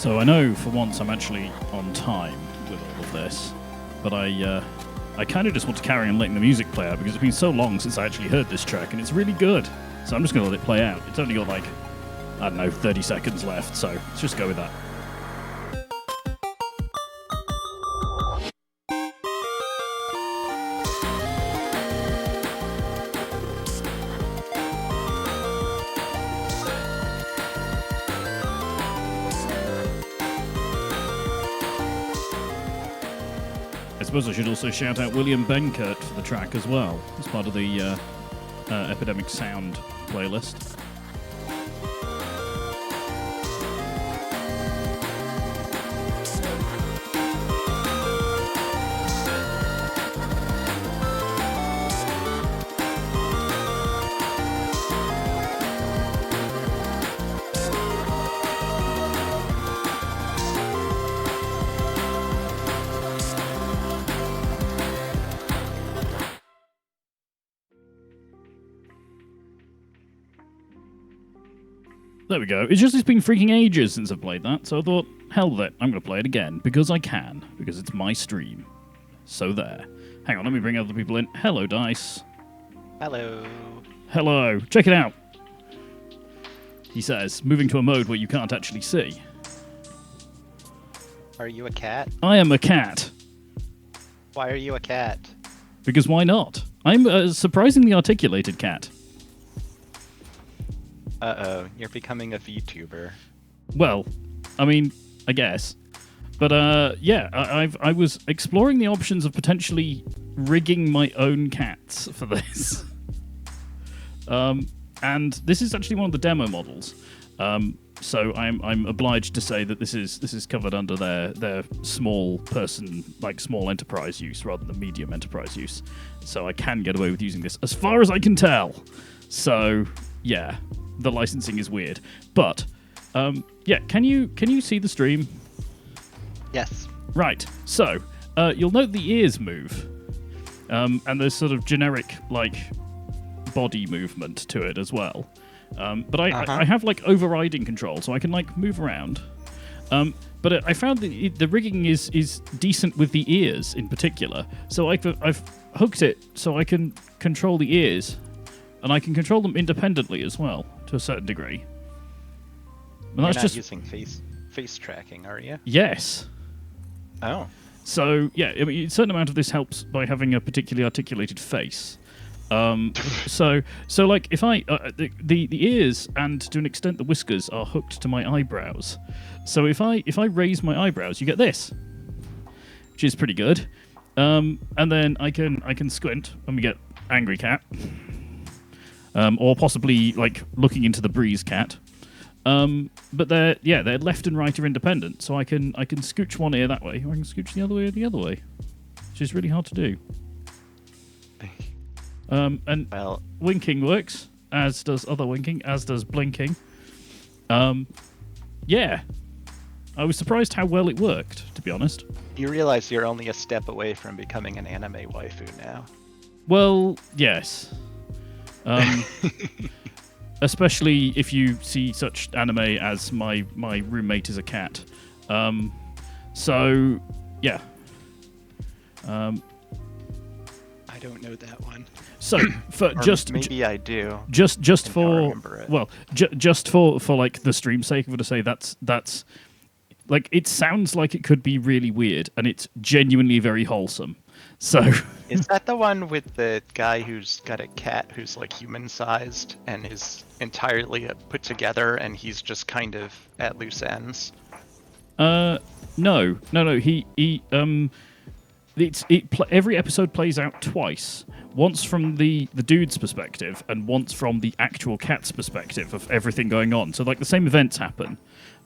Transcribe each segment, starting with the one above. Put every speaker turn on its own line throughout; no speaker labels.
So I know for once I'm actually on time with all of this, but I kind of just want to carry on letting the music play out because it's been so long since I actually heard this track, and it's really good. So I'm just going to let it play out. It's only got like, I don't know, 30 seconds left, so let's just go with that. I suppose I should also shout out William Benkert for the track as well, as part of the Epidemic Sound playlist. There we go. It's been freaking ages since I've played that, so I thought, hell with it, I'm going to play it again, because I can, because it's my stream. So there. Hang on, let me bring other people in. Hello, Dice.
Hello.
Hello. Check it out. He says, moving to a mode where you can't actually see.
Are you a cat?
I am a cat.
Why are you a cat?
Because why not? I'm a surprisingly articulated cat.
Uh-oh, you're becoming a VTuber.
Well, I mean, I guess. But, yeah, I was exploring the options of potentially rigging my own cats for this. And this is actually one of the demo models. So I'm obliged to say that this is covered under their small person, like small enterprise use rather than medium enterprise use. So I can get away with using this as far as I can tell. So, yeah. The licensing is weird, but yeah. Can you see the stream?
Yes.
Right. So you'll note the ears move, and there's sort of generic like body movement to it as well. But I have like overriding control, so I can like move around. But I found the rigging is decent with the ears in particular. So I've hooked it so I can control the ears. And I can control them independently as well, to a certain degree. And
You're
that's
not
just
using face tracking, are you?
Yes.
Oh.
So yeah, I mean, a certain amount of this helps by having a particularly articulated face. So like if I the ears and to an extent the whiskers are hooked to my eyebrows. So if I raise my eyebrows, you get this, which is pretty good. And then I can squint and we get angry cat. Or possibly like looking into the breeze cat, but they're left and right are independent. So I can scooch one ear that way, or I can scooch the other way, which is really hard to do. And
well,
winking works, as does other winking, as does blinking. Yeah, I was surprised how well it worked, to be honest.
you realize you're only a step away from becoming an anime waifu now.
Well, yes. Especially if you see such anime as my roommate is a cat. So, yeah.
I don't know that one.
So, for
Or
just
maybe I do.
just
I
for
remember it.
well, just for like the stream's sake, I'm going to say that's like it sounds like it could be really weird, and it's genuinely very wholesome. So
Is that the one with the guy who's got a cat who's like human-sized and is entirely put together, and he's just kind of at loose ends?
no. Every episode plays out twice. Once from the dude's perspective, and once from the actual cat's perspective of everything going on. So like the same events happen,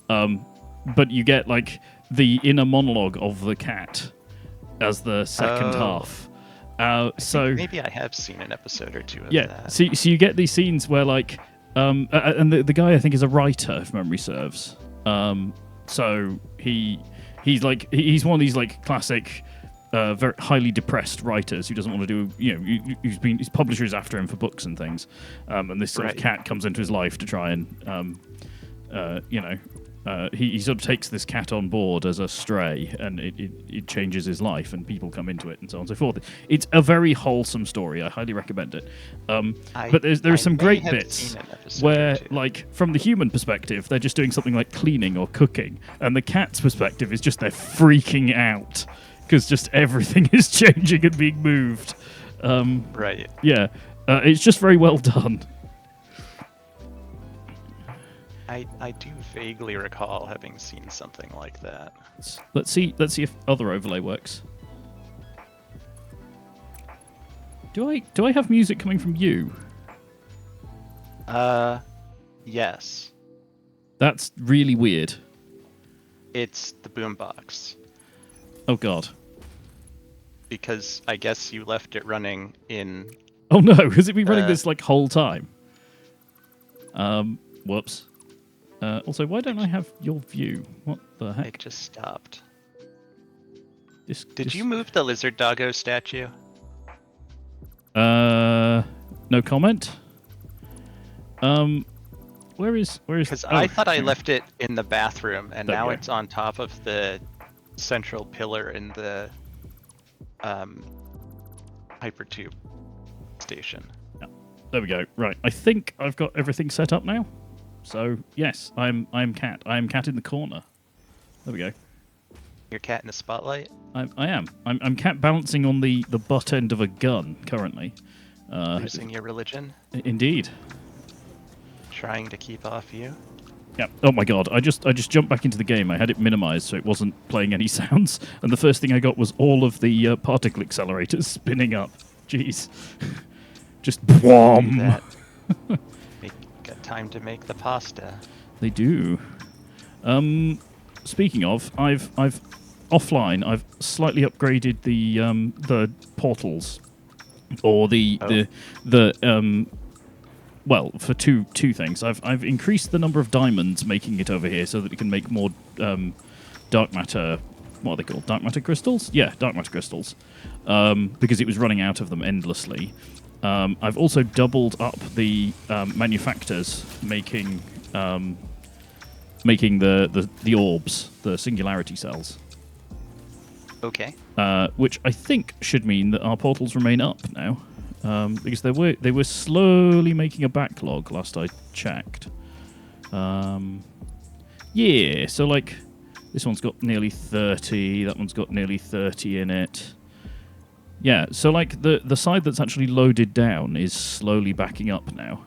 but you get like the inner monologue of the cat as the second half. So
maybe I have seen an episode or two of that.
So you get these scenes where like, and the guy I think is a writer, if memory serves. So he's one of these like classic, very highly depressed writers who doesn't want to do, his publisher's after him for books and things, and this sort of cat comes into his life to try and he sort of takes this cat on board as a stray, and it changes his life, and people come into it, and so on and so forth. It's a very wholesome story. I highly recommend it. But there are some great bits where, like, from the human perspective, they're just doing something like cleaning or cooking, and the cat's perspective is just they're freaking out because just everything is changing and being moved.
Right.
Yeah, it's just very well done.
I do vaguely recall having seen something like that.
Let's see if other overlay works. Do I have music coming from you?
Yes.
That's really weird.
It's the boombox.
Oh god.
Because I guess you left it running in...
Oh no, has it been running this like whole time? Whoops. Also, why don't I have your view? What the heck?
It just stopped.
Did
you move the lizard doggo statue?
No comment. Where is?
Because I thought I left it in the bathroom, and now it's on top of the central pillar in the hypertube station.
Yeah. There we go. Right, I think I've got everything set up now. So yes, I'm cat. I am cat in the corner. There we go.
Your cat in the spotlight?
I am. I'm cat balancing on the butt end of a gun currently.
Losing your religion?
Indeed.
Trying to keep off you?
Yeah. Oh my god! I just jumped back into the game. I had it minimized so it wasn't playing any sounds, and the first thing I got was all of the particle accelerators spinning up. Jeez. Just boom.
Got time to make the pasta.
They do. Speaking of, I've offline. I've slightly upgraded the portals, or well, for two things. I've increased the number of diamonds making it over here so that it can make more dark matter. What are they called? Dark matter crystals? Yeah, dark matter crystals. Because it was running out of them endlessly. I've also doubled up the manufactors making the orbs, the singularity cells.
Okay.
Which I think should mean that our portals remain up now. Because they were slowly making a backlog last I checked. Yeah, so like this one's got nearly 30, that one's got nearly 30 in it. Yeah, so like the side that's actually loaded down is slowly backing up now.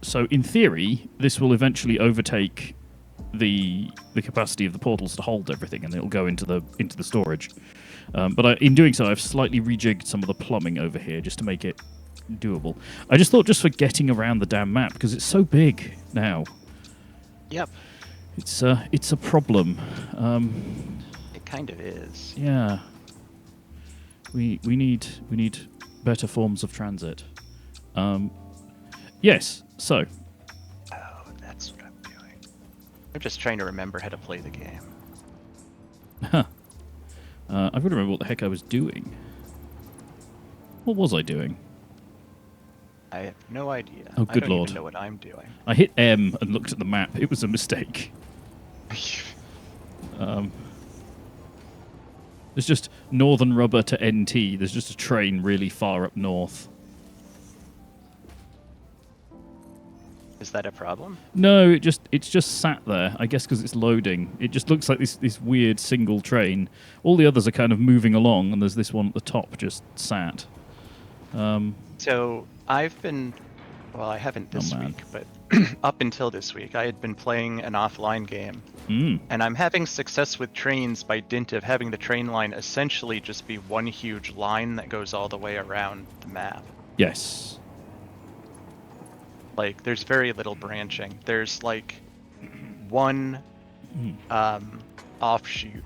So in theory, this will eventually overtake the capacity of the portals to hold everything, and it'll go into the storage. But in doing so, I've slightly rejigged some of the plumbing over here just to make it doable. I just thought, just for getting around the damn map, because it's so big now.
Yep.
It's a problem.
It kind of is.
Yeah. We need better forms of transit. Yes. So.
Oh, that's what I'm doing. I'm just trying to remember how to play the game.
Huh. I've got to remember what the heck I was doing. What was I doing?
I have no idea.
Oh, good
I don't
lord.
even know what I'm doing.
I hit M and looked at the map. It was a mistake. There's just Northern Rubber to NT. There's just a train really far up north.
Is that a problem?
No, it's just sat there. I guess because it's loading. It just looks like this weird single train. All the others are kind of moving along, and there's this one at the top just sat.
So I've been, well, I haven't this week, but up until this week, I had been playing an offline game. And I'm having success with trains by dint of having the train line essentially just be one huge line that goes all the way around the map.
Yes.
Like, there's very little branching. There's, like, one offshoot.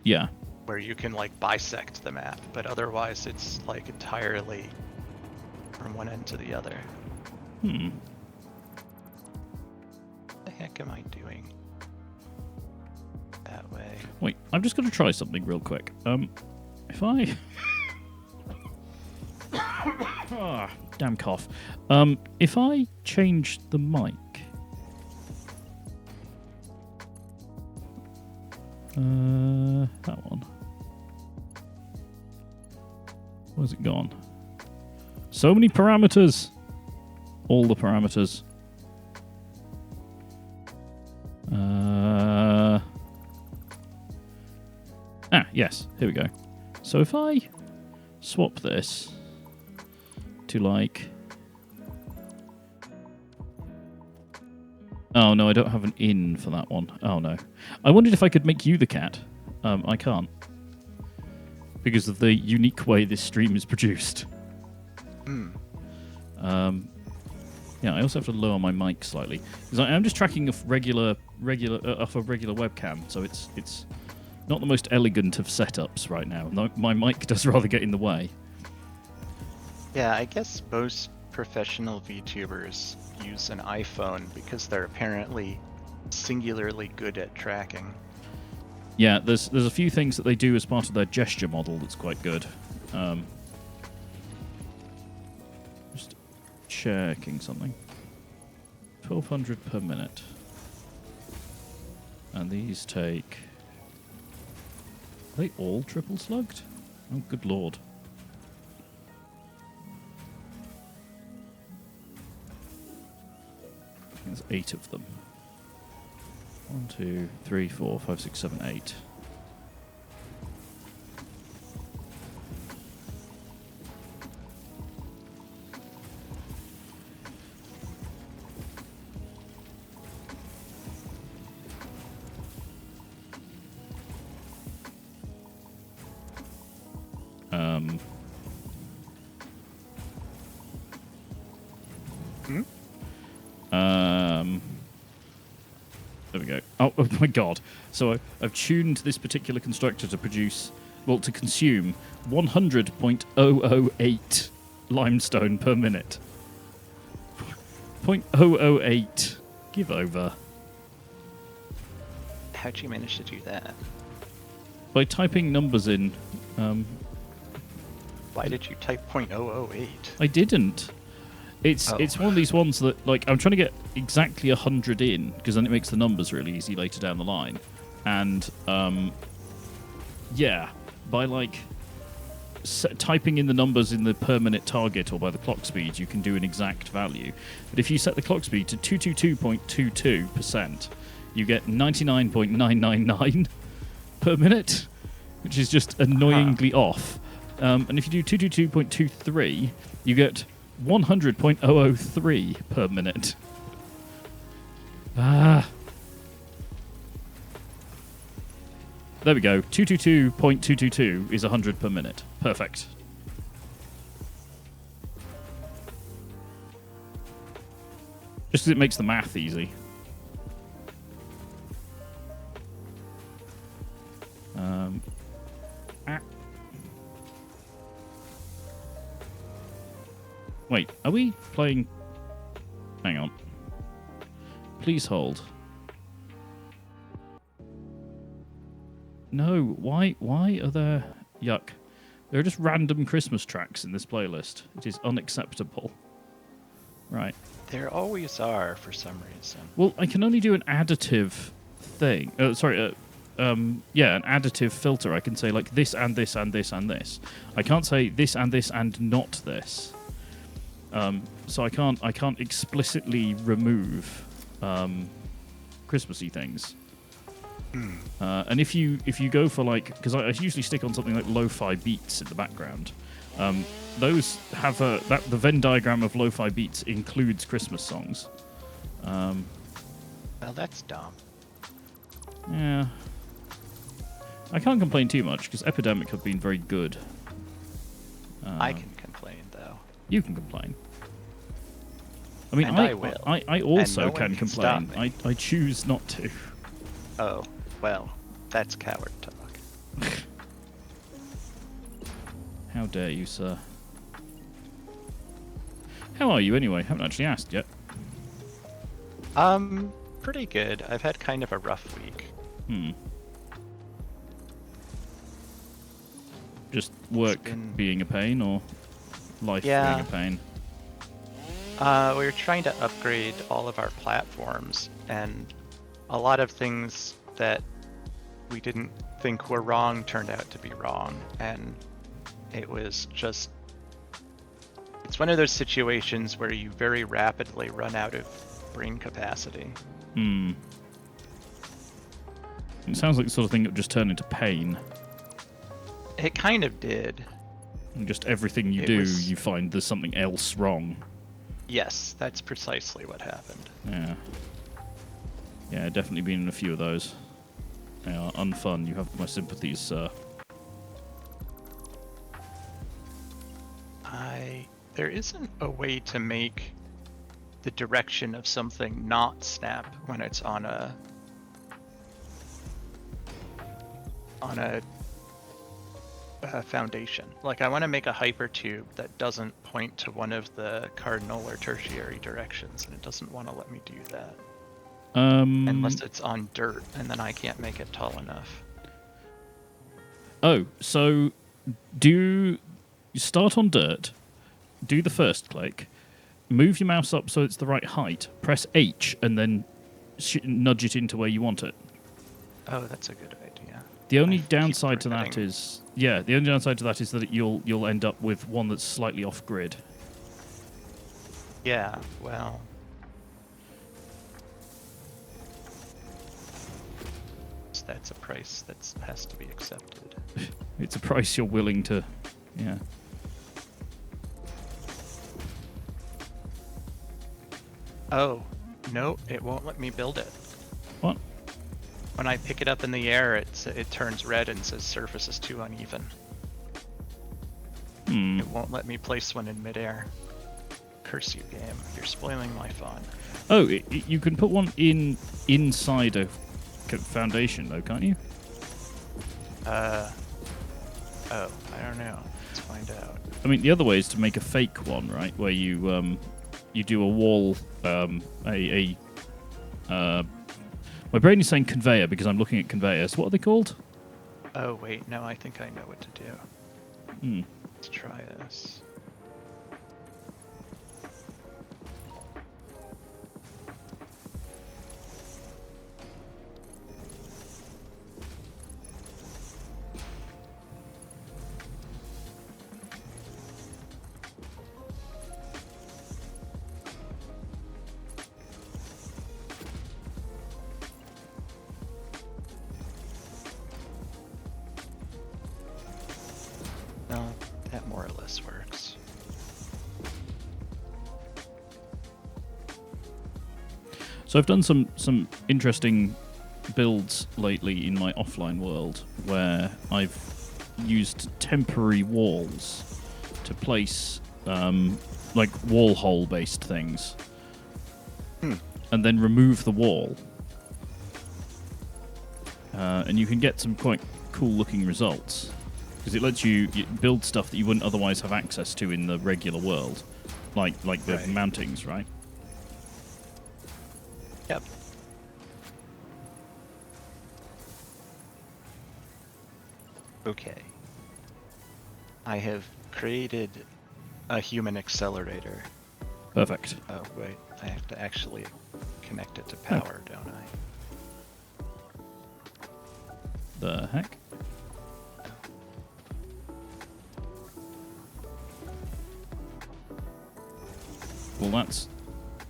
Yeah.
Where you can, like, bisect the map, but otherwise it's, like, entirely from one end to the other. What the heck am I doing that way?
Wait, I'm just going to try something real quick. If I... damn cough. If I change the mic, That one. Where's it gone? So many parameters. All the parameters. Yes. Here we go. So if I swap this to like... Oh, no, I don't have an in for that one. Oh, no. I wondered if I could make you the cat. I can't. Because of the unique way this stream is produced. Yeah, I also have to lower my mic slightly. Because I'm just tracking off regular webcam, so it's not the most elegant of setups right now. My mic does rather get in the way.
Yeah, I guess most professional VTubers use an iPhone because they're apparently singularly good at tracking.
Yeah, there's a few things that they do as part of their gesture model that's quite good. Just checking something. 1200 per minute. And these take... Are they all triple slugged? Oh, good lord. There's 8 of them. 1, 2, 3, 4, 5, 6, 7, 8. There we go. Oh my god. So I've tuned this particular constructor to produce, well, to consume 100.008 limestone per minute. 0.008. Give over.
How'd you manage to do that?
By typing numbers in.
Why did you type 0.008?
I didn't. It's one of these ones that, like, I'm trying to get exactly 100 in, because then it makes the numbers really easy later down the line. And, yeah, by, like, typing in the numbers in the per minute target or by the clock speed, you can do an exact value. But if you set the clock speed to 222.22%, you get 99.999 per minute, which is just annoyingly off. And if you do 222.23, you get 100.003 per minute. There we go. 222.222 is 100 per minute. Perfect. Just because it makes the math easy. Wait, are we playing... Hang on. Please hold. No, why are there... Yuck. There are just random Christmas tracks in this playlist. It is unacceptable. Right.
There always are, for some reason.
Well, I can only do an additive thing. Sorry, an additive filter. I can say, like, this and this and this and this. I can't say this and this and not this. So I can't explicitly remove Christmassy things. And if you go for, like, because I usually stick on something like lo-fi beats in the background. Those have the Venn diagram of lo-fi beats includes Christmas songs.
Well, that's dumb.
Yeah. I can't complain too much because Epidemic have been very good.
I can complain, though.
You can complain. I mean,
and I will.
I also
no
can complain. I choose not to.
Oh, well, that's coward talk.
How dare you, sir? How are you anyway? Haven't actually asked yet.
Pretty good. I've had kind of a rough week.
Just work being a pain, or life being a pain?
We were trying to upgrade all of our platforms, and a lot of things that we didn't think were wrong turned out to be wrong, and it was just... It's one of those situations where you very rapidly run out of brain capacity.
It sounds like the sort of thing that would just turn into pain.
It kind of did.
And just everything you do, you find there's something else wrong.
Yes, that's precisely what happened.
Yeah. Yeah, definitely been in a few of those. They are unfun. You have my sympathies, sir.
There isn't a way to make the direction of something not snap when it's on a foundation. Like, I want to make a hypertube that doesn't point to one of the cardinal or tertiary directions, and it doesn't want to let me do that. Unless it's on dirt, and then I can't make it tall enough.
Oh, so you start on dirt, do the first click, move your mouse up so it's the right height, press H, and then nudge it into where you want it.
Oh, that's a good idea.
The only downside to that is... Yeah, the only downside to that is that you'll end up with one that's slightly off-grid.
Yeah, well... That's a price that has to be accepted.
It's a price you're willing to... Yeah.
Oh, no, it won't let me build it.
What?
When I pick it up in the air, it turns red and says surface is too uneven. It won't let me place one in midair. Curse you, game. You're spoiling my fun.
Oh, you can put one inside a foundation, though, can't you?
Oh, I don't know. Let's find out.
I mean, the other way is to make a fake one, right? Where you do a wall, my brain is saying conveyor because I'm looking at conveyors. What are they called?
Oh, wait. No, I think I know what to do. Let's try this. No, that more or less works.
So I've done some interesting builds lately in my offline world where I've used temporary walls to place like wall hole based things and then remove the wall. And you can get some quite cool looking results because it lets you build stuff that you wouldn't otherwise have access to in the regular world, like the mountings, right?
Yep. Okay. I have created a human accelerator.
Perfect.
Oh, wait. I have to actually connect it to power, don't I?
The heck? Well, that's,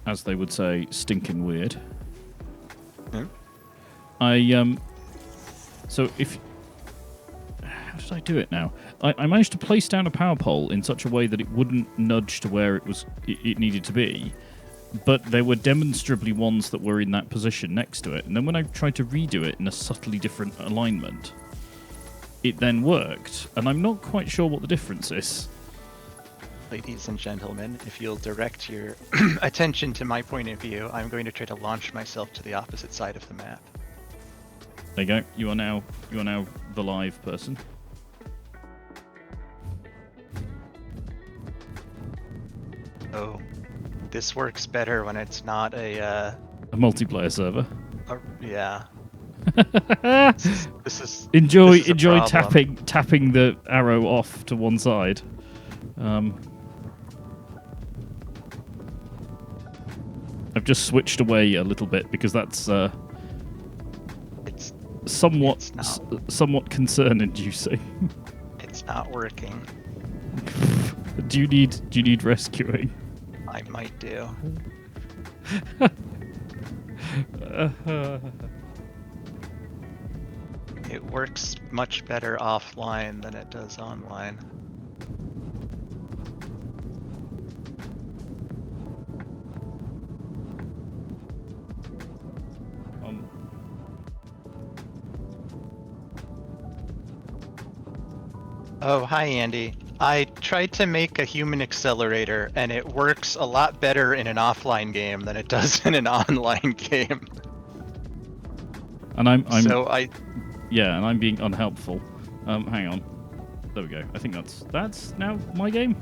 as they would say, stinking weird. So if... How did I do it now? I managed to place down a power pole in such a way that it wouldn't nudge to where it needed to be, but there were demonstrably ones that were in that position next to it. And then when I tried to redo it in a subtly different alignment, it then worked. And I'm not quite sure what the difference is.
Ladies and gentlemen, if you'll direct your attention to my point of view, I'm going to try to launch myself to the opposite side of the map.
There you go. You are now the live person.
Oh, this works better when it's not a
multiplayer server.
Yeah. This is
enjoy
problem.
tapping the arrow off to one side. I've just switched away a little bit because that's somewhat concern-inducing.
It's not working.
Do you need rescuing?
I might do. It works much better offline than it does online. Oh, hi Andy. I tried to make a human accelerator, and it works a lot better in an offline game than it does in an online game.
And I'm
yeah,
and I'm being unhelpful. Hang on. There we go. I think that's now my game.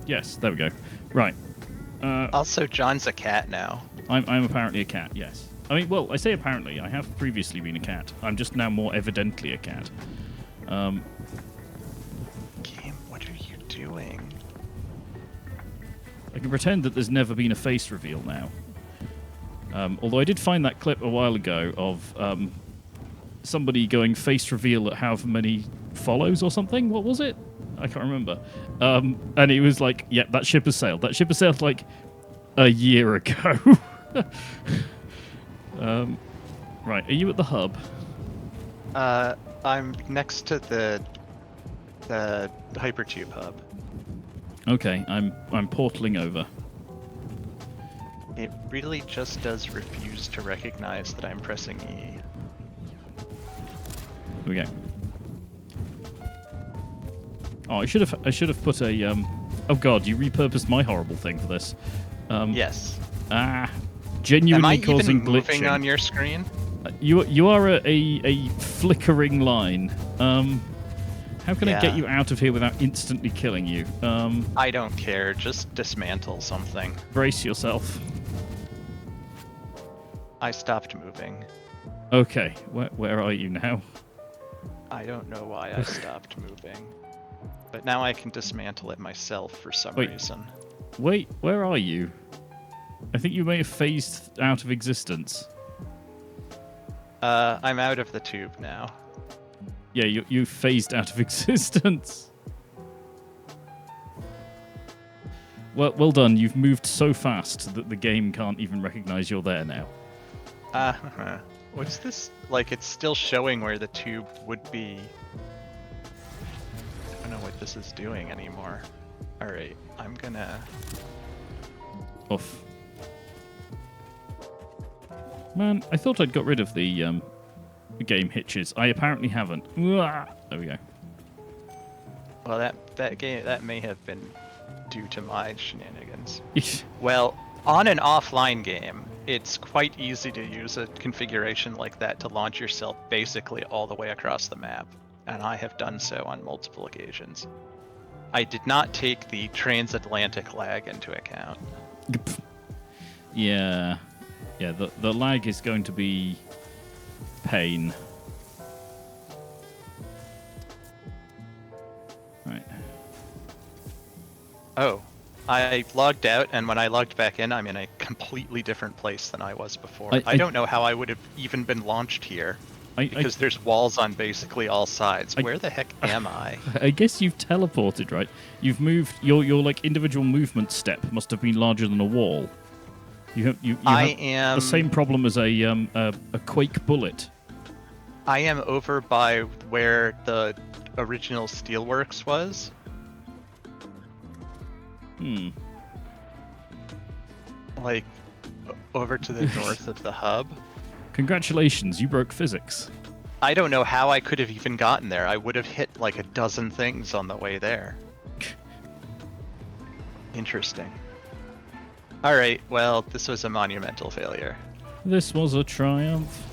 Yes, there we go. Right.
Also, John's a cat now.
I'm apparently a cat. Yes. I mean, well, I say apparently. I have previously been a cat. I'm just now more evidently a cat.
Game, what are you doing?
I can pretend that there's never been a face reveal now. Although I did find that clip a while ago of somebody going face reveal at however many follows or something. What was it? I can't remember. And it was like, yeah, that ship has sailed. That ship has sailed like a year ago. Right, are you at the hub?
I'm next to the hypertube hub.
Okay, I'm portaling over.
It really just does refuse to recognize that I'm pressing E.
Here we go. Oh, I should have put a Oh god, you repurposed my horrible thing for this.
Yes.
Genuinely causing
even moving
glitching
on your screen?
You are a flickering line. How can I get you out of here without instantly killing you?
I don't care. Just dismantle something.
Brace yourself.
I stopped moving.
Okay, where are you now?
I don't know why I stopped moving. But now I can dismantle it myself for some reason.
Wait, where are you? I think you may have phased out of existence.
I'm out of the tube now.
Yeah, you phased out of existence. Well done. You've moved so fast that the game can't even recognize you're there now.
What's this? Like, it's still showing where the tube would be. I don't know what this is doing anymore. Alright, I'm gonna...
Off. Man, I thought I'd got rid of the game hitches. I apparently haven't. There we go.
Well, that may have been due to my shenanigans. Well, on an offline game, it's quite easy to use a configuration like that to launch yourself basically all the way across the map, and I have done so on multiple occasions. I did not take the transatlantic lag into account.
Yeah, the lag is going to be pain. Right.
Oh, I logged out, and when I logged back in, I'm in a completely different place than I was before. I don't know how I would have even been launched here, because there's walls on basically all sides. Where the heck am I?
I guess you've teleported, right? You've moved. Your like individual movement step must have been larger than a wall. You have the same problem as a Quake bullet.
I am over by where the original Steelworks was. Like, over to the north of the hub.
Congratulations, you broke physics.
I don't know how I could have even gotten there. I would have hit like a dozen things on the way there. Interesting. Alright, well, this was a monumental failure.
This was a triumph.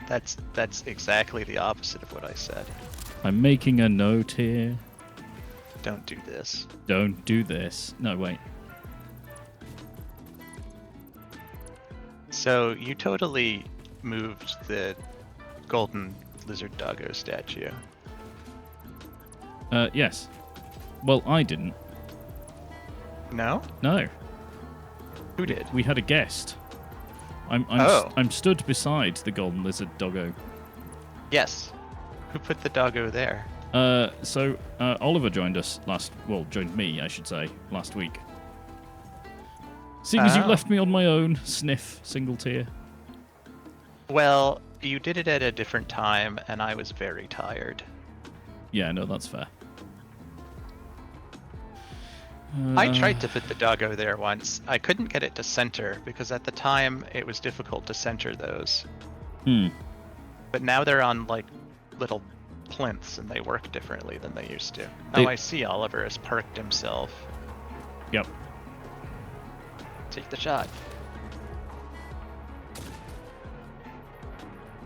That's exactly the opposite of what I said.
I'm making a note here.
Don't do this.
Don't do this. No, wait.
So, you totally moved the golden lizard doggo statue.
Yes. Well, I didn't.
No?
No.
Who did?
We had a guest. I'm stood beside the golden lizard doggo.
Yes. Who put the doggo there?
So Oliver joined me, I should say, last week. Seeing as you left me on my own, sniff, single tear.
Well, you did it at a different time, and I was very tired.
Yeah, no, that's fair.
I tried to put the doggo there once. I couldn't get it to center, because at the time, it was difficult to center those. But now they're on, like, little plinths, and they work differently than they used to. Oh, I see Oliver has parked himself.
Yep.
Take the shot.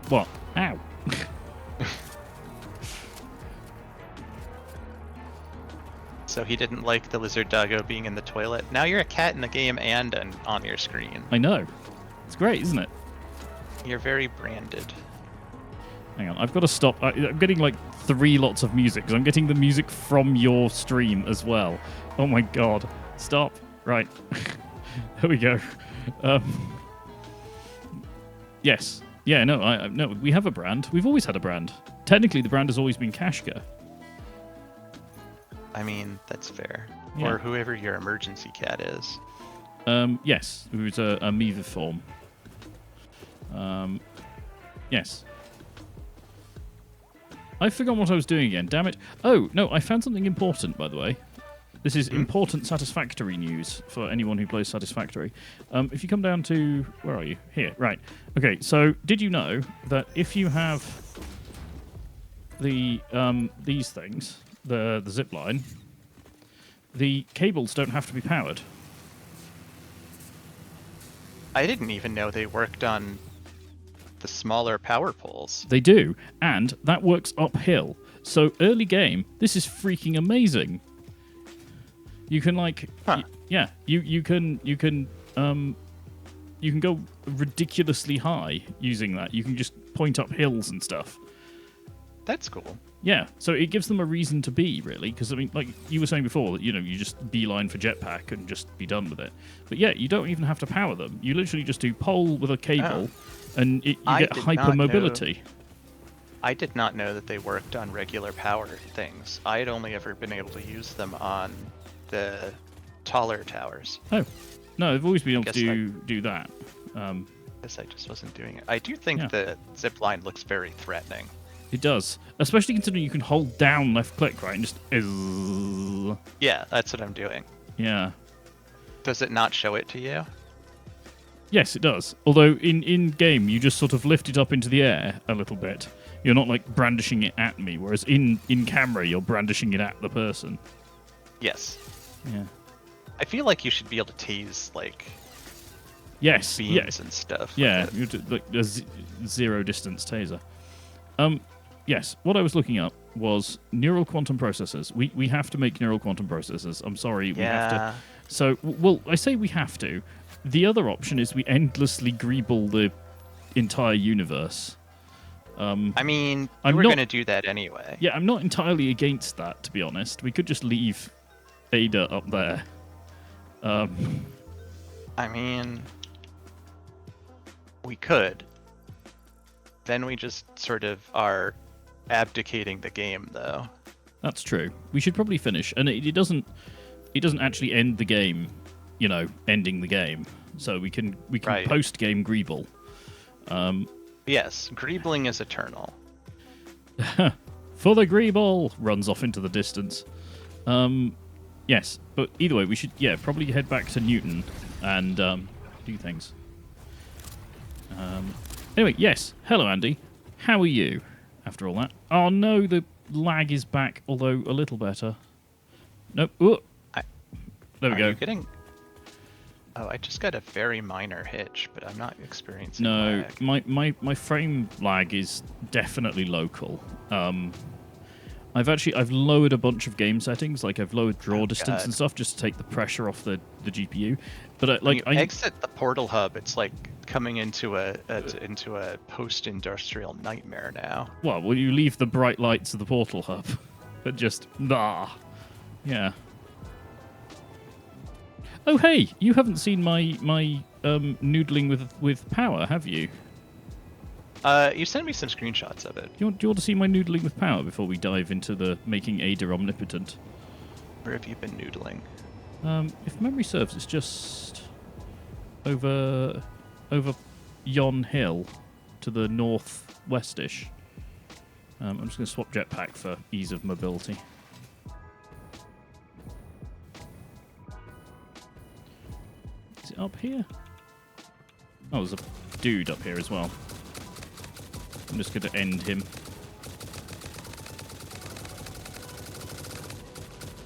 What? Ow.
So he didn't like the lizard doggo being in the toilet. Now you're a cat in the game and on your screen.
I know. It's great, isn't it?
You're very branded.
Hang on, I've got to stop. I'm getting like 3 lots of music, because I'm getting the music from your stream as well. Oh my god. Stop. Right. There we go. Yes. Yeah, no, no, we have a brand. We've always had a brand. Technically, the brand has always been Kashka.
I mean, that's fair.
Yeah.
Or whoever your emergency cat is.
Yes, who's a Meviform. Yes. I forgot what I was doing again, damn it. Oh, no, I found something important, by the way. This is important Satisfactory news for anyone who plays Satisfactory. If you come down to... Where are you? Here, right. Okay, so did you know that if you have the these things, the zip line, the cables don't have to be powered?
I didn't even know they worked on the smaller power poles.
They do, and that works uphill. So early game, this is freaking amazing. You can like, you can go ridiculously high using that. You can just point up hills and stuff.
That's cool.
Yeah, so it gives them a reason to be, really, because I mean, like you were saying before, that you just beeline for jetpack and just be done with it. But yeah, you don't even have to power them. You literally just do pole with a cable, and you get hypermobility.
I did not know that they worked on regular power things. I had only ever been able to use them on the taller towers.
Oh, no, they've always been able to do that.
Guess I just wasn't doing it. I do think the zip line looks very threatening.
It does, especially considering you can hold down left click, right, and just...
Yeah, that's what I'm doing.
Yeah.
Does it not show it to you?
Yes, it does. Although in game, you just sort of lift it up into the air a little bit. You're not like brandishing it at me, whereas in camera, you're brandishing it at the person.
Yes.
Yeah.
I feel like you should be able to tease like beams and stuff.
Yeah, like a zero distance taser. Yes, what I was looking up was neural quantum processors. We have to make neural quantum processors. I'm sorry, we have to. So, well, I say we have to. The other option is we endlessly greeble the entire universe.
I mean, we're going to do that anyway.
Yeah, I'm not entirely against that, to be honest. We could just leave Ada up there.
I mean, we could. Then we just sort of are abdicating the game, though.
That's true. We should probably finish, and it doesn't actually end the game, ending the game. So we can post game greeble.
Yes, greebling is eternal.
For the greeble runs off into the distance. Yes, but either way, we should probably head back to Newton and do things. Anyway, yes. Hello, Andy. How are you after all that? Oh, no, the lag is back, although a little better. Nope. There we go.
Are you getting... Oh, I just got a very minor hitch, but I'm not experiencing lag.
My frame lag is definitely local. I've lowered a bunch of game settings, like I've lowered draw distance and stuff just to take the pressure off the GPU. But
when you exit the portal hub, it's like coming into a post-industrial nightmare now.
Well, you leave the bright lights of the portal hub, but just yeah. Oh hey, you haven't seen my noodling with power, have you?
You sent me some screenshots of it.
Do you want to see my noodling with power before we dive into the making Ada omnipotent?
Where have you been noodling?
If memory serves, it's just over yon hill to the northwestish. I'm just going to swap jetpack for ease of mobility. Is it up here? Oh, there's a dude up here as well. I'm just going to end him.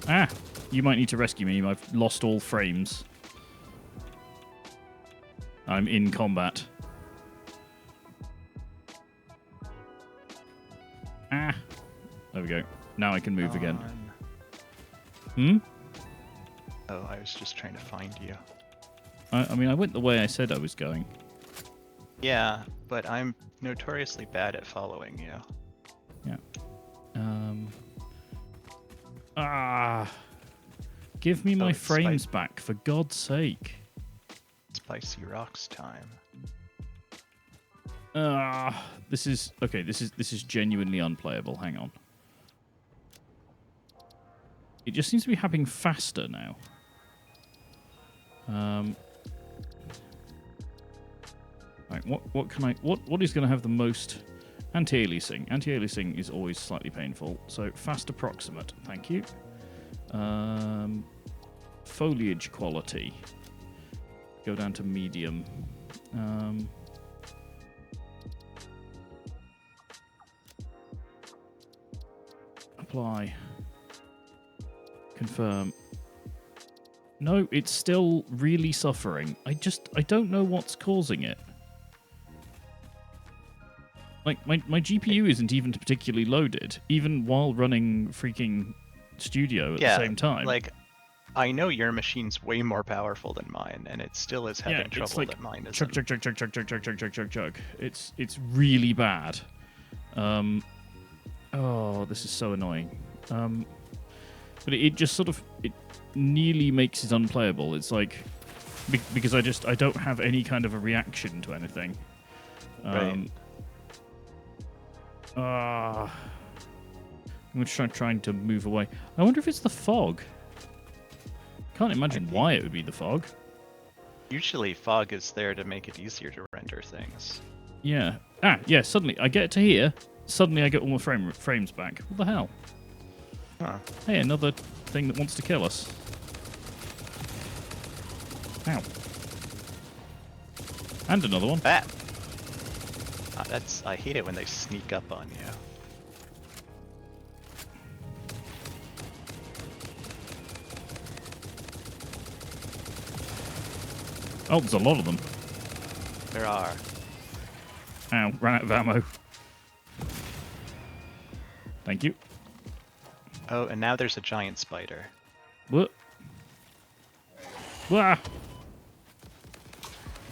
Ah! You might need to rescue me. I've lost all frames. I'm in combat. Ah! There we go. Now I can move again. Hmm?
Oh, I was just trying to find you.
I mean, I went the way I said I was going.
Yeah, but I'm notoriously bad at following you.
Yeah. Give me my frames back, for God's sake.
Spicy rocks time.
This is okay. This is genuinely unplayable. Hang on. It just seems to be happening faster now. Right, what is going to have the most anti-aliasing? Anti-aliasing is always slightly painful. So fast approximate, thank you. Foliage quality. Go down to medium. Apply. Confirm. No, it's still really suffering. I don't know what's causing it. Like, my GPU isn't even particularly loaded, even while running freaking Studio at the same time.
Like, I know your machine's way more powerful than mine, and it still is having trouble
like
that mine isn't.
Chug. It's really bad. Oh, this is so annoying. But it just sort of it nearly makes it unplayable. It's like because I don't have any kind of a reaction to anything.
Right.
I'm just trying to move away. I wonder if it's the fog. Can't imagine why it would be the fog.
Usually fog is there to make it easier to render things.
Yeah. Yeah, suddenly I get to here. Suddenly I get all my frames back. What the hell?
Huh.
Hey, another thing that wants to kill us. Ow. And another one.
Ah! I hate it when they sneak up on you.
Oh, there's a lot of them.
There are.
Ow, ran out of ammo. Thank you.
Oh, and now there's a giant spider.
What? Wah!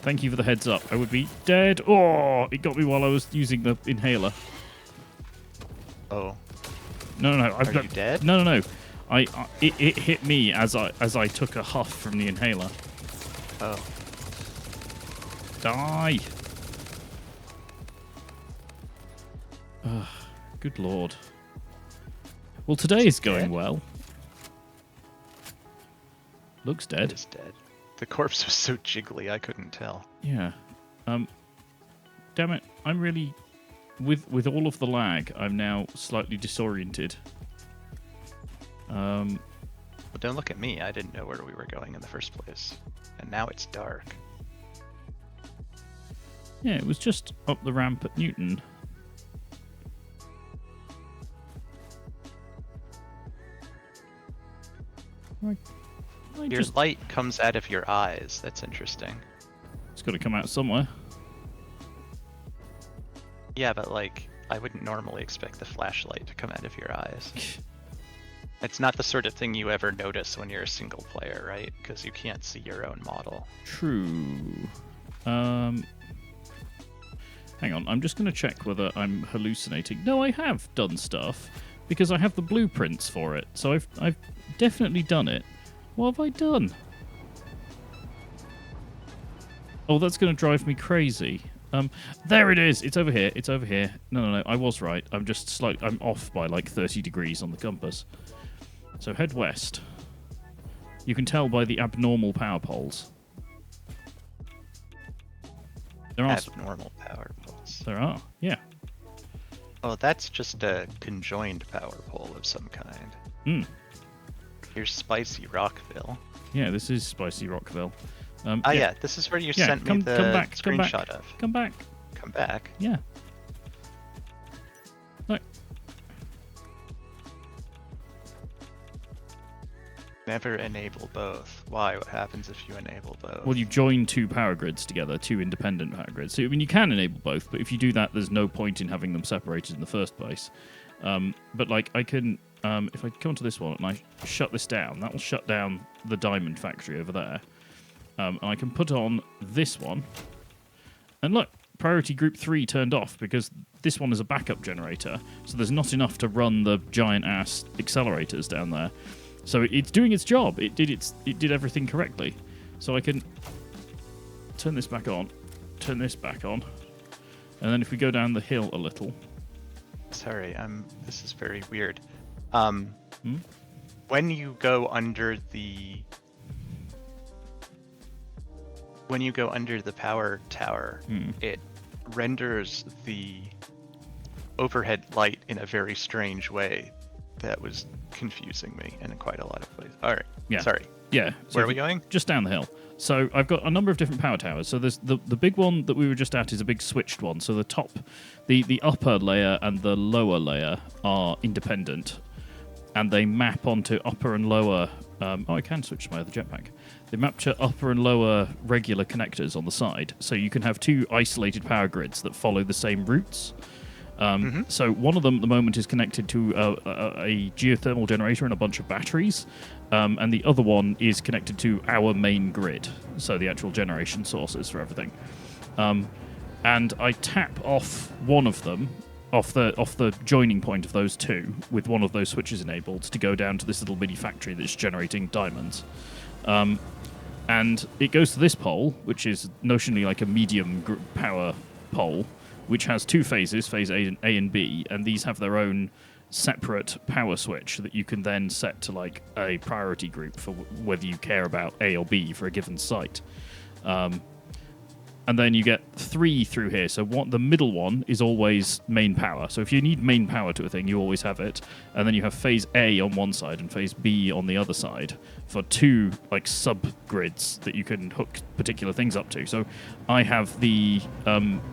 Thank you for the heads up. I would be dead. Oh, it got me while I was using the inhaler.
Oh.
No.
Are you dead?
No. It hit me as I took a huff from the inhaler.
Oh.
Die! Ugh, good lord. Well, today is going well. Looks dead.
It is dead. The corpse was so jiggly, I couldn't tell.
Yeah. Damn it. I'm really... With all of the lag, I'm now slightly disoriented.
Well, don't look at me. I didn't know where we were going in the first place. And now it's dark.
Yeah, it was just up the ramp at Newton.
Your light comes out of your eyes. That's interesting.
It's got to come out somewhere.
Yeah, but like, I wouldn't normally expect the flashlight to come out of your eyes. It's not the sort of thing you ever notice when you're a single player, right? Because you can't see your own model.
True. Hang on, I'm just going to check whether I'm hallucinating. No, I have done stuff because I have the blueprints for it. So I've definitely done it. What have I done? Oh, that's going to drive me crazy. There it is. It's over here. It's over here. No. I was right. I'm just I'm off by like 30 degrees on the compass. So head west. You can tell by the abnormal power poles. There are
abnormal power poles.
There are. Yeah.
Oh, that's just a conjoined power pole of some kind.
Hmm.
Here's Spicy Rockville.
Yeah, this is Spicy Rockville.
Yeah, this is where you sent me the screenshot of.
Come back.
Come back?
Yeah. Look.
Never enable both. Why? What happens if you enable both?
Well, you join two power grids together, two independent power grids. So, I mean, you can enable both, but if you do that, there's no point in having them separated in the first place. But, like, I can... if I come to this one and I shut this down, that will shut down the diamond factory over there. And I can put on this one. And look, priority group 3 turned off because this one is a backup generator. So there's not enough to run the giant-ass accelerators down there. So it's doing its job. It did everything correctly. So I can turn this back on, turn this back on. And then if we go down the hill a little...
Sorry, this is very weird. When you go under the power tower, it renders the overhead light in a very strange way that was confusing me in quite a lot of places. All right.
Yeah.
Sorry.
Yeah.
So where are we going?
Just down the hill. So I've got a number of different power towers. So there's the big one that we were just at is a big switched one. So the top, the upper layer and the lower layer are independent, and they map onto upper and lower. I can switch to my other jetpack. They map to upper and lower regular connectors on the side, so you can have two isolated power grids that follow the same routes. So one of them at the moment is connected to a geothermal generator and a bunch of batteries, and the other one is connected to our main grid, so the actual generation sources for everything. And I tap off one of them, off the joining point of those two, with one of those switches enabled to go down to this little mini factory that's generating diamonds. And it goes to this pole, which is notionally like a medium power pole, which has two phases, phase A and B, and these have their own separate power switch that you can then set to like a priority group for whether you care about A or B for a given site. And then you get 3 through here. So the middle one is always main power. So if you need main power to a thing, you always have it. And then you have phase A on one side and phase B on the other side for 2 like sub-grids that you can hook particular things up to. So I have the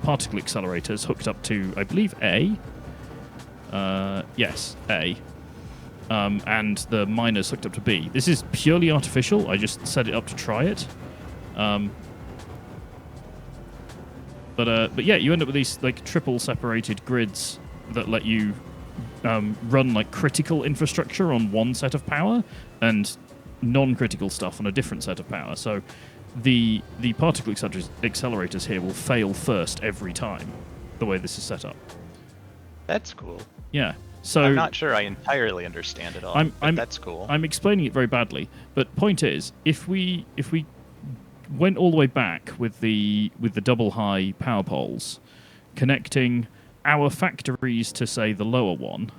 particle accelerators hooked up to, I believe, A. Yes, A. And the miners hooked up to B. This is purely artificial. I just set it up to try it. But yeah, you end up with these like triple separated grids that let you run like critical infrastructure on one set of power and non-critical stuff on a different set of power. So the particle accelerators here will fail first every time, the way this is set up.
That's cool.
Yeah. So
I'm not sure I entirely understand it all. But that's cool.
I'm explaining it very badly, but point is, if we went all the way back with the double high power poles, connecting our factories to, say, the lower one,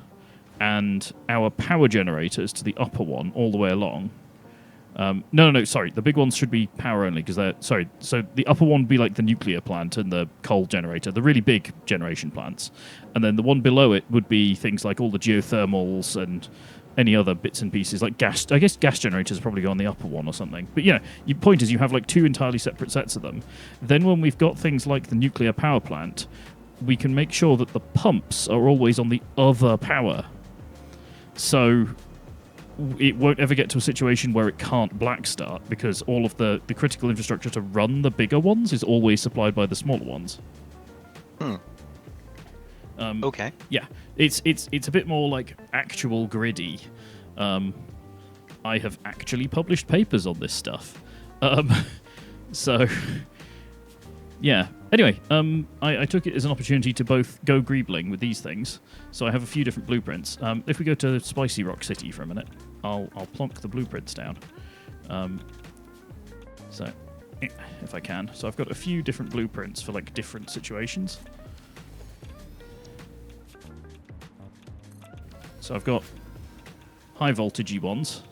and our power generators to the upper one all the way along. No, sorry. The big ones should be power only, because they're... Sorry, so the upper one would be like the nuclear plant and the coal generator, the really big generation plants. And then the one below it would be things like all the geothermals and any other bits and pieces, like gas. I guess gas generators probably go on the upper one or something. But yeah, your point is you have like 2 entirely separate sets of them. Then when we've got things like the nuclear power plant, we can make sure that the pumps are always on the other power. So it won't ever get to a situation where it can't black start, because all of the critical infrastructure to run the bigger ones is always supplied by the smaller ones.
Okay.
Yeah, it's a bit more like actual griddy. I have actually published papers on this stuff. So, yeah. Anyway, I took it as an opportunity to both go greebling with these things. So I have a few different blueprints. If we go to Spicy Rock City for a minute, I'll plonk the blueprints down. So if I can. So I've got a few different blueprints for like different situations. So I've got high voltagey ones.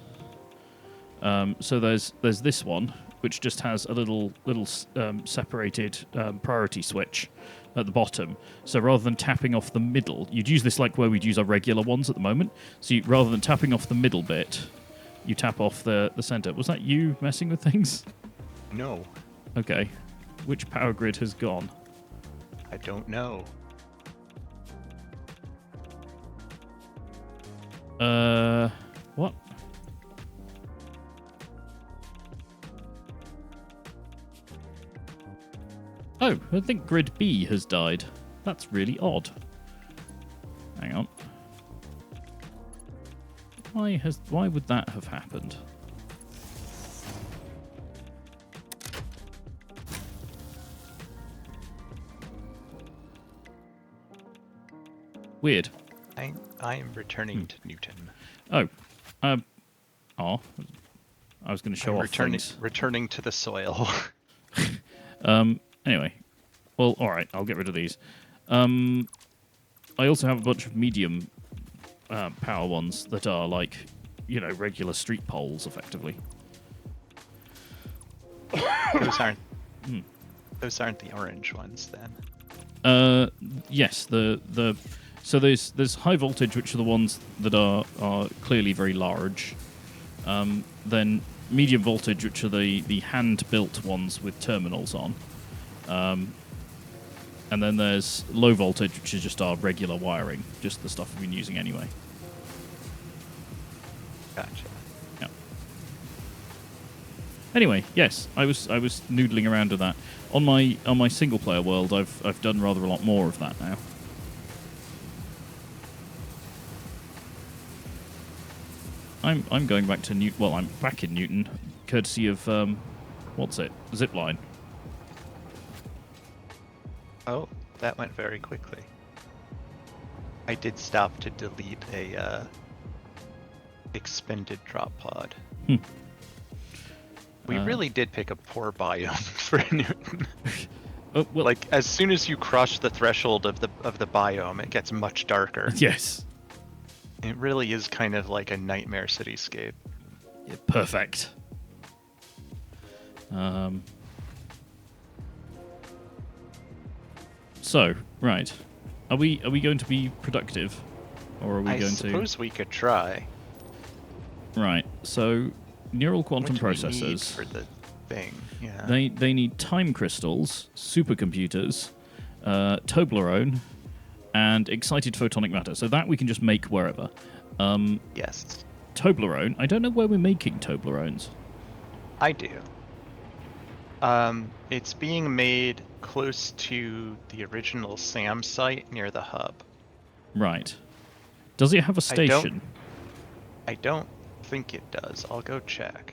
So there's this one, which just has a little separated priority switch at the bottom. So rather than tapping off the middle, you'd use this like where we'd use our regular ones at the moment. So rather than tapping off the middle bit, you tap off the center. Was that you messing with things?
No.
Okay. Which power grid has gone?
I don't know.
What? Oh, I think grid B has died. That's really odd. Hang on. Why would that have happened? Weird.
I am returning to Newton.
Oh. I was going to show off things.
Returning to the soil.
Anyway. Well, alright, I'll get rid of these. I also have a bunch of medium power ones that are like, regular street poles, effectively.
Those aren't the orange ones, then.
Yes, so there's high voltage, which are the ones that are clearly very large. Then medium voltage, which are the hand-built ones with terminals on. And then there's low voltage, which is just our regular wiring, just the stuff we've been using anyway.
Gotcha.
Yeah. Anyway, yes, I was noodling around with that. On my single player world, I've done rather a lot more of that now. I'm going back to Newton. Well, I'm back in Newton, courtesy of what's it? Zipline.
Oh, that went very quickly. I did stop to delete a expended drop pod. We really did pick a poor biome for Newton.
Oh, well,
like as soon as you crush the threshold of the biome, it gets much darker.
Yes.
It really is kind of like a nightmare cityscape.
Yeah, perfect. So, right. Are we going to be productive? Or are we going to... I
suppose we could try.
Right. So, neural quantum
processors...
processors...
We need for the thing, yeah.
They need time crystals, supercomputers, Toblerone, and excited photonic matter. So that we can just make wherever.
Yes.
Toblerone. I don't know where we're making Toblerones.
I do. It's being made close to the original SAM site near the hub.
Right. Does it have a station?
I don't think it does. I'll go check.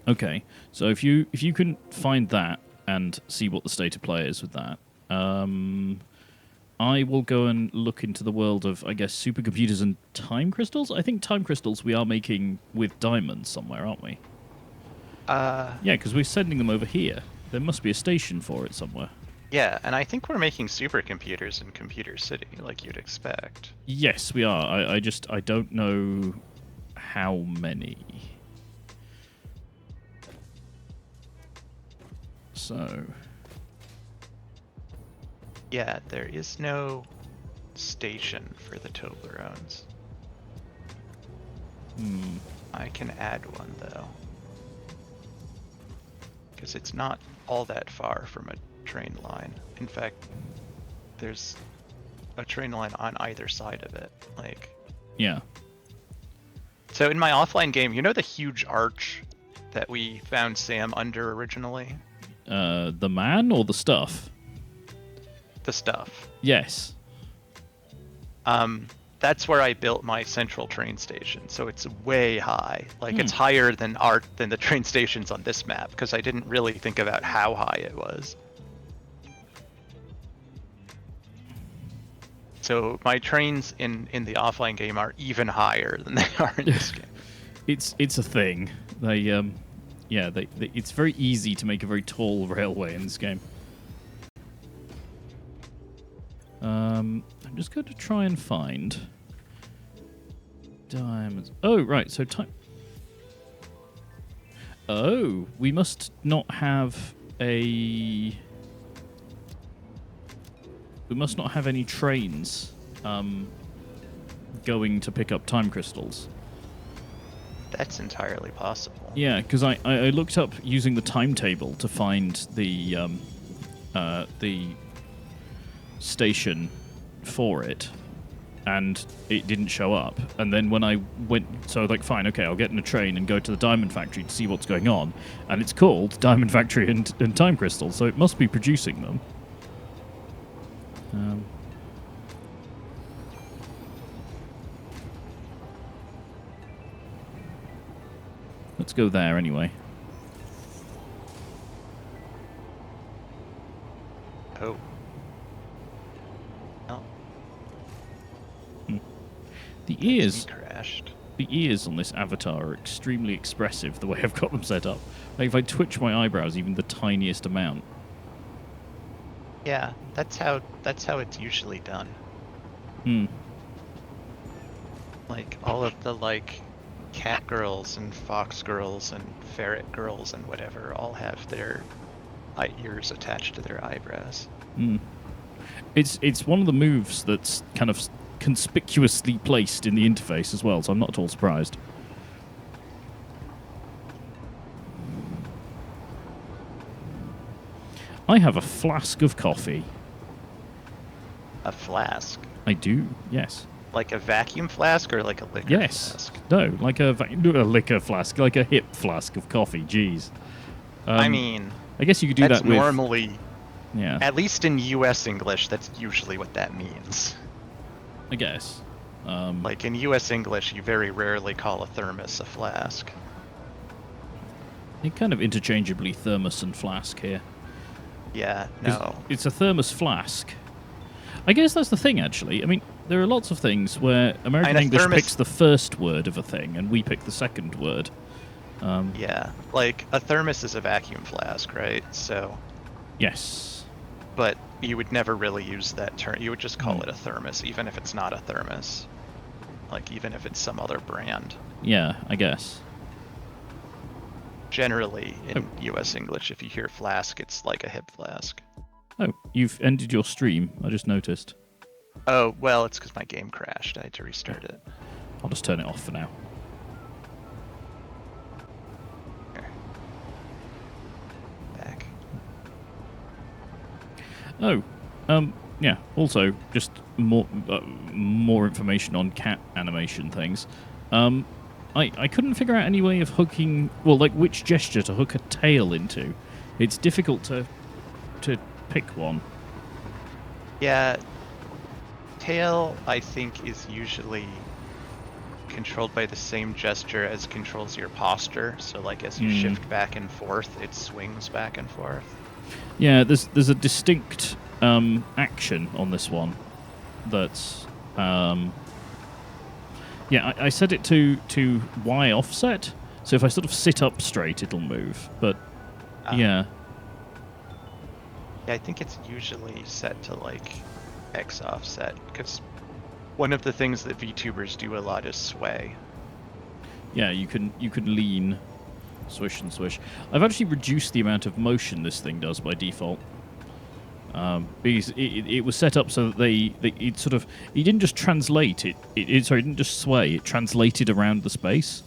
Okay. So if you can find that and see what the state of play is with that, I will go and look into the world of, I guess, supercomputers and time crystals. I think time crystals we are making with diamonds somewhere, aren't we? Yeah, because we're sending them over here. There must be a station for it somewhere.
Yeah, and I think we're making supercomputers in Computer City, like you'd expect.
Yes, we are. I don't know how many. So...
Yeah, there is no station for the Toblerones. I can add one, though. Because it's not all that far from a train line. In fact, there's a train line on either side of it. Like,
yeah.
So in my offline game, you know the huge arch that we found Sam under originally?
The man or the stuff?
The stuff.
Yes.
That's where I built my central train station. So it's way high. Like it's higher than the train stations on this map because I didn't really think about how high it was. So my trains in the offline game are even higher than they are in this game.
It's a thing. They yeah, it's very easy to make a very tall railway in this game. I'm just going to try and find diamonds. Oh, right. So time. Oh, we must not have a. We must not have any trains going to pick up time crystals.
That's entirely possible.
Yeah, because I looked up using the timetable to find the station for it, and it didn't show up. And then when I went, so I was like, fine, okay, I'll get in a train and go to the diamond factory to see what's going on. And it's called Diamond Factory and Time Crystals, so it must be producing them. Let's go there anyway.
Oh. Oh.
The ears.
Crashed.
The ears on this avatar are extremely expressive. The way I've got them set up. Like if I twitch my eyebrows even the tiniest amount.
Yeah, that's how it's usually done. Like all of the cat girls and fox girls and ferret girls and whatever all have their ears attached to their eyebrows.
It's one of the moves that's kind of conspicuously placed in the interface as well, so I'm not at all surprised. I have a flask of coffee.
A flask?
I do, yes.
Like a vacuum flask or like a liquor flask?
No, like a liquor flask, like a hip flask of coffee, jeez.
I mean...
I guess you could do that with...
normally...
Yeah.
At least in US English, that's usually what that means.
I guess.
Like in US English, you very rarely call a thermos a flask.
They're kind of interchangeably thermos and flask here.
Yeah, no.
It's a thermos flask. I guess that's the thing, actually. I mean, there are lots of things where American English picks the first word of a thing, and we pick the second word.
Yeah, like a thermos is a vacuum flask, right? So.
Yes.
But you would never really use that term. You would just call it a thermos, even if it's not a thermos. Like, even if it's some other brand.
Yeah, I guess.
Generally, in US English, if you hear flask, it's like a hip flask.
Oh, you've ended your stream. I just noticed.
Oh, well, it's because my game crashed. I had to restart it.
I'll just turn it off for now.
Here. Back.
Oh, yeah. Also, just more information on cat animation things. I couldn't figure out any way of hooking, well, like which gesture to hook a tail into. It's difficult to pick one.
Yeah, tail I think is usually controlled by the same gesture as controls your posture. So like as you shift back and forth, it swings back and forth.
Yeah, there's a distinct action on this one that's yeah, I set it to Y offset, so if I sort of sit up straight, it'll move. But yeah.
Yeah, I think it's usually set to like X offset, because one of the things that VTubers do a lot is sway.
Yeah, you can lean, swish and swish. I've actually reduced the amount of motion this thing does by default. Because it was set up so that it sort of, it didn't just translate, it didn't just sway, it translated around the space.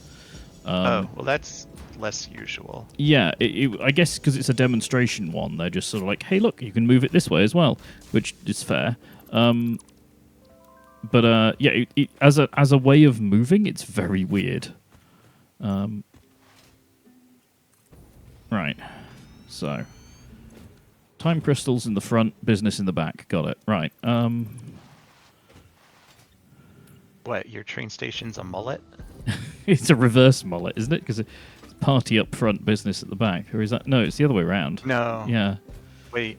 Oh, well that's less usual.
Yeah, I guess because it's a demonstration one, they're just sort of like, hey look, you can move it this way as well, which is fair. But yeah, as a way of moving, it's very weird. Right, so... Time crystals in the front, business in the back. Got it. Right.
What, your train station's a mullet?
It's a reverse mullet, isn't it? Because it's party up front, business at the back. Or is that... No, it's the other way around.
No.
Yeah.
Wait.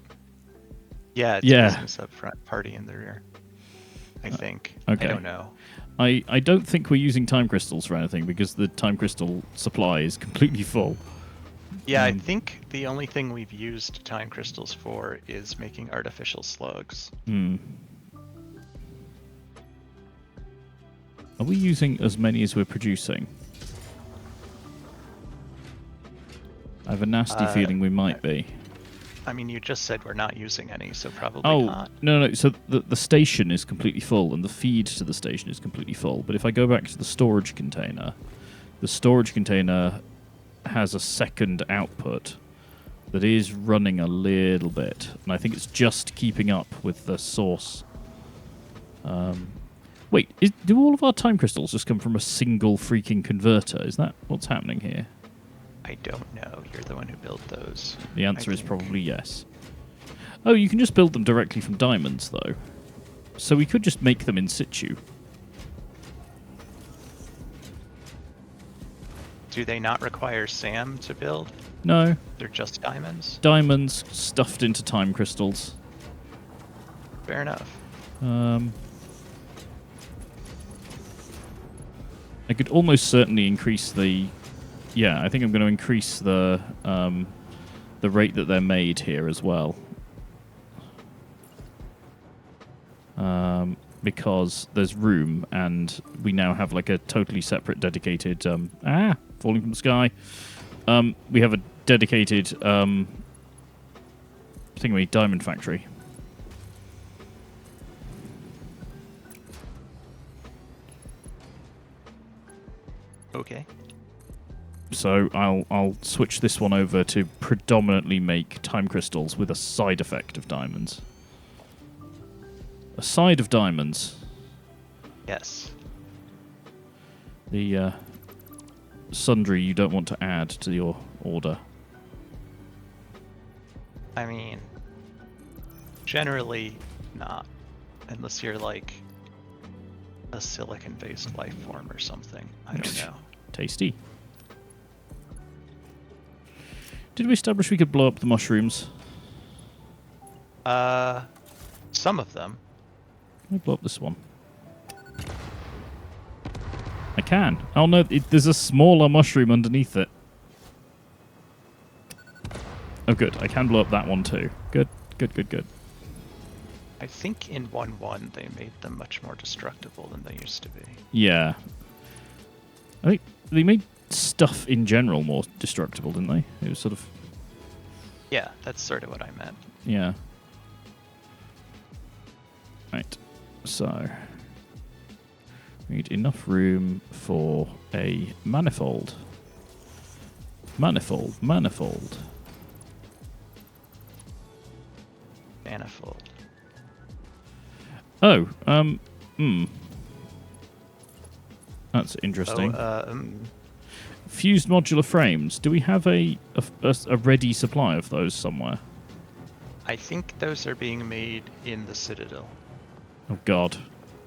Yeah, it's
yeah.
Business up front, party in the rear. I think.
Okay.
I don't know.
I don't think we're using time crystals for anything because the time crystal supply is completely full.
Yeah, I think the only thing we've used time crystals for is making artificial slugs.
Are we using as many as we're producing? I have a nasty feeling we might be.
I mean, you just said we're not using any, so probably not.
No. So the station is completely full, and the feed to the station is completely full. But if I go back to the storage container has a second output that is running a little bit, and I think it's just keeping up with the source. Wait, do all of our time crystals just come from a single freaking converter? Is that what's happening here?
I don't know. You're the one who built those.
The answer is probably yes. Oh, you can just build them directly from diamonds, though. So we could just make them in situ.
Do they not require SAM to build?
No.
They're just diamonds?
Diamonds stuffed into time crystals.
Fair enough.
I could almost certainly increase the... Yeah, I think I'm going to increase the rate that they're made here as well. Because there's room, and we now have like a totally separate, dedicated... falling from the sky. We have a dedicated thingy, diamond factory.
Okay.
So I'll switch this one over to predominantly make time crystals with a side effect of diamonds. A side of diamonds.
Yes.
The sundry you don't want to add to your order.
I mean, generally not. Unless you're like a silicon-based life form or something. I don't know.
Tasty. Did we establish we could blow up the mushrooms?
Some of them.
Let me blow up this one. I can. Oh no, there's a smaller mushroom underneath it. Oh good, I can blow up that one too. Good.
I think in 1.1 they made them much more destructible than they used to be.
Yeah. I think they made stuff in general more destructible, didn't they? It was sort of...
Yeah, that's sort of what I meant.
Yeah. Right. So... we need enough room for a manifold. Manifold.
Manifold.
Oh, That's interesting. Fused modular frames. Do we have a ready supply of those somewhere?
I think those are being made in the Citadel.
Oh god.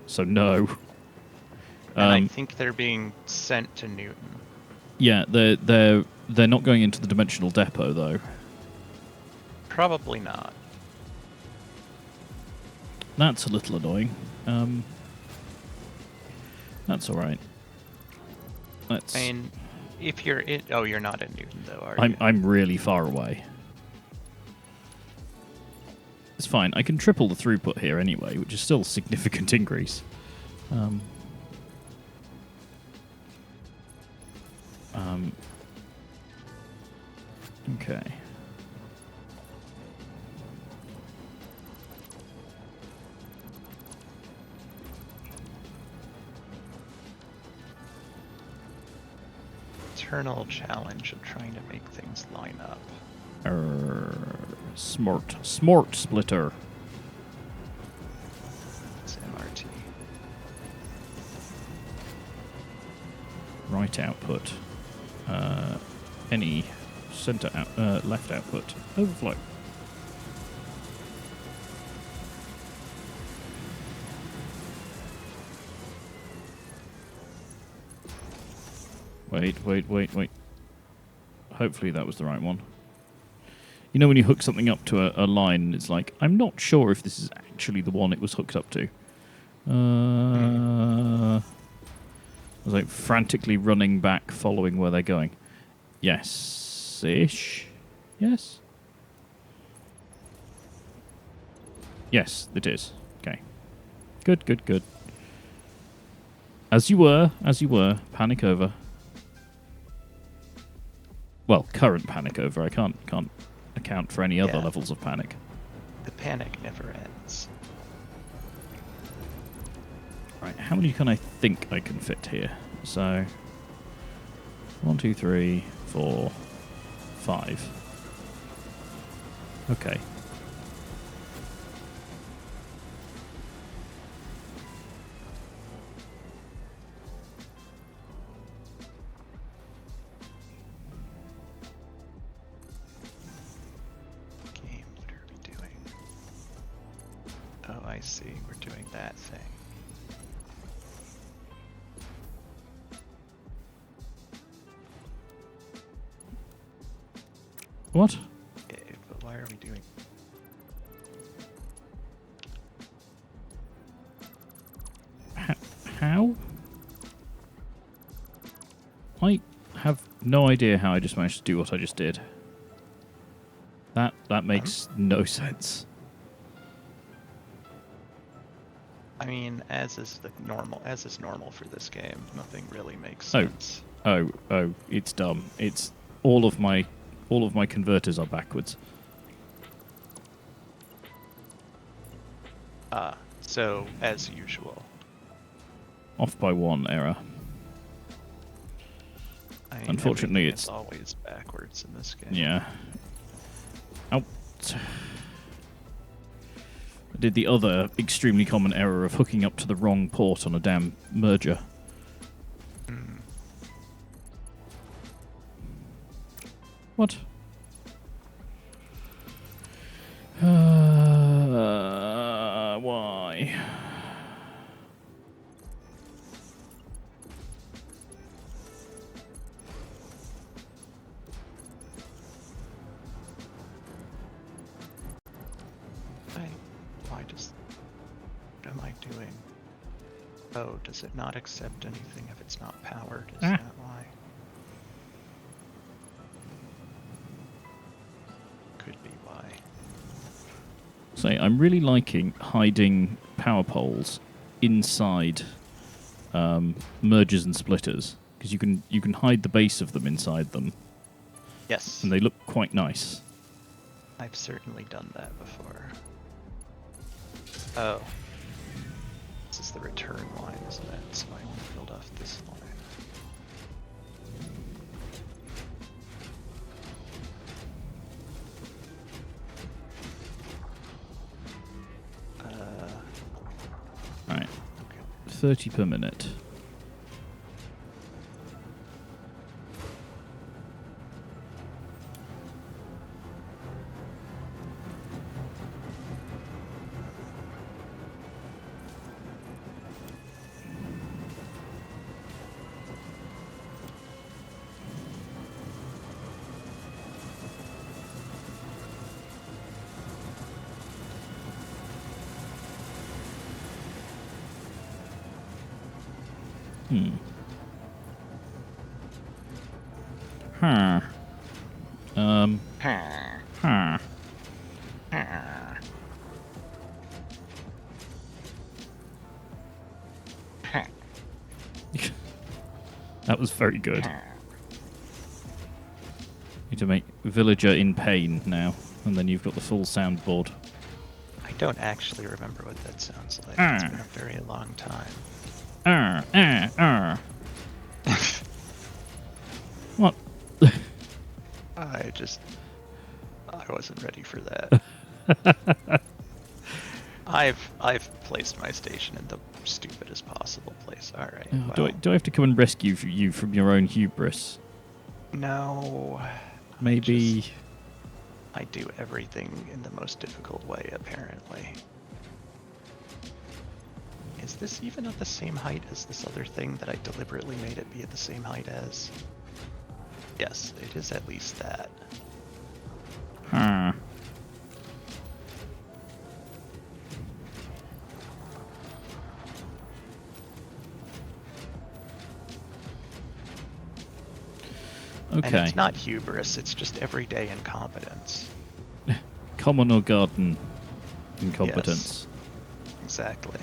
So no.
And I think they're being sent to Newton.
Yeah, they're not going into the dimensional depot though.
Probably not.
That's a little annoying. That's all right. Let's.
I mean, if you're in, oh, you're not in Newton though, are you?
I'm really far away. It's fine. I can triple the throughput here anyway, which is still a significant increase. Okay.
Eternal challenge of trying to make things line up.
Smart splitter.
It's MRT.
Right output. Any center left output. Overflow. Wait. Hopefully that was the right one. You know when you hook something up to a line and it's like, I'm not sure if this is actually the one it was hooked up to. I was like frantically running back, following where they're going. Yes. Yes-ish. Yes? Yes, it is. Okay. Good, good, good. As you were. Panic over. Well, current panic over. I can't account for any other levels of panic.
The panic never ends.
Right, how many can I think I can fit here? So, 1, 2, 3, 4, 5. Okay.
Game, what are we doing? Oh, I see. We're doing that thing.
What?
But why are we doing?
How? I have no idea how I just managed to do what I just did. That makes no sense.
I mean, as is normal for this game. Nothing really makes sense.
Oh, it's dumb. It's all of my converters are backwards.
So as usual.
Off by 1 error.
I mean,
Unfortunately, it's
always backwards in this game.
Yeah. Out. I did the other extremely common error of hooking up to the wrong port on a damn merger. What? Why?
What am I doing? Oh, does it not accept anything if it's not powered? Is that why? Could be why.
Say, I'm really liking hiding power poles inside mergers and splitters, because you can hide the base of them inside them.
Yes.
And they look quite nice.
I've certainly done that before. Oh. This is the return line, isn't it? So I want to build off this line.
Right.
Okay.
30 per minute. Huh. Huh. That was very good. Need to make villager in pain now, and then you've got the full soundboard.
I don't actually remember what that sounds like. It's been a very long time.
What?
I wasn't ready for that. I've placed my station in the stupidest possible place. All right.
Oh,
Well,
do I have to come and rescue you from your own hubris?
no.
Maybe.
I do everything in the most difficult way, apparently. Is this even at the same height as this other thing that I deliberately made it be at the same height as? Yes, it is at least that.
Huh. Okay.
And it's not hubris, it's just everyday incompetence.
Common or garden incompetence.
Yes, exactly.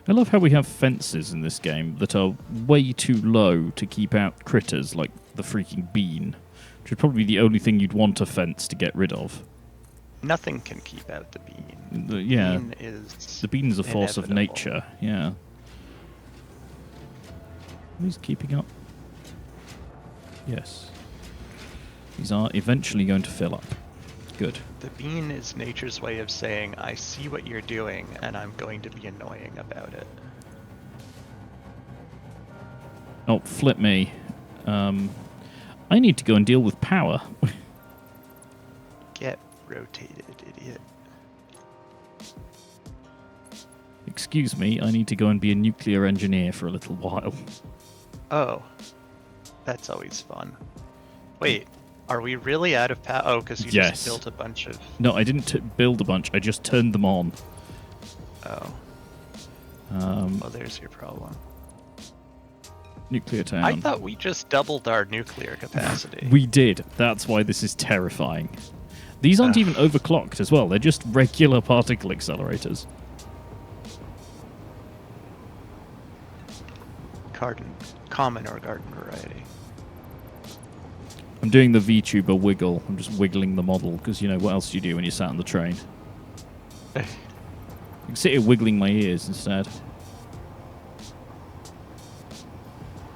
I love how we have fences in this game that are way too low to keep out critters like the freaking bean, which would probably be the only thing you'd want a fence to get rid of.
Nothing can keep out the bean.
The bean is a force of nature, yeah. He's keeping up. Yes. These are eventually going to fill up. Good.
The bean is nature's way of saying, I see what you're doing, and I'm going to be annoying about it.
Oh, flip me. I need to go and deal with power.
Get rotated, idiot.
Excuse me, I need to go and be a nuclear engineer for a little while.
Oh. That's always fun. Wait. Are we really out of power? Oh, because you just built a bunch of...
No, I didn't build a bunch. I just turned them on.
Oh. Well, there's your problem.
Nuclear town.
I thought we just doubled our nuclear capacity.
We did. That's why this is terrifying. These aren't even overclocked as well. They're just regular particle accelerators.
Common or garden variety.
I'm doing the VTuber wiggle. I'm just wiggling the model, because, you know, what else do you do when you're sat on the train? I can sit here wiggling my ears instead.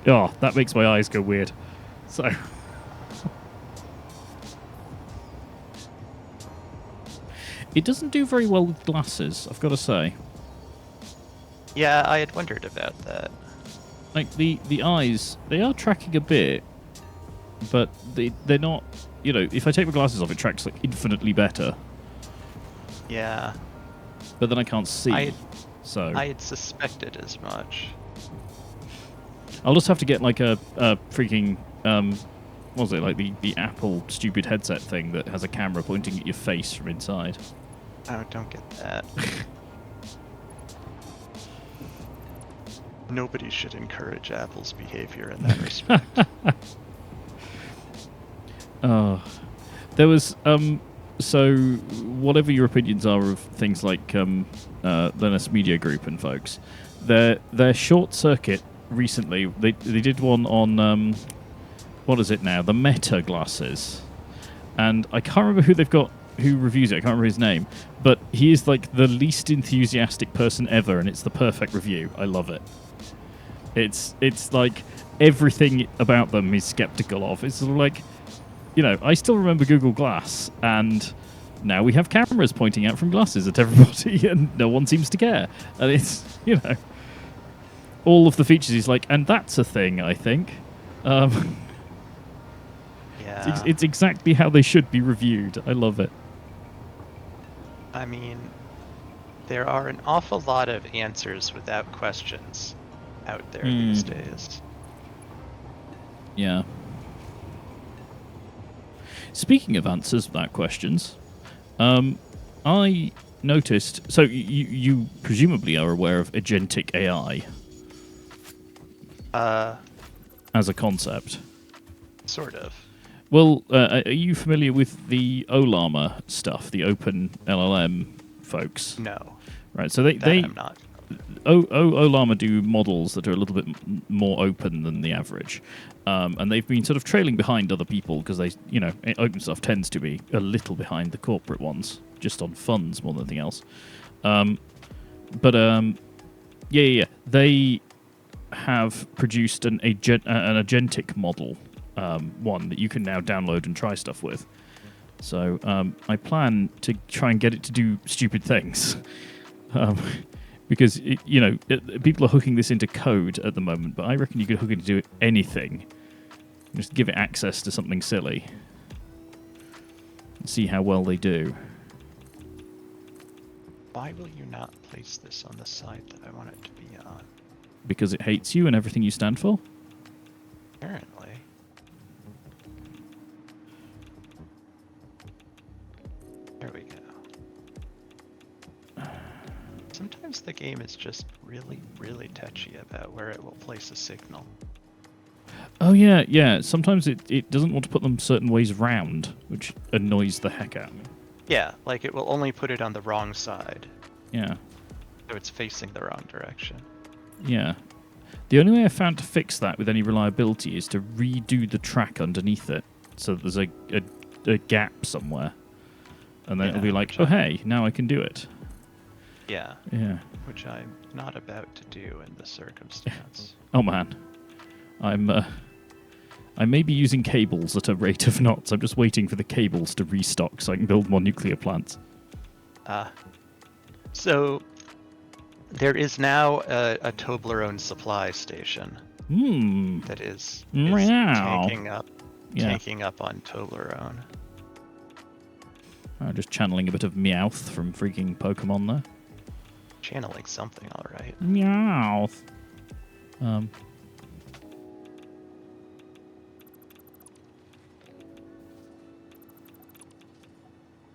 Oh, that makes my eyes go weird. So... It doesn't do very well with glasses, I've got to say.
Yeah, I had wondered about that.
Like, the eyes, they are tracking a bit, but they're not, you know, if I take my glasses off, it tracks, like, infinitely better.
Yeah.
But then I can't see,
I
had
suspected as much.
I'll just have to get, like, a freaking, what was it, like, the Apple stupid headset thing that has a camera pointing at your face from inside.
Oh, don't get that. Nobody should encourage Apple's behavior in that respect.
There was, so whatever your opinions are of things like Linus Media Group and folks, their short circuit recently, they did one on, what is it now, the Meta glasses. And I can't remember who reviews it, I can't remember his name, but he is like the least enthusiastic person ever, and it's the perfect review. I love it. It's like everything about them he's skeptical of. It's sort of like, you know, I still remember Google Glass, and now we have cameras pointing out from glasses at everybody, and no one seems to care. And it's, you know, all of the features he's like, and that's a thing, I think. Yeah. It's exactly how they should be reviewed. I love it.
I mean, there are an awful lot of answers without questions out there these days.
Yeah. Speaking of answers without questions, I noticed... So you presumably are aware of agentic AI. As a concept.
Sort of.
Well, are you familiar with the Ollama stuff, the Open LLM folks?
No.
Right, so they
I'm not.
Ollama do models that are a little bit more open than the average. And they've been sort of trailing behind other people because they, you know, open stuff tends to be a little behind the corporate ones, just on funds more than anything else. Yeah. They have produced an agentic model, one that you can now download and try stuff with. So I plan to try and get it to do stupid things. Because, people are hooking this into code at the moment, but I reckon you could hook it to do anything. Just give it access to something silly. And see how well they do.
why will you not place this on the side that I want it to be on?
Because it hates you and everything you stand for?
Apparently. There we go. Sometimes the game is just really, really touchy about where it will place a signal.
Oh, yeah, yeah. Sometimes it doesn't want to put them certain ways round, which annoys the heck out of me.
Yeah, like it will only put it on the wrong side.
Yeah.
So it's facing the wrong direction.
Yeah. The only way I found to fix that with any reliability is to redo the track underneath it, so that there's a gap somewhere. And then it'll be like, oh, hey, now I can do it.
Yeah.
Yeah.
Which I'm not about to do in this circumstance.
Oh, man. I may be using cables at a rate of knots. I'm just waiting for the cables to restock so I can build more nuclear plants.
So there is now a Toblerone supply station that is tanking up on Toblerone.
I'm just channeling a bit of Meowth from freaking Pokemon there.
Channeling something, all right.
Meowth.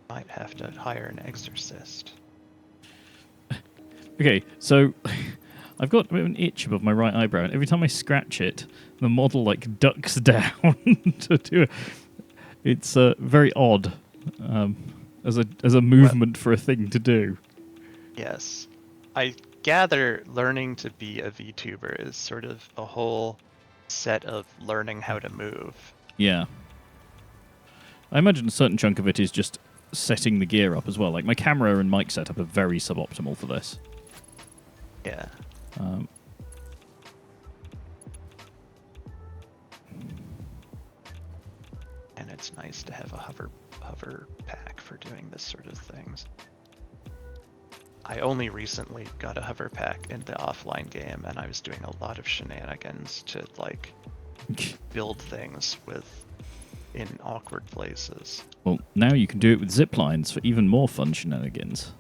Might have to hire an exorcist.
Okay, so I've got a bit of an itch above my right eyebrow, and every time I scratch it, the model like ducks down to do it. It's very odd as a movement for a thing to do.
Yes, I gather learning to be a VTuber is sort of a whole set of learning how to move.
Yeah, I imagine a certain chunk of it is just setting the gear up as well. Like my camera and mic setup are very suboptimal for this.
Yeah. And it's nice to have a hover pack for doing this sort of things. I only recently got a hover pack in the offline game, and I was doing a lot of shenanigans to like build things in awkward places.
Well, now you can do it with zip lines for even more fun shenanigans.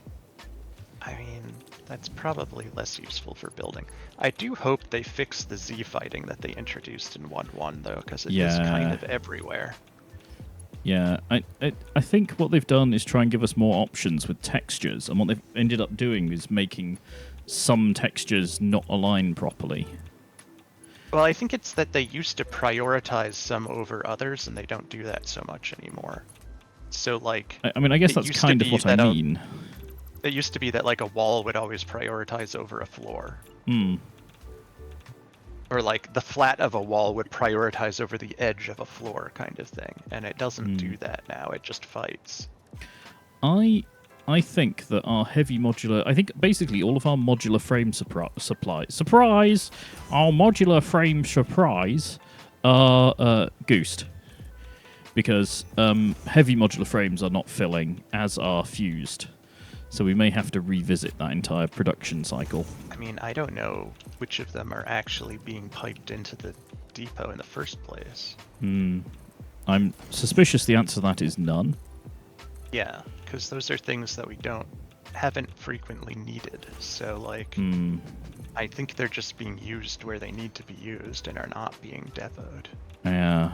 I mean, that's probably less useful for building. I do hope they fix the Z fighting that they introduced in 1.1 though, because it is kind of everywhere.
Yeah, I think what they've done is try and give us more options with textures, and what they've ended up doing is making some textures not align properly.
Well, I think it's that they used to prioritize some over others, and they don't do that so much anymore. So, like...
I mean, I guess that's kind of what I mean.
It used to be that, like, a wall would always prioritize over a floor. Or, like, the flat of a wall would prioritize over the edge of a floor kind of thing. And it doesn't do that now. It just fights.
I think that our heavy modular... I think basically all of our modular frame surprise! Our modular frame surprise are goosed. Because heavy modular frames are not filling, as are fused. So we may have to revisit that entire production cycle.
I mean, I don't know which of them are actually being piped into the depot in the first place.
I'm suspicious the answer to that is none.
Yeah, because those are things that we haven't frequently needed. So, like, I think they're just being used where they need to be used and are not being depoted.
Yeah.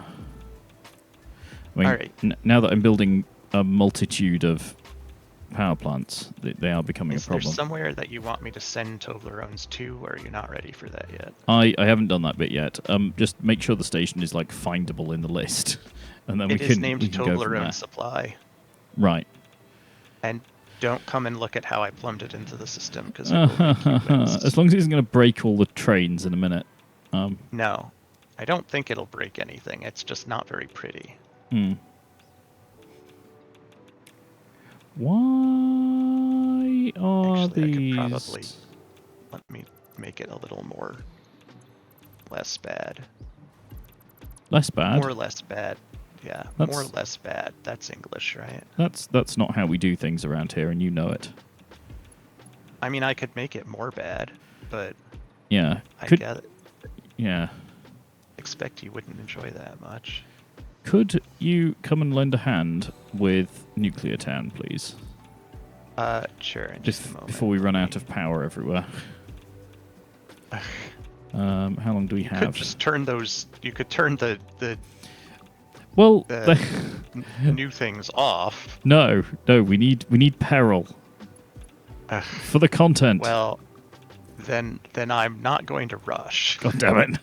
I mean,
all right.
Now that I'm building a multitude of power plants, they are becoming a problem.
Is there somewhere that you want me to send Toblerones to, or are you not ready for that yet?
I haven't done that bit yet. Just make sure the station is, like, findable in the list. And then
it is named Toblerone Supply.
Right.
And don't come and look at how I plumbed it into the system, because it will make you wince.
As long as it isn't going to break all the trains in a minute.
No. I don't think it'll break anything. It's just not very pretty.
Why are these...
I could probably... Let me make it a little more... less bad.
Less bad?
More or less bad. Yeah, more or less bad. That's English, right?
That's not how we do things around here, and you know it.
I mean, I could make it more bad, but...
Yeah.
I get it.
Yeah.
Expect you wouldn't enjoy that much.
Could you come and lend a hand with Nuclear Town, please?
Sure. In just a moment.
Before we run out of power everywhere. How long do we have?
You could just turn those. You could turn the
well,
new things off.
No, we need peril for the content.
Well, then I'm not going to rush.
God damn it.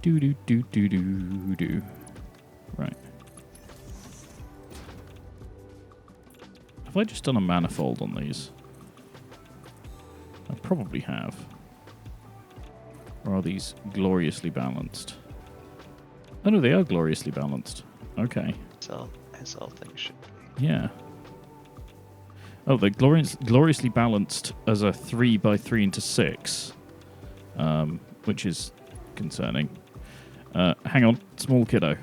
Do. Right. Have I just done a manifold on these? I probably have. Or are these gloriously balanced? Oh no, they are gloriously balanced. Okay.
As all things should be.
Yeah. Oh, they're gloriously balanced as a 3x3 into 6. Which is concerning. Hang on, small kiddo.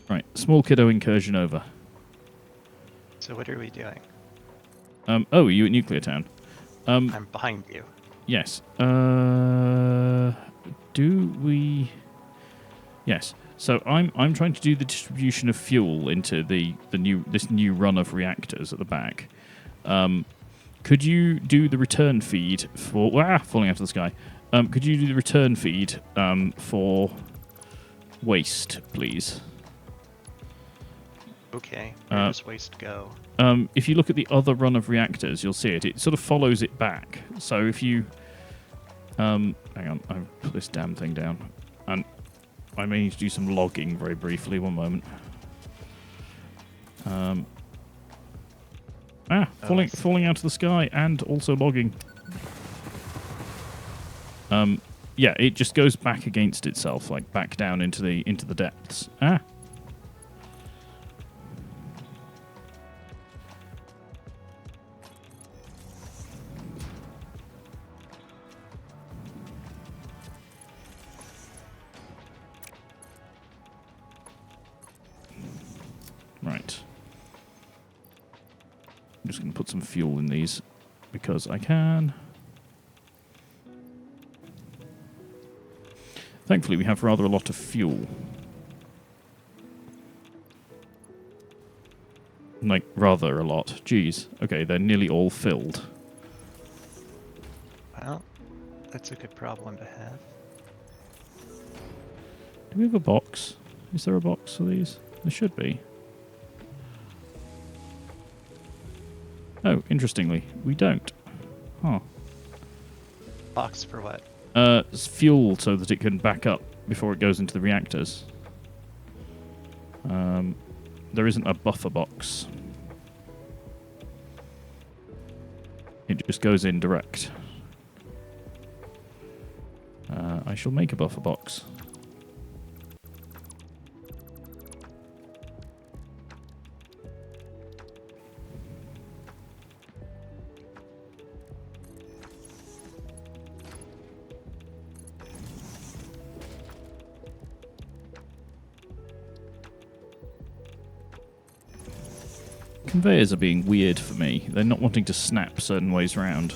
Right, small kiddo incursion over.
So what are we doing?
Oh, are you at Nuclear Town?
I'm behind you.
Yes. Do we? Yes. So I'm trying to do the distribution of fuel into this new run of reactors at the back. Could you do the return feed for falling out of the sky? Could you do the return feed for waste, please?
Okay. Where does waste go?
If you look at the other run of reactors, you'll see it. It sort of follows it back. So if you... hang on, I'll put this damn thing down. And I may need to do some logging very briefly. One moment. Falling out of the sky and also logging. Yeah, it just goes back against itself, like back down into the depths. Right. I'm just going to put some fuel in these because I can. Thankfully, we have rather a lot of fuel. Like, rather a lot. Jeez. Okay, they're nearly all filled.
Well, that's a good problem to have.
Do we have a box? Is there a box for these? There should be. Oh, interestingly, we don't. Huh.
Box for what?
It's fuel so that it can back up before it goes into the reactors. There isn't a buffer box. It just goes in direct. I shall make a buffer box. Conveyors are being weird for me. They're not wanting to snap certain ways round.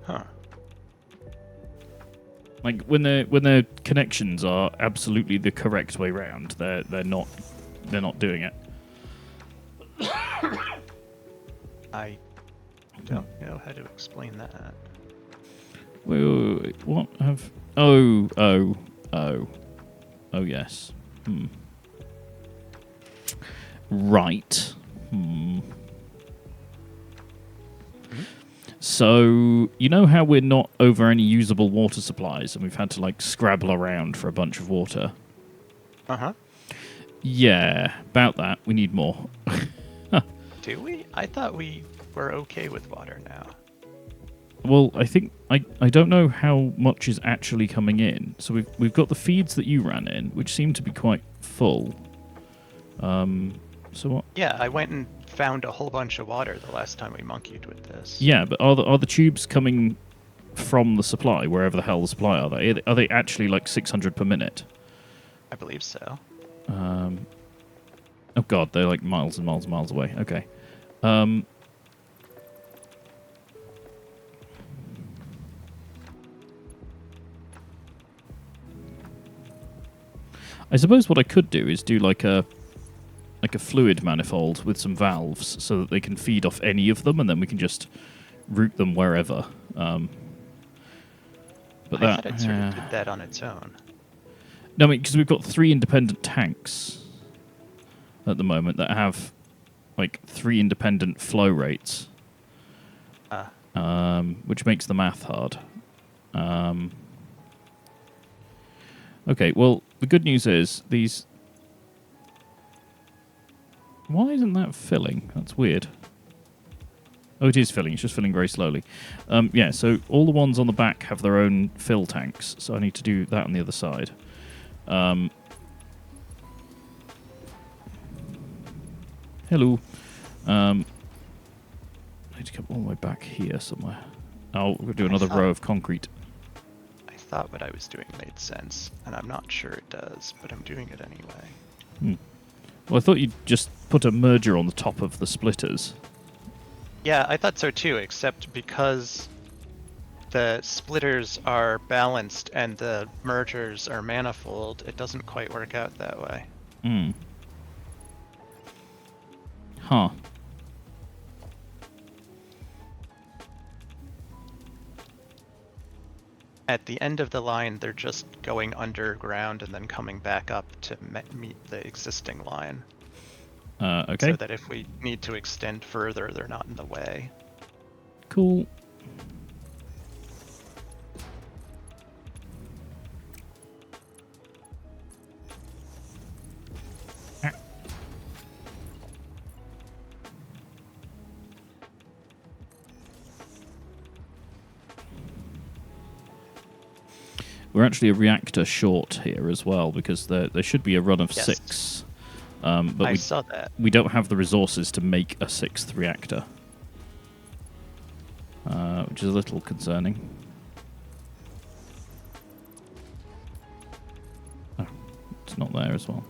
Huh.
Like when their connections are absolutely the correct way round, they're not doing it.
I don't know how to explain that.
Wait, what have? Oh, yes. Right. So, you know how we're not over any usable water supplies and we've had to, like, scrabble around for a bunch of water?
Uh-huh.
Yeah, about that. We need more.
Do we? I thought we were okay with water now.
Well, I think... I don't know how much is actually coming in. So we've got the feeds that you ran in, which seem to be quite full. So what?
Yeah, I went and found a whole bunch of water the last time we monkeyed with this.
Yeah, but are the tubes coming from the supply, wherever the hell the supply are they? Are they actually like 600 per minute?
I believe so.
Oh god, they're like miles and miles and miles away. Okay. I suppose what I could do is do like a fluid manifold with some valves so that they can feed off any of them, and then we can just route them wherever. But
I thought it sort of did that on its own.
No, I mean, because we've got 3 independent tanks at the moment that have like 3 independent flow rates, which makes the math hard. Okay, well, the good news is these... Why isn't that filling? That's weird. Oh, it is filling. It's just filling very slowly. Yeah, so all the ones on the back have their own fill tanks, so I need to do that on the other side. Hello. I need to come all the way back here somewhere. Oh, we'll do another row of concrete.
I thought what I was doing made sense, and I'm not sure it does, but I'm doing it anyway.
Well, I thought you'd just put a merger on the top of the splitters.
Yeah, I thought so too, except because the splitters are balanced and the mergers are manifold, it doesn't quite work out that way.
Huh.
At the end of the line, they're just going underground and then coming back up to meet the existing line.
Okay.
So that if we need to extend further, they're not in the way.
Cool. We're actually a reactor short here as well, because there should be a run of 6. But
I saw that.
We don't have the resources to make a 6th reactor, which is a little concerning. Oh, it's not there as well.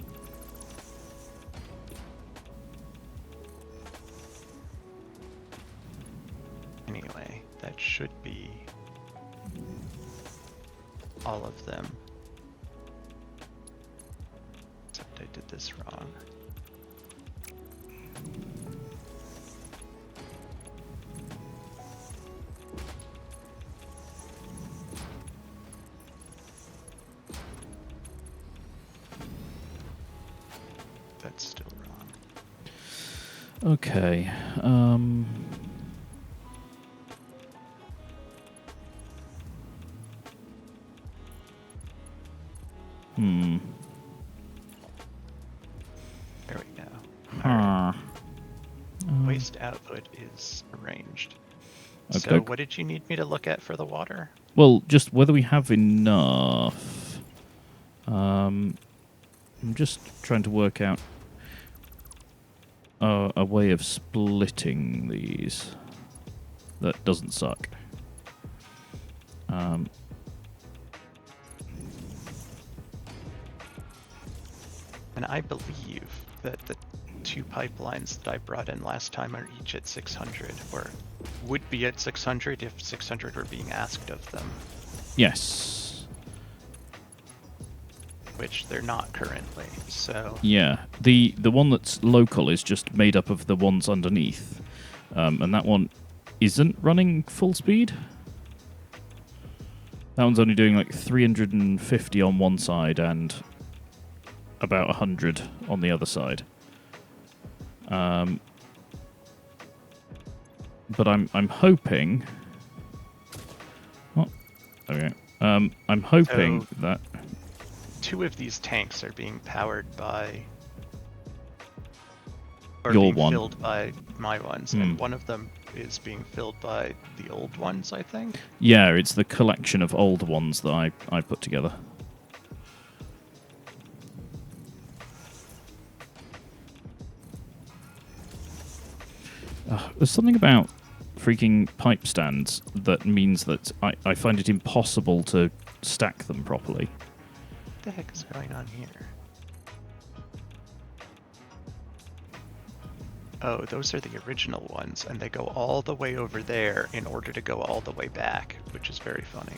Anyway, that should be all of them. did this wrong. That's still wrong.
Okay.
There we go.
Huh.
Waste output is arranged.
Okay.
So what did you need me to look at for the water?
Well, just whether we have enough. I'm just trying to work out a way of splitting these that doesn't suck.
And I believe that the 2 pipelines that I brought in last time are each at 600, or would be at 600 if 600 were being asked of them.
Yes.
Which they're not currently, so...
Yeah. The one that's local is just made up of the ones underneath. And that one isn't running full speed. That one's only doing like 350 on one side and about 100 on the other side. But I'm hoping... Oh, okay. I'm hoping that...
2 of these tanks are being powered by... Or
Your
being
one.
filled by my ones, and one of them is being filled by the old ones, I think?
Yeah, it's the collection of old ones that I put together. There's something about freaking pipe stands that means that I find it impossible to stack them properly.
What the heck is going on here? Oh, those are the original ones, and they go all the way over there in order to go all the way back, which is very funny.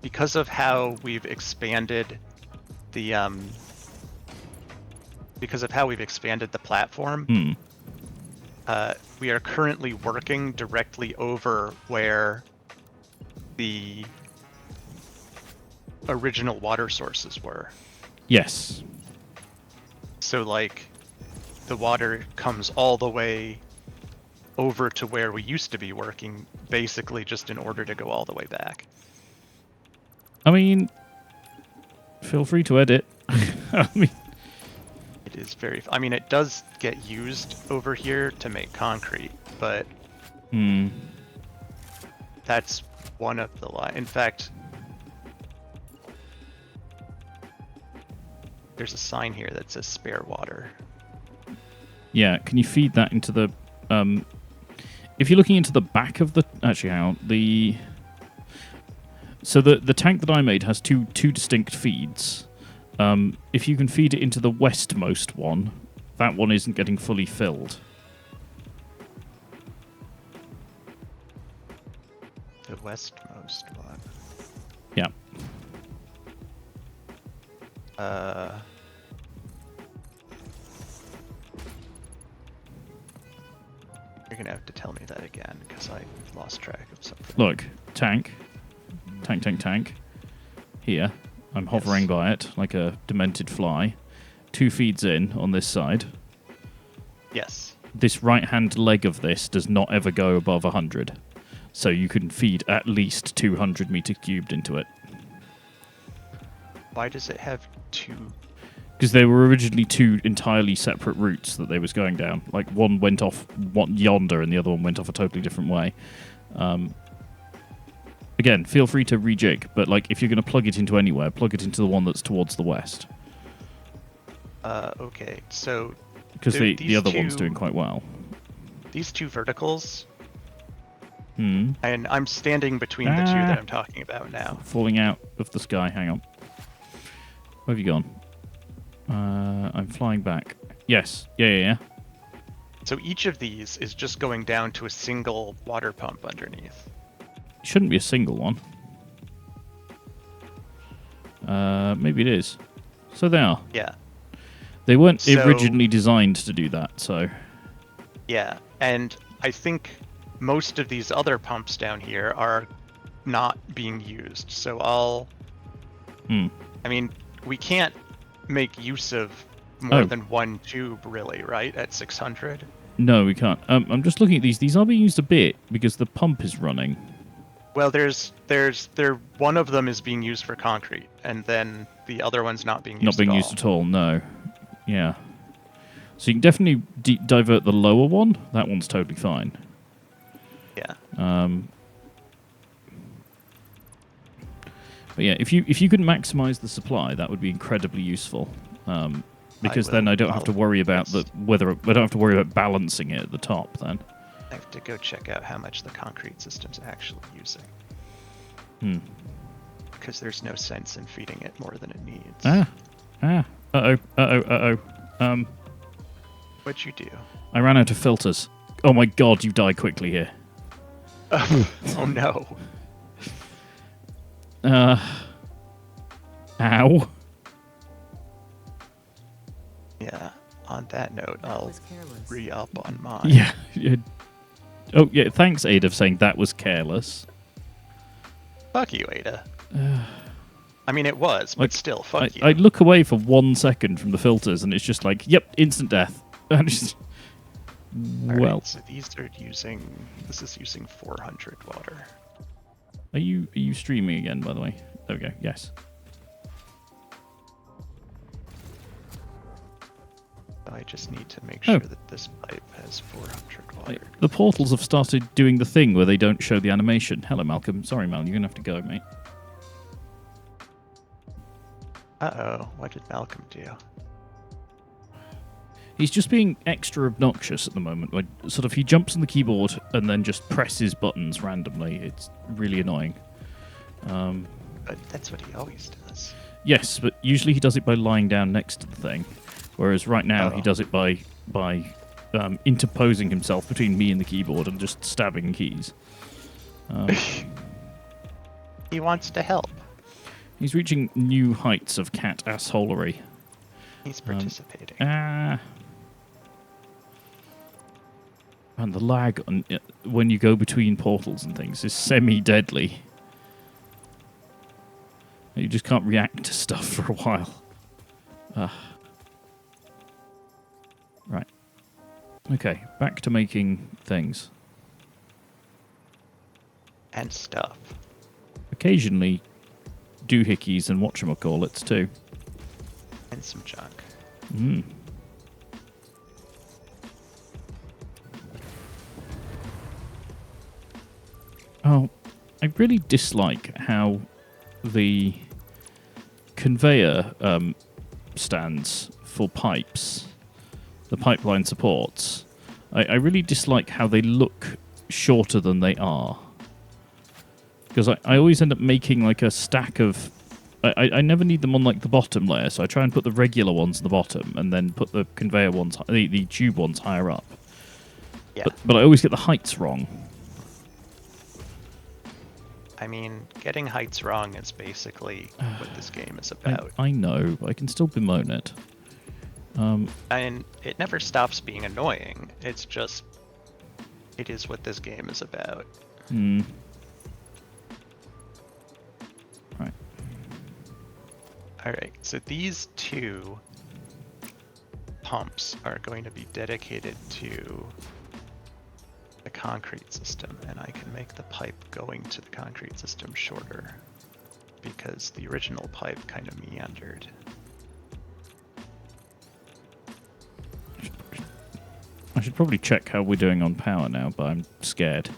Because of how we've expanded the platform, we are currently working directly over where the original water sources were.
Yes.
So, like, the water comes all the way over to where we used to be working, basically just in order to go all the way back.
I mean, feel free to edit. I mean,
it is very... I mean, it does get used over here to make concrete, but... That's one of the lines. In fact... There's a sign here that says spare water.
Yeah, can you feed that into the... if you're looking into the back of the... Actually, hang on. So the tank that I made has two distinct feeds. If you can feed it into the westmost one, that one isn't getting fully filled.
The westmost one?
Yeah.
You're gonna have to tell me that again, because I lost track of something.
Look, tank. Here. I'm hovering by it like a demented fly. 2 feeds in on this side.
Yes.
This right-hand leg of this does not ever go above 100. So you can feed at least 200 meters cubed into it.
Why does it have 2?
Because they were originally 2 entirely separate routes that they was going down. Like, one went off yonder and the other one went off a totally different way. Again, feel free to rejig, but like if you're going to plug it into anywhere, plug it into the one that's towards the west.
Okay, so...
Because the other one's doing quite well.
These 2 verticals... And I'm standing between the 2 that I'm talking about now.
Falling out of the sky, hang on. Where have you gone? I'm flying back. Yes, yeah.
So each of these is just going down to a single water pump underneath.
It shouldn't be a single one. Maybe it is. So they are.
Yeah.
They weren't originally designed to do that, so...
Yeah, and I think most of these other pumps down here are not being used, so I'll... I mean, we can't make use of more than one tube, really, right, at 600?
No, we can't. I'm just looking at these. These are being used a bit because the pump is running.
Well, one of them is being used for concrete, and then the other one's not being used
Not being used at all, no. Yeah. So you can definitely divert the lower one. That one's totally fine.
Yeah.
But yeah, if you could maximize the supply, that would be incredibly useful. Because then I don't have to worry about I don't have to worry about balancing it at the top. Then
I have to go check out how much the concrete system's actually using. Because there's no sense in feeding it more than it needs. What'd you do?
I ran out of filters. Oh my god, you die quickly here.
Oh no.
Ow.
Yeah, on that note, I'll re-up on mine.
Yeah. Oh, yeah, thanks, Ada, for saying that was careless.
Fuck you, Ada. I mean, it was, but still, fuck you.
I look away for 1 second from the filters, and it's just like, yep, instant death. And just, well...
Right, so these are using... This is using 400 water.
Are you streaming again, by the way? There we go, yes.
I just need to make sure that this pipe has 400 water.
The portals have started doing the thing where they don't show the animation. Hello, Malcolm. Sorry, Mal, you're going to have to go, mate.
Uh-oh, what did Malcolm do?
He's just being extra obnoxious at the moment. Like, sort of, he jumps on the keyboard and then just presses buttons randomly. It's really annoying.
But that's what he always does.
Yes, but usually he does it by lying down next to the thing. Whereas right now he does it by interposing himself between me and the keyboard and just stabbing keys.
He wants to help.
He's reaching new heights of cat assholery.
He's participating.
And the lag on when you go between portals and things is semi-deadly. You just can't react to stuff for a while. Right. Okay, back to making things.
And stuff.
Occasionally, doohickeys and whatchamacallits too.
And some junk.
Oh, I really dislike how the conveyor stands for pipes, the pipeline supports. I really dislike how they look shorter than they are. Because I always end up making like a stack of... I never need them on like the bottom layer, so I try and put the regular ones on the bottom and then put the conveyor ones, the tube ones higher up.
Yeah.
But I always get the heights wrong.
I mean, getting heights wrong is basically what this game is about.
I know, but I can still bemoan it.
And it never stops being annoying. It's just... It is what this game is about.
Right.
Alright, so these two pumps are going to be dedicated to the concrete system, and I can make the pipe going to the concrete system shorter because the original pipe kind of meandered.
I should probably check how we're doing on power now, but I'm scared.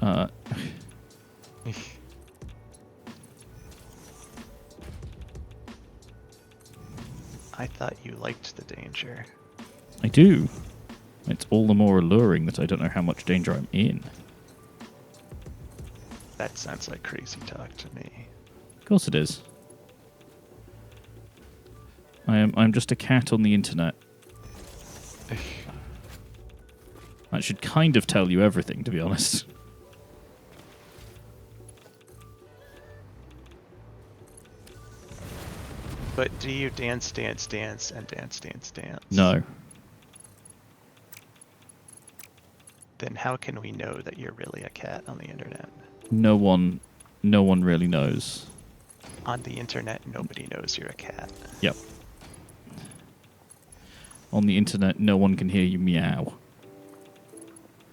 I thought you liked the danger.
I do. It's all the more alluring that I don't know how much danger I'm in.
That sounds like crazy talk to me.
Of course it is. I'm just a cat on the internet. That should kind of tell you everything, to be honest.
But do you dance, dance, dance, and dance, dance, dance?
No.
Then how can we know that you're really a cat on the internet?
No one really knows.
On the internet, nobody knows you're a cat.
Yep. On the internet, no one can hear you meow.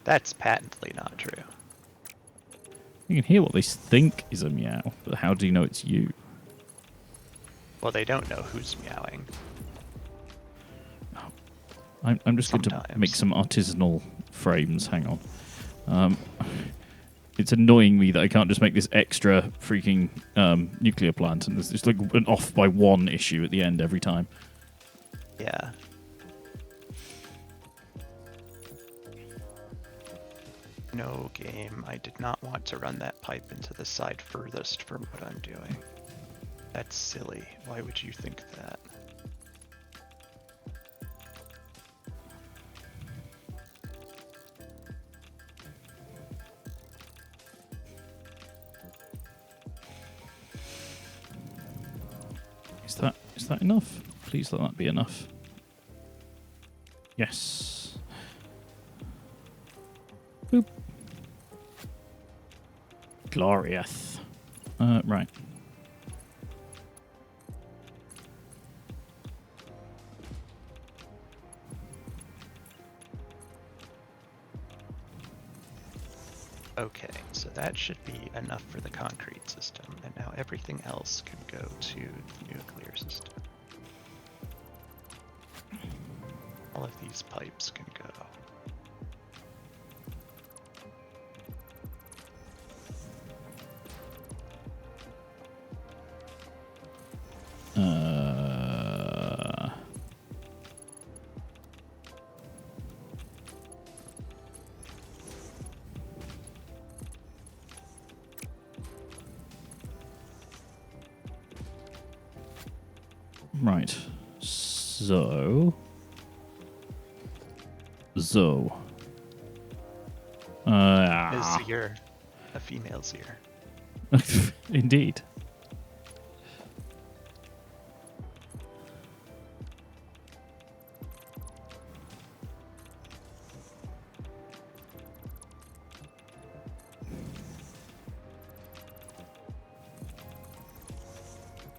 That's patently not true.
You can hear what they think is a meow, but how do you know it's you?
Well, they don't know who's meowing.
I'm just going to make some artisanal frames. Hang on. It's annoying me that I can't just make this extra freaking nuclear plant, and there's just like an off by one issue at the end every time.
Yeah. No game. I did not want to run that pipe into the side furthest from what I'm doing. That's silly. Why would you think that?
Is that enough? Please let that be enough. Yes. Boop. Glorious. Right.
Okay, so that should be enough for the concrete system, and now everything else can go to the nuclear system. All of these pipes can go.
Right. So.
A zir, a female zir.
Indeed.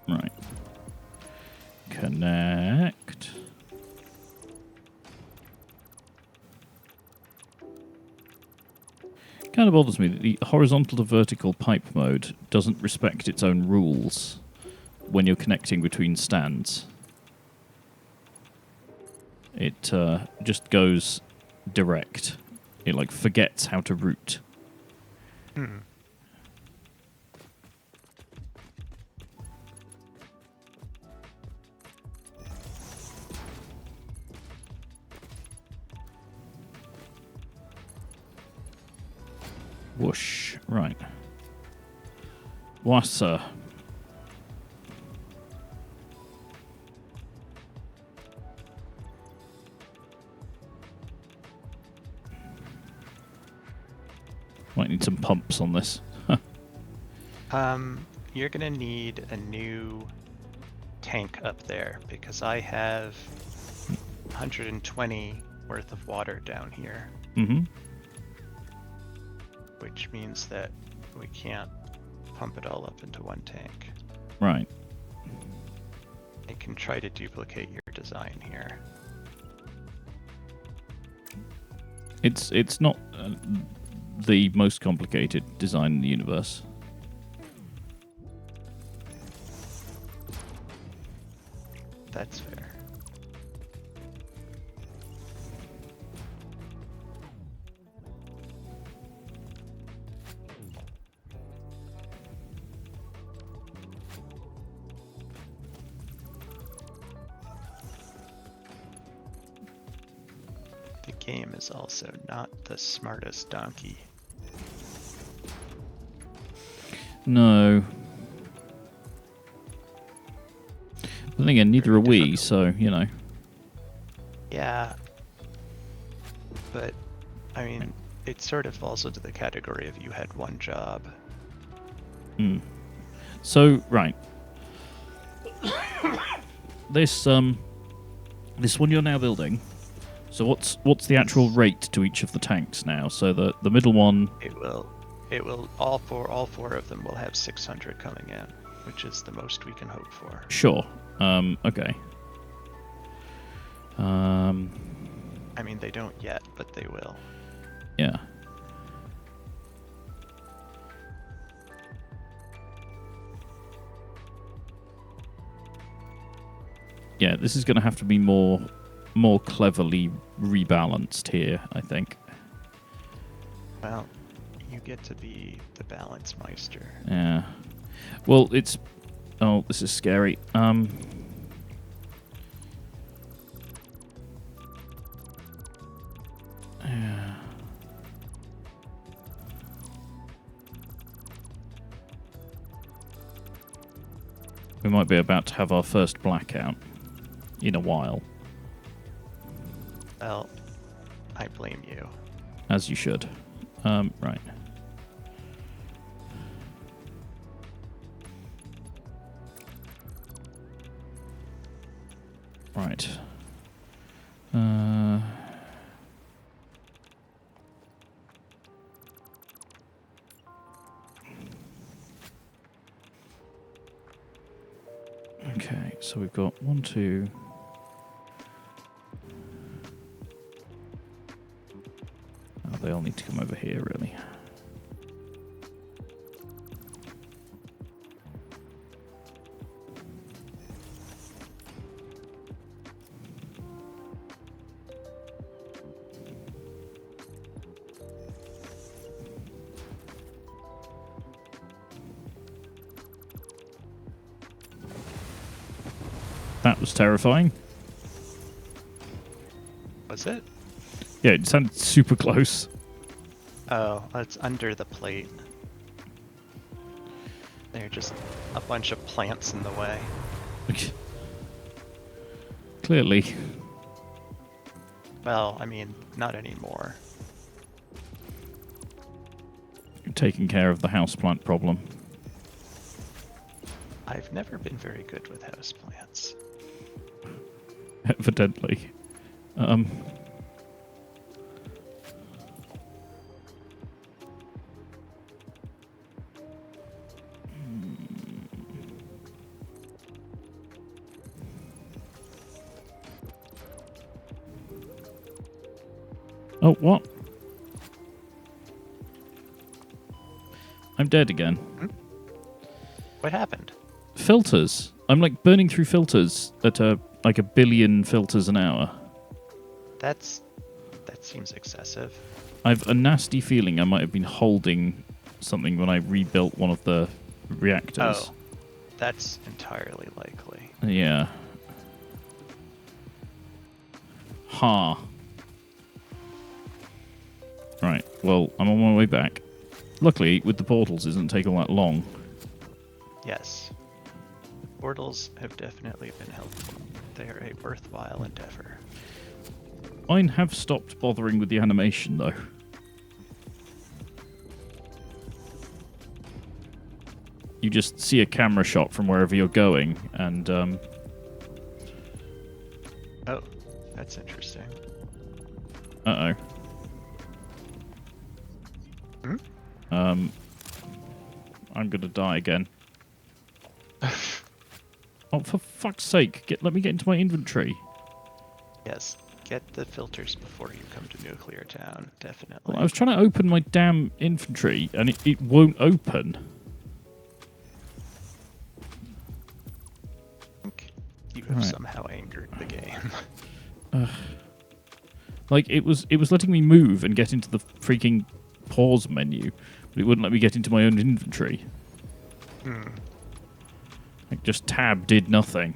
Right. Connect. Kind of bothers me that the horizontal to vertical pipe mode doesn't respect its own rules when you're connecting between stands. It just goes direct. It like forgets how to route.
Hmm.
Whoosh. Right. Wasser. Might need some pumps on this.
You're gonna need a new tank up there because I have 120 worth of water down here.
Mm-hmm.
Which means that we can't pump it all up into one tank.
Right.
I can try to duplicate your design here.
It's not the most complicated design in the universe.
That's fair. The game is also not the smartest donkey.
No. But then again, neither are we, so, you know.
Yeah. But, I mean, it sort of falls into the category of you had one job.
So, right. this this one you're now building. So what's the actual rate to each of the tanks now? So the middle one.
It will all four of them will have 600 coming in, which is the most we can hope for.
Sure. Okay.
I mean, they don't yet, but they will.
Yeah. Yeah, this is going to have to be more cleverly rebalanced here, I think.
Well, you get to be the balance meister.
Yeah. Well, it's... Oh, this is scary. Yeah. We might be about to have our first blackout in a while.
Well, I blame you.
As you should. Right. Right. Okay, so we've got 1, 2. Oh, they all need to come over here, really. That was terrifying.
Was it?
Yeah, it sounded super close.
Oh, it's under the plate. They're just a bunch of plants in the way.
Clearly.
Well, I mean, not anymore.
You're taking care of the houseplant problem.
I've never been very good with houseplants.
Evidently. Oh, what? I'm dead again.
What happened?
Filters. I'm like burning through filters at like 1 billion filters an hour.
That seems excessive.
I've a nasty feeling I might have been holding something when I rebuilt one of the reactors.
Oh, that's entirely likely.
Yeah. Ha. Right, well, I'm on my way back. Luckily, with the portals, it doesn't take all that long.
Yes. Portals have definitely been helpful. They are a worthwhile endeavor.
Mine have stopped bothering with the animation, though. You just see a camera shot from wherever you're going, and
Oh, that's interesting.
uh-oh.
Hmm?
I'm gonna die again. Oh, for fuck's sake! Let me get into my inventory.
Yes, get the filters before you come to Nuclear Town, definitely.
Well, I was trying to open my damn inventory, and it won't open.
You have somehow angered the game.
Like it was letting me move and get into the freaking pause menu, but it wouldn't let me get into my own inventory. Like just tab did nothing.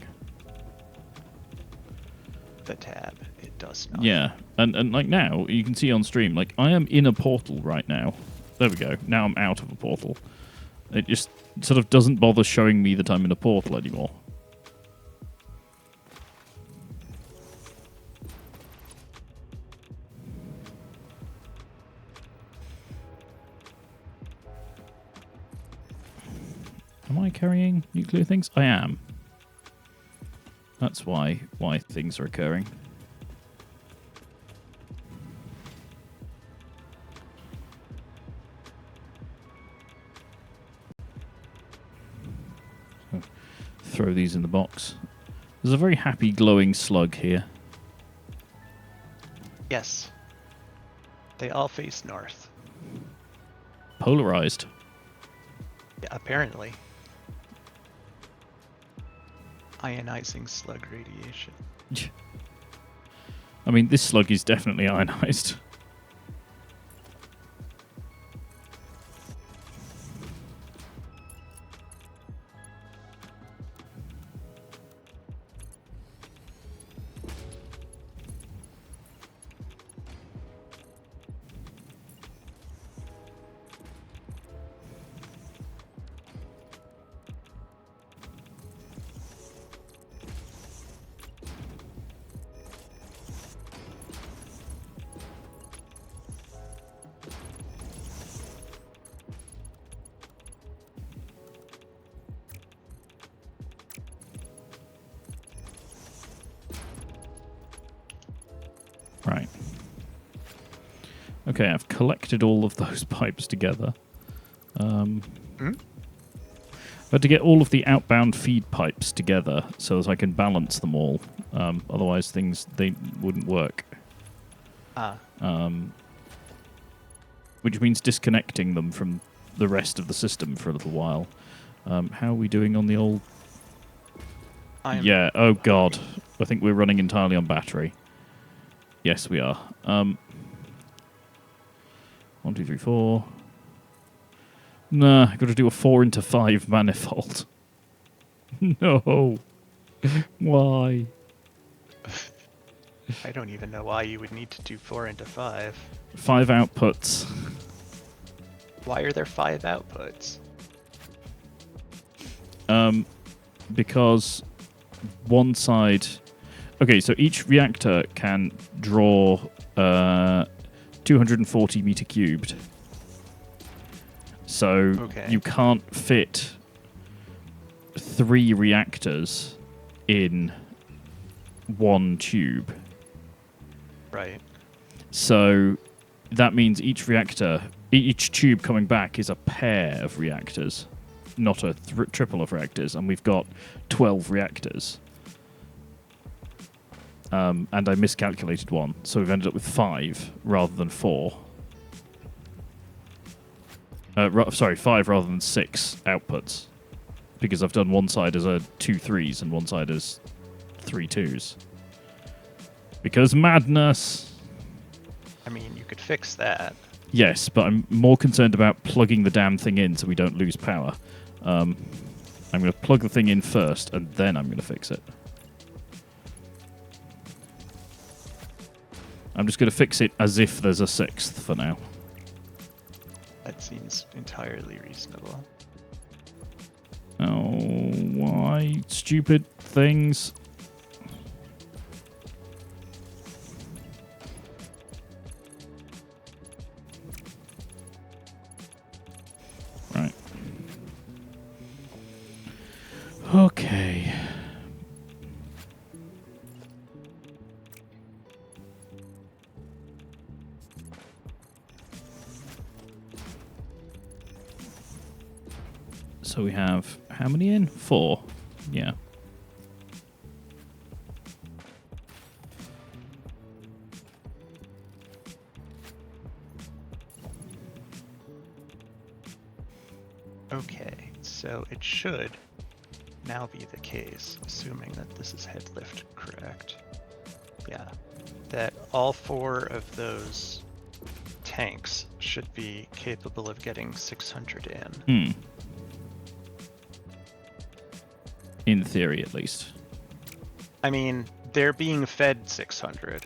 The tab, it does nothing.
Yeah, and like now you can see on stream, like I am in a portal right now. There we go. Now I'm out of a portal. It just sort of doesn't bother showing me that I'm in a portal anymore. Am I carrying nuclear things? I am. That's why things are occurring. So, throw these in the box. There's a very happy glowing slug here.
Yes. They all face north.
Polarized.
Yeah, apparently. Ionizing slug radiation.
I mean, this slug is definitely ionized. Right. Okay, I've collected all of those pipes together. I had to get all of the outbound feed pipes together so that I can balance them all. Otherwise, they wouldn't work. Which means disconnecting them from the rest of the system for a little while. How are we doing on the old... Yeah, oh god. I think we're running entirely on battery. Yes, we are. 1, 2, 3, 4. Nah, I've got to do a 4x5 manifold. No. Why?
I don't even know why you would need to do 4x5.
5 outputs.
Why are there 5 outputs?
Because one side... Okay, so each reactor can draw 240 meter cubed. So you can't fit 3 reactors in one tube.
Right.
So that means each reactor, each tube coming back is a pair of reactors, not a triple of reactors, and we've got 12 reactors. And I miscalculated one, so we've ended up with 5 rather than 4. Sorry, 5 rather than 6 outputs, because I've done one side as a 2 3s and one side as 3 2s. Because madness!
I mean, you could fix that.
Yes, but I'm more concerned about plugging the damn thing in so we don't lose power. I'm going to plug the thing in first, and then I'm going to fix it. I'm just going to fix it as if there's a 6th for now.
That seems entirely reasonable.
Oh, why stupid things? Right. Okay. So we have how many in? 4. Yeah.
Okay, so it should now be the case, assuming that this is head lift correct. Yeah, that all 4 of those tanks should be capable of getting 600 in.
In theory, at least.
I mean, they're being fed 600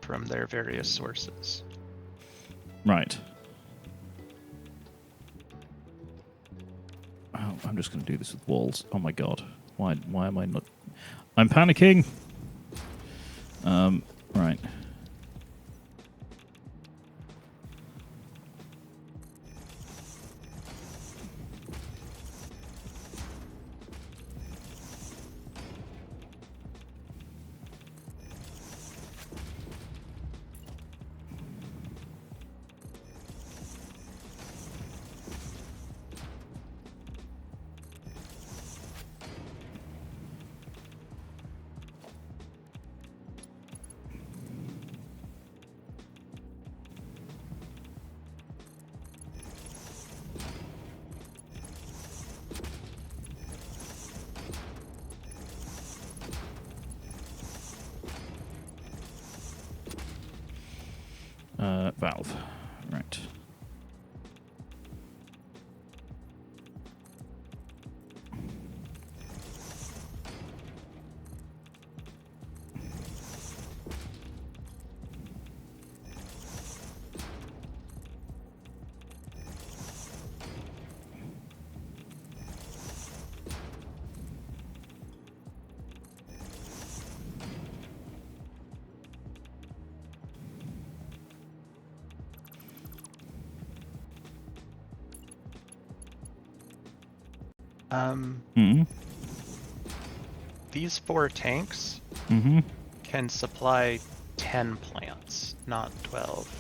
from their various sources.
Right. Oh, I'm just going to do this with walls. Oh my god. Why am I not... I'm panicking! Right. 12. Right. Mm-hmm.
These 4 tanks
Mm-hmm.
can supply 10 plants, not 12.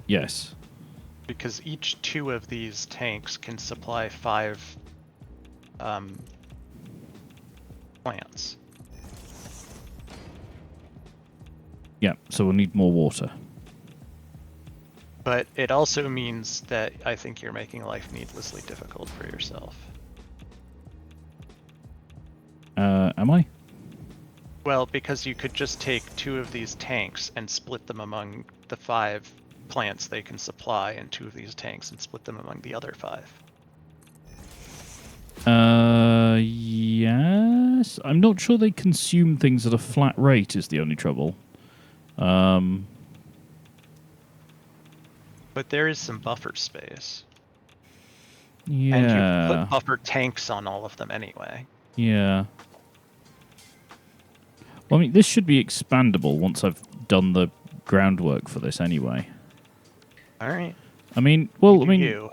Yes.
Because each 2 of these tanks can supply 5 plants.
Yeah, so we'll need more water.
But it also means that I think you're making life needlessly difficult for yourself.
Am I?
Well, because you could just take 2 of these tanks and split them among the 5 plants they can supply, and 2 of these tanks and split them among the other 5.
Yes. I'm not sure they consume things at a flat rate is the only trouble.
But there is some buffer space.
Yeah.
And you put buffer tanks on all of them anyway.
Yeah. Well, I mean, this should be expandable once I've done the groundwork for this anyway.
All right.
I mean, well,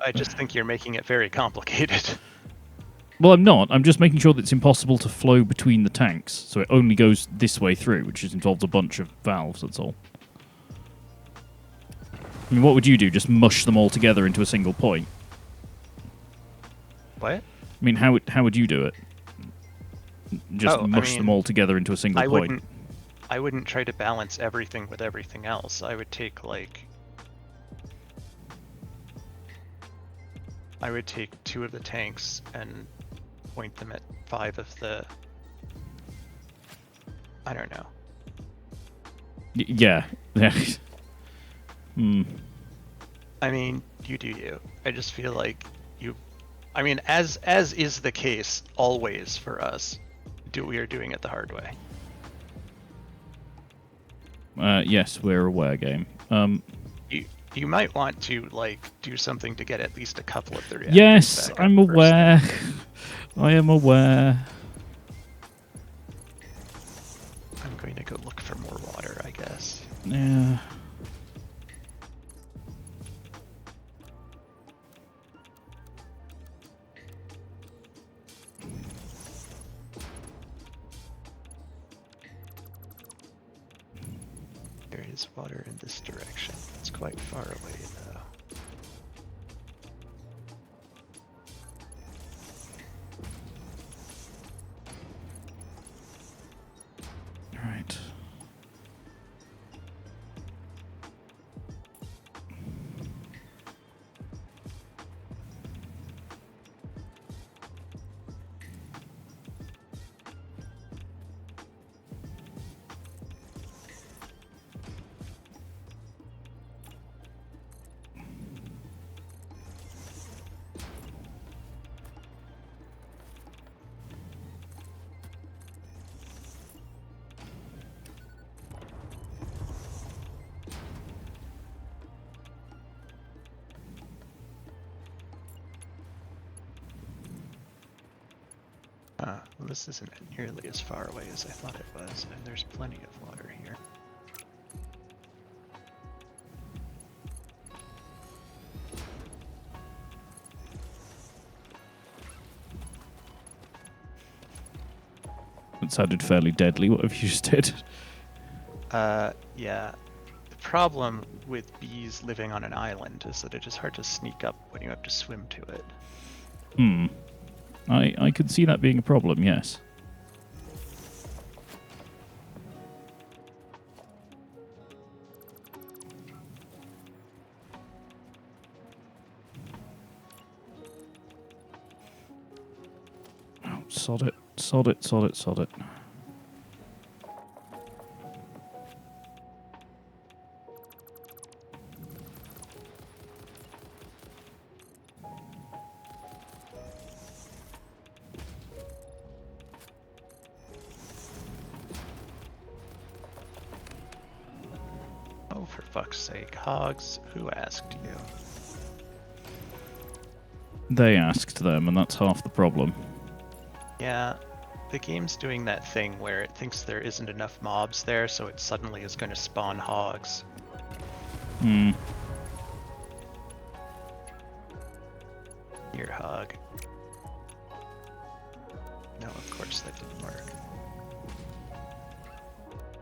I just think you're making it very complicated.
Well, I'm not. I'm just making sure that it's impossible to flow between the tanks, so it only goes this way through, which involves a bunch of valves, that's all. I mean, what would you do? Just mush them all together into a single point?
What?
I mean, how would you do it? Just mush them all together into a single point?
I wouldn't try to balance everything with everything else. I would take, I would take 2 of the tanks and point them at 5 of the... I don't know.
Yeah.
I mean, you do you. I just feel like you... I mean, as is the case always for us, we are doing it the hard way.
Yes, we're aware, game.
You might want to, do something to get at least a couple of the reactors
Yes,
back
I'm
up
aware.
first.
I am aware.
I'm going to go look for more water, I guess.
Yeah.
There is water in this direction. It's quite far away, though.
All right.
Well, this isn't nearly as far away as I thought it was, and there's plenty of water here.
That sounded fairly deadly, whatever you just did.
Yeah. The problem with bees living on an island is that it is hard to sneak up when you have to swim to it.
I could see that being a problem, yes. Oh, sod it, sod it, sod it, sod it.
fuck's sake. Hogs, who asked you?
They asked them, and that's half the problem.
Yeah, the game's doing that thing where it thinks there isn't enough mobs there, so it suddenly is going to spawn hogs.
Hmm.
Here, hog. No, of course that didn't work.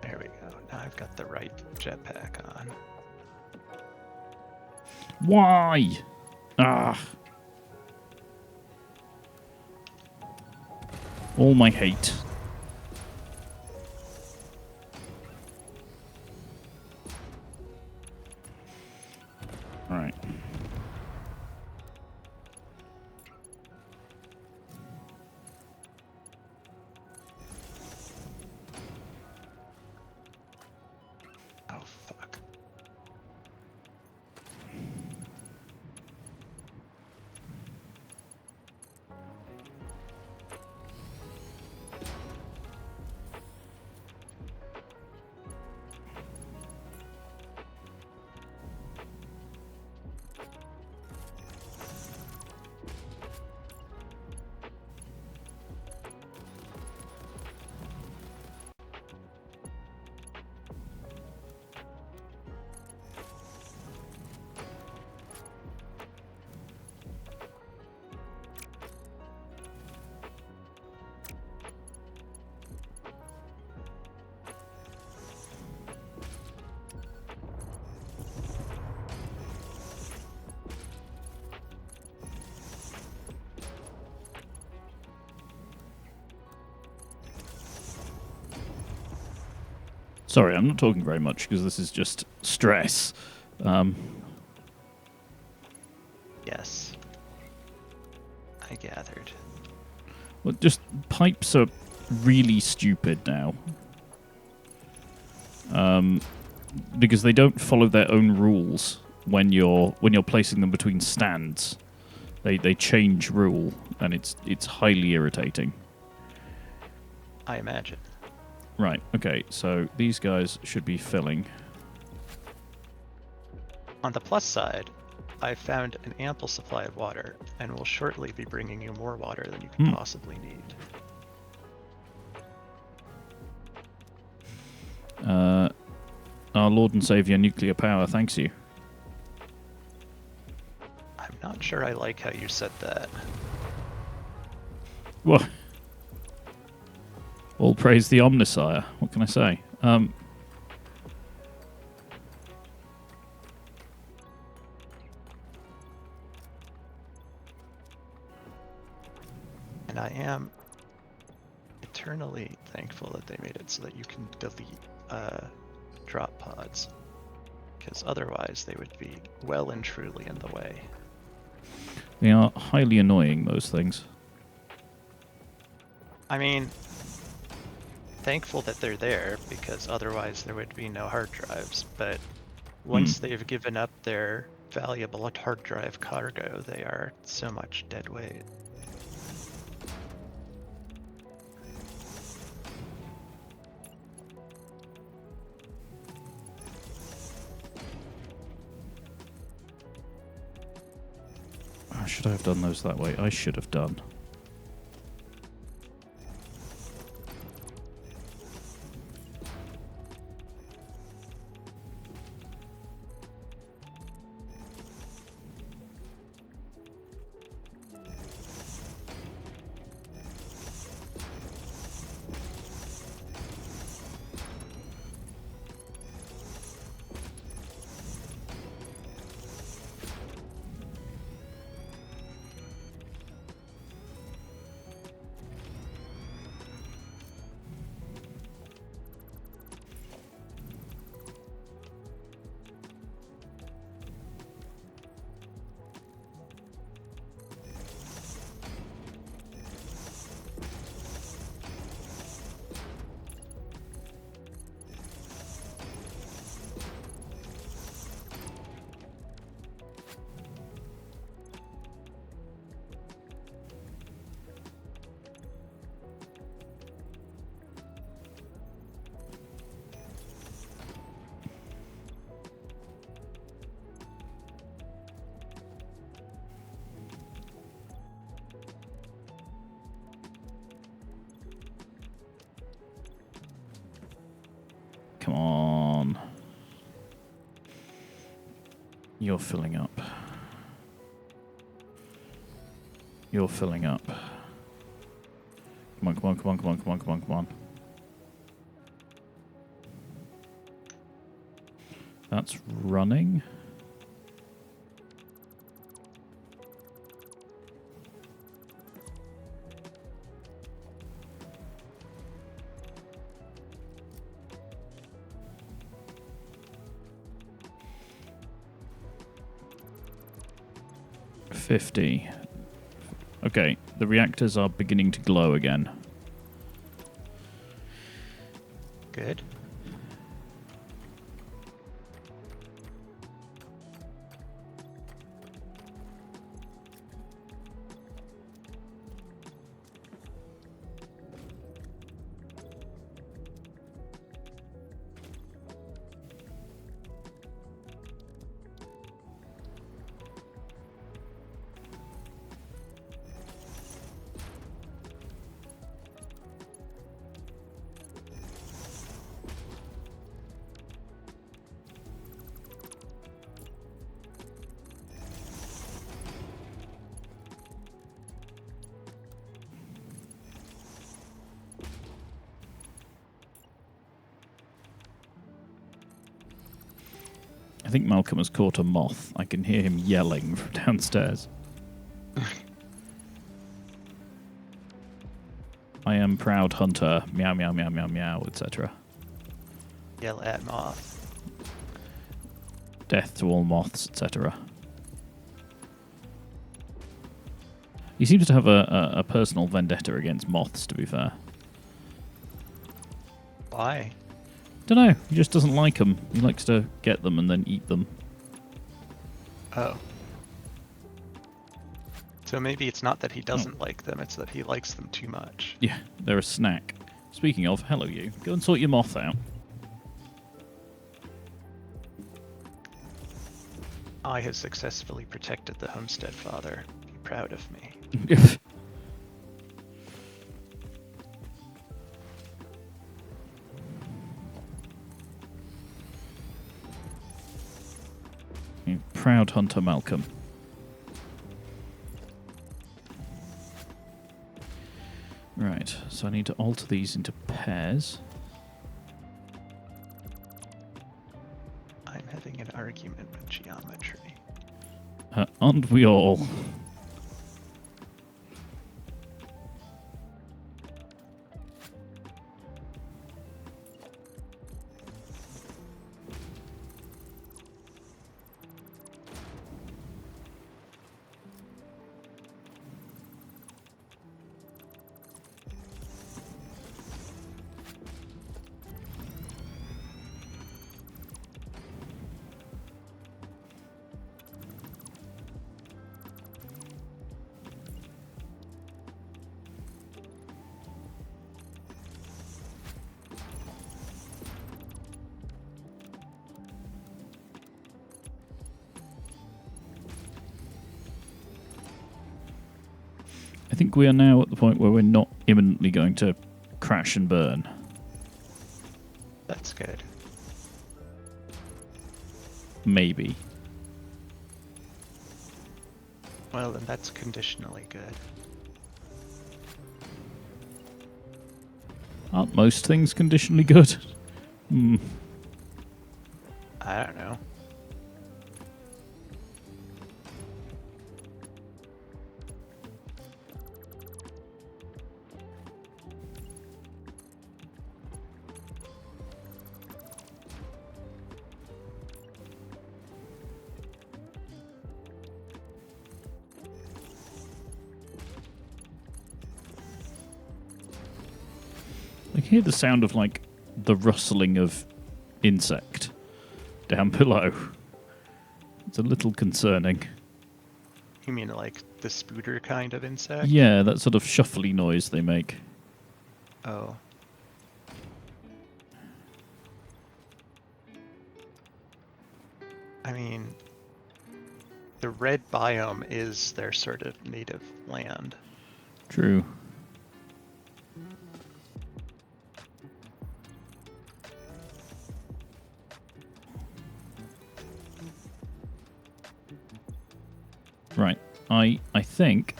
There we go. Now I've got the right jetpack on.
Why? Ah. All my hate. Alright.
Oh, fuck.
Sorry, I'm not talking very much because this is just stress.
Yes. I gathered.
Well, just pipes are really stupid now. Because they don't follow their own rules when you're placing them between stands. They change rule, and it's highly irritating.
I imagine.
Right, okay, so these guys should be filling.
On the plus side, I found an ample supply of water, and will shortly be bringing you more water than you can possibly need.
Our Lord and Saviour nuclear power thanks you.
I'm not sure I like how you said that.
What? All praise the Omnisire. What can I say?
And I am eternally thankful that they made it so that you can delete drop pods, because otherwise they would be well and truly in the way.
They are highly annoying, those things.
I mean, thankful that they're there, because otherwise there would be no hard drives, but once they've given up their valuable hard drive cargo, they are so much dead weight.
Should I have done those that way? I should have done. Come on. You're filling up. You're filling up. Come on, come on, come on, come on, come on, come on, come on. That's running. $50. Okay, the reactors are beginning to glow again.
Good.
I think Malcolm has caught a moth. I can hear him yelling from downstairs. I am proud hunter. Meow, meow, meow, meow, meow, etc.
Yell at moth.
Death to all moths, etc. He seems to have a personal vendetta against moths, to be fair.
Why?
Don't know. He just doesn't like them. He likes to get them and then eat them.
Oh. So maybe it's not that he doesn't like them, it's that he likes them too much.
Yeah, they're a snack. Speaking of, hello you. Go and sort your moth out.
I have successfully protected the homestead, Father. Be proud of me.
Proud hunter Malcolm. Right, so I need to alter these into pairs.
I'm having an argument with geometry.
Aren't we all? I think we are now at the point where we're not imminently going to crash and burn.
That's good.
Maybe.
Well, then that's conditionally good.
Aren't most things conditionally good?
I don't know.
I can hear the sound of, like, the rustling of insect down below. It's a little concerning.
You mean like the spooter kind of insect?
Yeah, that sort of shuffly noise they make.
Oh. I mean, the red biome is their sort of native land.
True. I think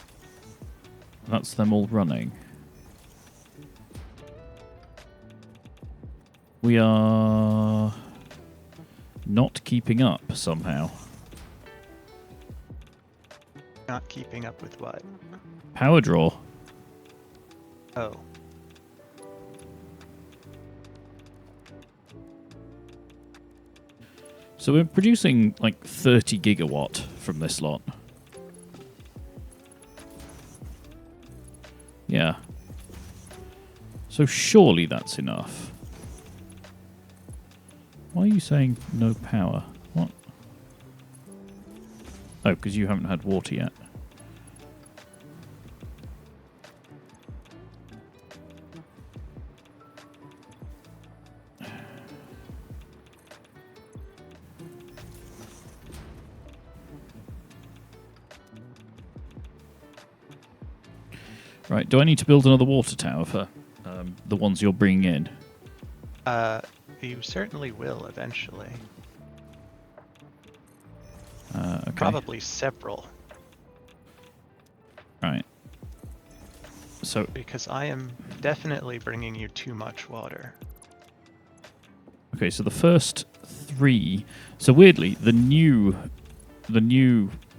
that's them all running. We are not keeping up somehow.
Not keeping up with what?
Power draw.
Oh.
So we're producing like 30 gigawatt from this lot. Yeah. So surely that's enough. Why are you saying no power? What? Oh, because you haven't had water yet. Right, do I need to build another water tower for the ones you're bringing in?
You certainly will eventually.
Okay.
Probably several.
Right. So
Because I am definitely bringing you too much water.
okay, so the first 3. So weirdly, the new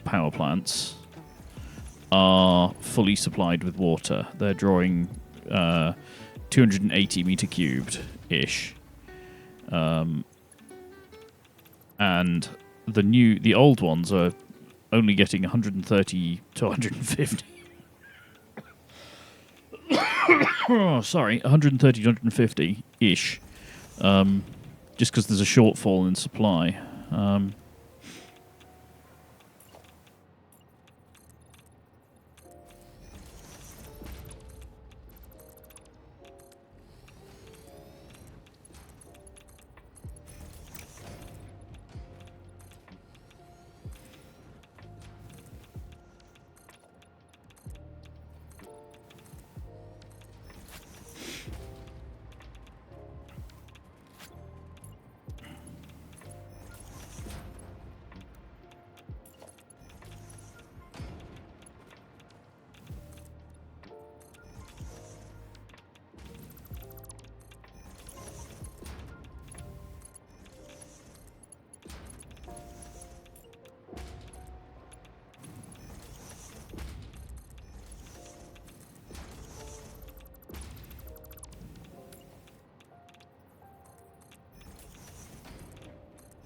power plants are fully supplied with water. They're drawing 280 meter cubed ish, and the old ones are only getting 130 to 150. Oh, sorry, 130 to 150 ish. Just because there's a shortfall in supply.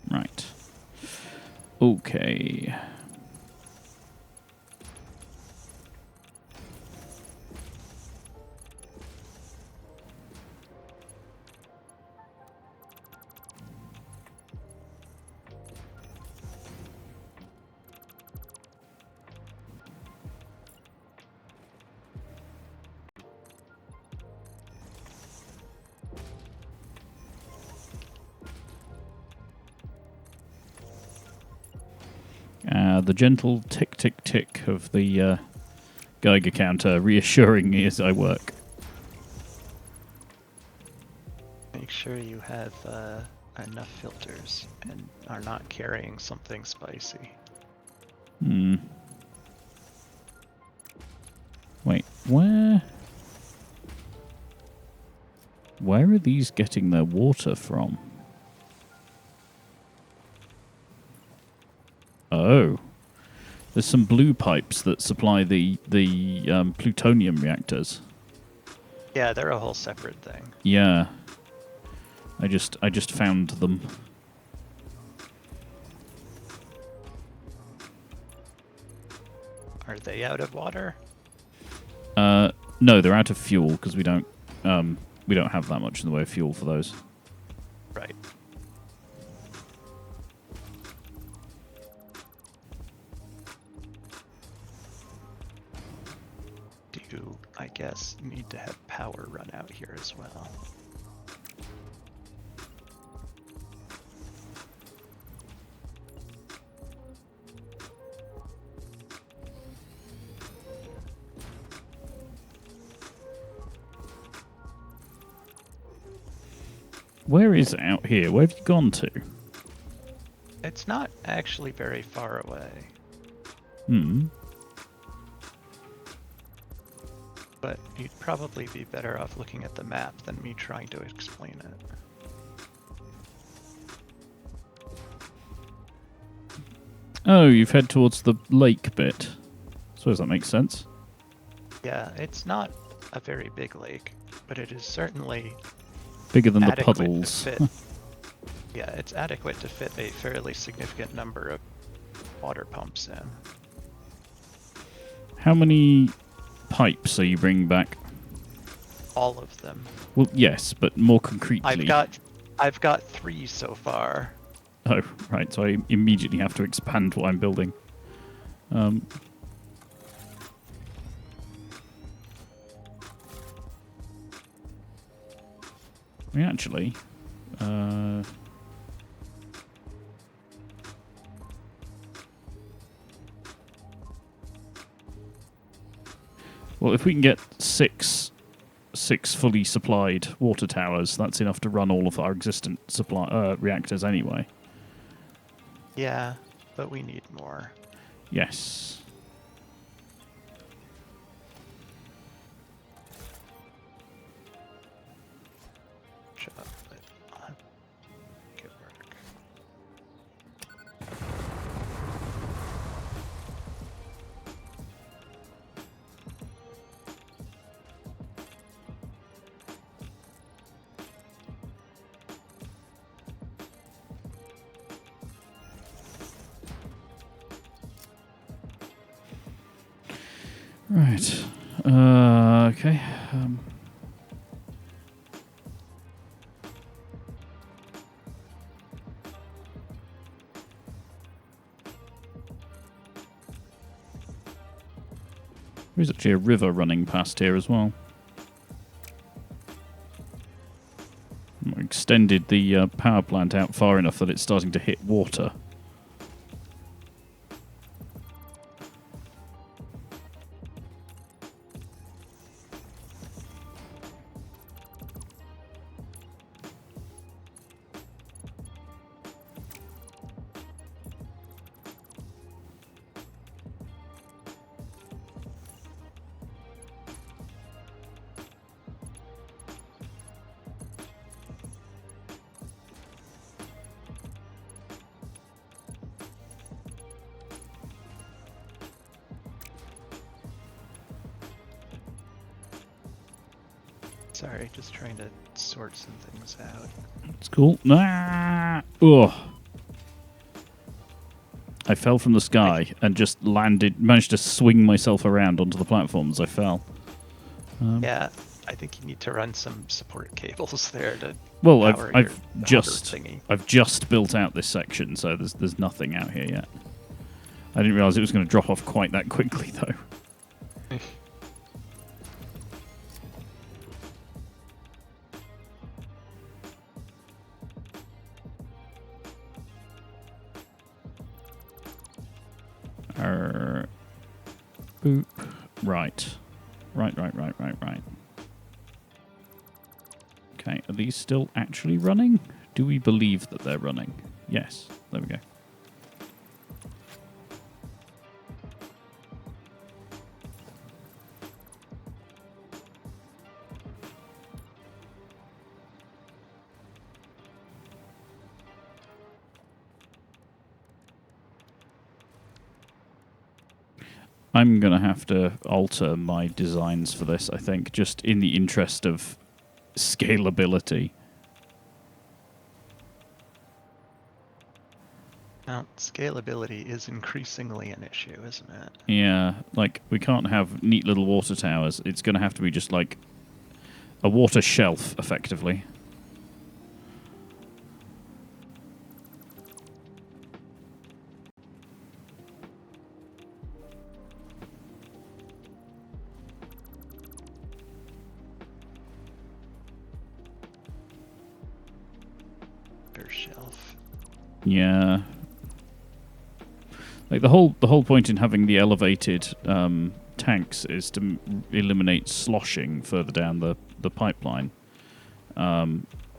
Right. Okay. The gentle tick, tick, tick of the Geiger counter reassuring me as I work.
Make sure you have enough filters and are not carrying something spicy.
Wait, where are these getting their water from? Oh. There's some blue pipes that supply the plutonium reactors.
Yeah, they're a whole separate thing.
Yeah. I just found them.
Are they out of water?
No, they're out of fuel because we don't have that much in the way of fuel for those.
Right. Do, I guess, need to have power run out here as well.
Where is it out here? Where have you gone to?
It's not actually very far away. but you'd probably be better off looking at the map than me trying to explain it.
Oh, you've head towards the lake bit. Suppose that makes sense.
Yeah, it's not a very big lake, but it is certainly
bigger than the
adequate
puddles.
to fit. Yeah, it's adequate to fit a fairly significant number of water pumps in.
How many pipes are you bringing back?
All of them.
Well, yes, but more concretely.
I've got 3 so far.
Oh, right. So I immediately have to expand what I'm building. Actually, well, if we can get six fully supplied water towers, that's enough to run all of our existent reactors anyway.
Yeah, but we need more.
Yes.
Shut up, but good work.
Right. Okay. There's actually a river running past here as well. Extended the power plant out far enough that it's starting to hit water.
Sorry, just trying to sort some things out.
It's cool. Ah! Ugh. I fell from the sky and just managed to swing myself around onto the platform as I fell.
Yeah, I think you need to run some support cables there to.
Well,
power
I've
your
just built out this section, so there's nothing out here yet. I didn't realise it was going to drop off quite that quickly, though. Boop. Right. Right. Okay, are these still actually running? Do we believe that they're running? Yes, there we go. I'm going to have to alter my designs for this, I think, just in the interest of scalability.
Now, scalability is increasingly an issue, isn't it?
Yeah, like, we can't have neat little water towers. It's going to have to be just, like, a water shelf, effectively.
Shelf.
Yeah. Like the whole point in having the elevated tanks is to eliminate sloshing further down the pipeline.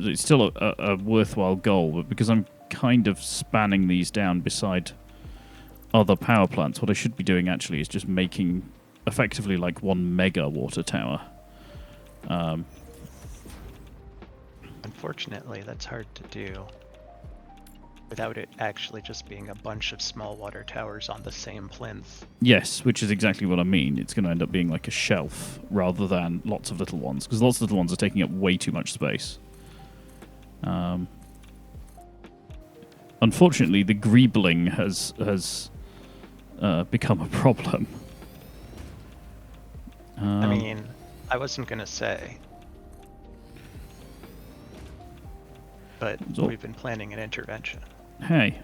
It's still a worthwhile goal, but because I'm kind of spanning these down beside other power plants, what I should be doing actually is just making effectively like 1 mega water tower.
Unfortunately, that's hard to do without it actually just being a bunch of small water towers on the same plinth.
Yes, which is exactly what I mean. It's going to end up being like a shelf rather than lots of little ones, because lots of little ones are taking up way too much space. Unfortunately, the greebling has become a problem.
I mean, I wasn't going to say, but we've been planning an intervention.
Hey.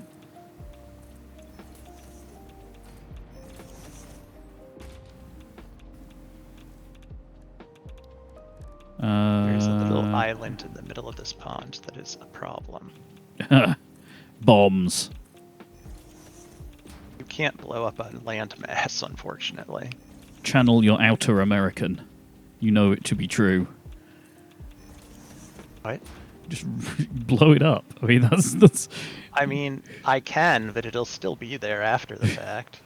There's a little island in the middle of this pond that is a problem.
Bombs.
You can't blow up a landmass, unfortunately.
Channel your outer American. You know it to be true.
What?
Just blow it up. I mean, that's.
I mean, I can, but it'll still be there after the fact.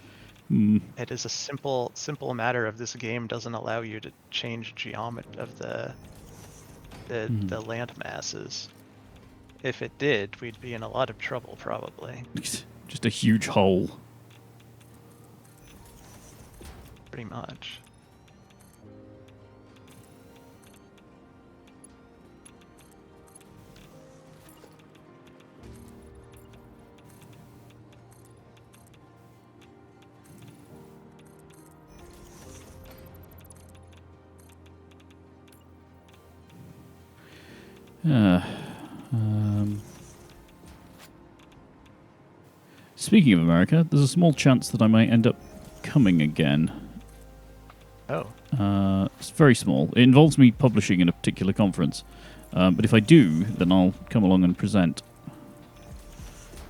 It is a simple matter of this game doesn't allow you to change geometry of the land masses. If it did, we'd be in a lot of trouble, probably.
Just a huge hole.
Pretty much.
Speaking of America, there's a small chance that I might end up coming again.
Oh.
It's very small. It involves me publishing in a particular conference. But if I do, then I'll come along and present.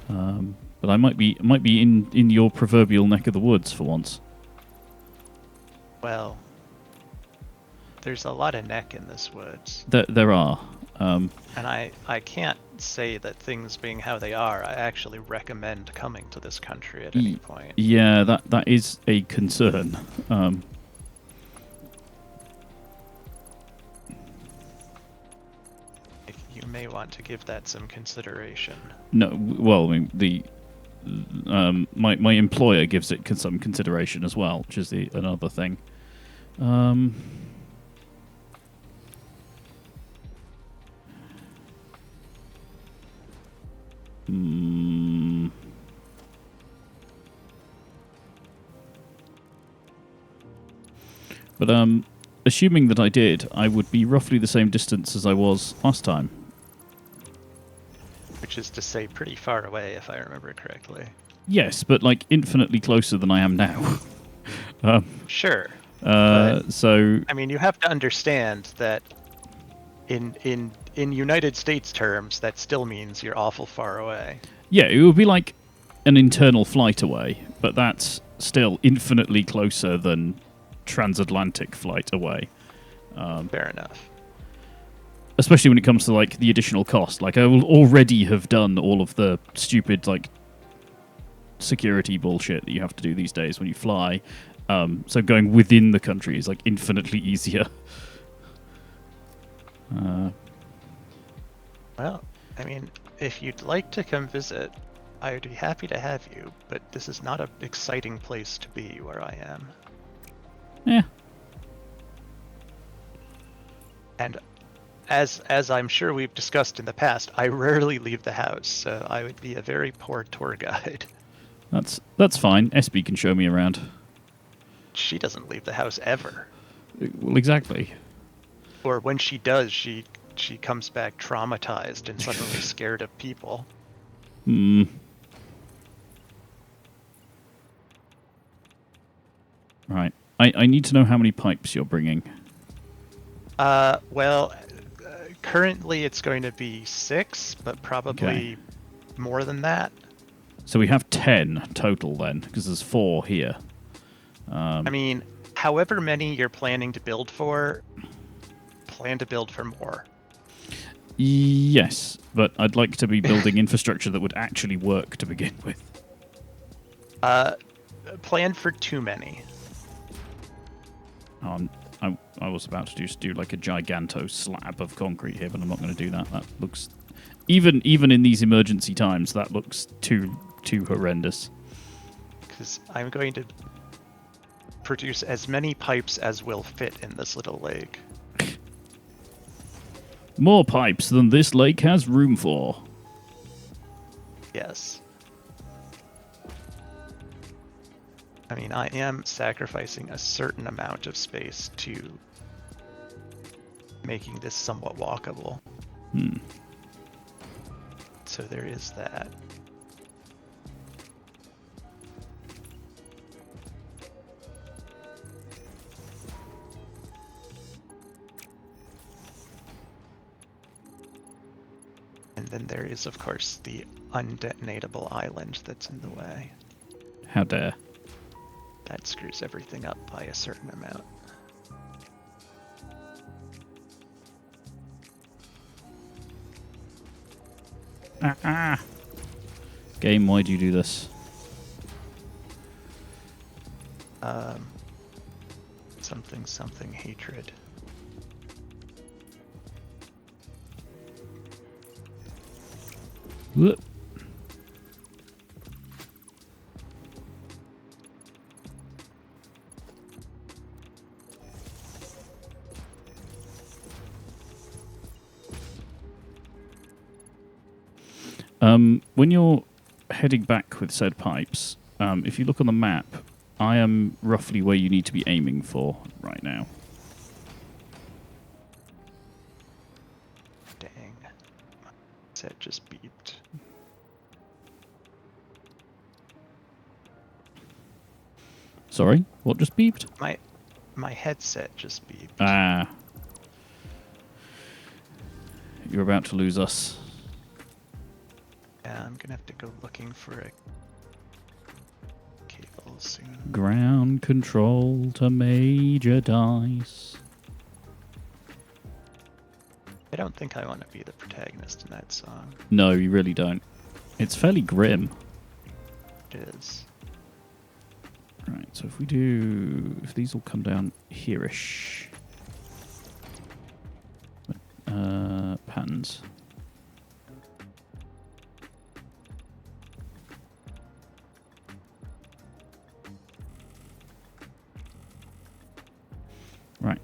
But I might be in your proverbial neck of the woods for once.
Well, there's a lot of neck in this woods.
There are.
And I can't say that things being how they are, I actually recommend coming to this country at any point.
Yeah, that is a concern.
You may want to give that some consideration.
No, well, I mean, my employer gives it some consideration as well, which is another thing. But assuming that I did, I would be roughly the same distance as I was last time.
Which is to say pretty far away, if I remember correctly.
Yes, but like infinitely closer than I am now.
Sure.
So
I mean, you have to understand that in United States terms, that still means you're awful far away.
Yeah, it would be like an internal flight away, but that's still infinitely closer than transatlantic flight away.
Fair enough.
Especially when it comes to like the additional cost. Like I will already have done all of the stupid like security bullshit that you have to do these days when you fly. So going within the country is like infinitely easier.
Well, I mean, if you'd like to come visit, I'd be happy to have you, but this is not an exciting place to be where I am.
Yeah. And
as I'm sure we've discussed in the past, I rarely leave the house, so I would be a very poor tour guide.
That's fine. SB can show me around.
She doesn't leave the house ever.
Well, exactly.
Or when she does, she comes back traumatized and suddenly scared of people.
Right. I need to know how many pipes you're bringing.
Well, currently it's going to be 6, but probably more than that.
So we have 10 total then, because there's 4 here.
I mean, however many you're planning to build for, plan to build for more.
Yes, but I'd like to be building infrastructure that would actually work to begin with.
Plan for too many.
I was about to just do like a giganto slab of concrete here, but I'm not going to do that. That looks even in these emergency times, that looks too horrendous.
Because I'm going to produce as many pipes as will fit in this little lake.
More pipes than this lake has room for.
Yes. I mean, I am sacrificing a certain amount of space to making this somewhat walkable. So there is that. And then there is, of course, the undetonatable island that's in the way.
How dare.
That screws everything up by a certain amount.
Game, why do you do this?
Something hatred.
Whoop. When you're heading back with said pipes, if you look on the map, I am roughly where you need to be aiming for right now.
Dang. My set just beeped.
Sorry, what just beeped?
My headset just beeped.
Ah. You're about to lose us.
Yeah, I'm gonna have to go looking for a cable soon.
Ground control to Major Dice.
I don't think I want to be the protagonist in that song.
No, you really don't. It's fairly grim.
It is.
Right, so if these all come down here-ish. Patterns. Right.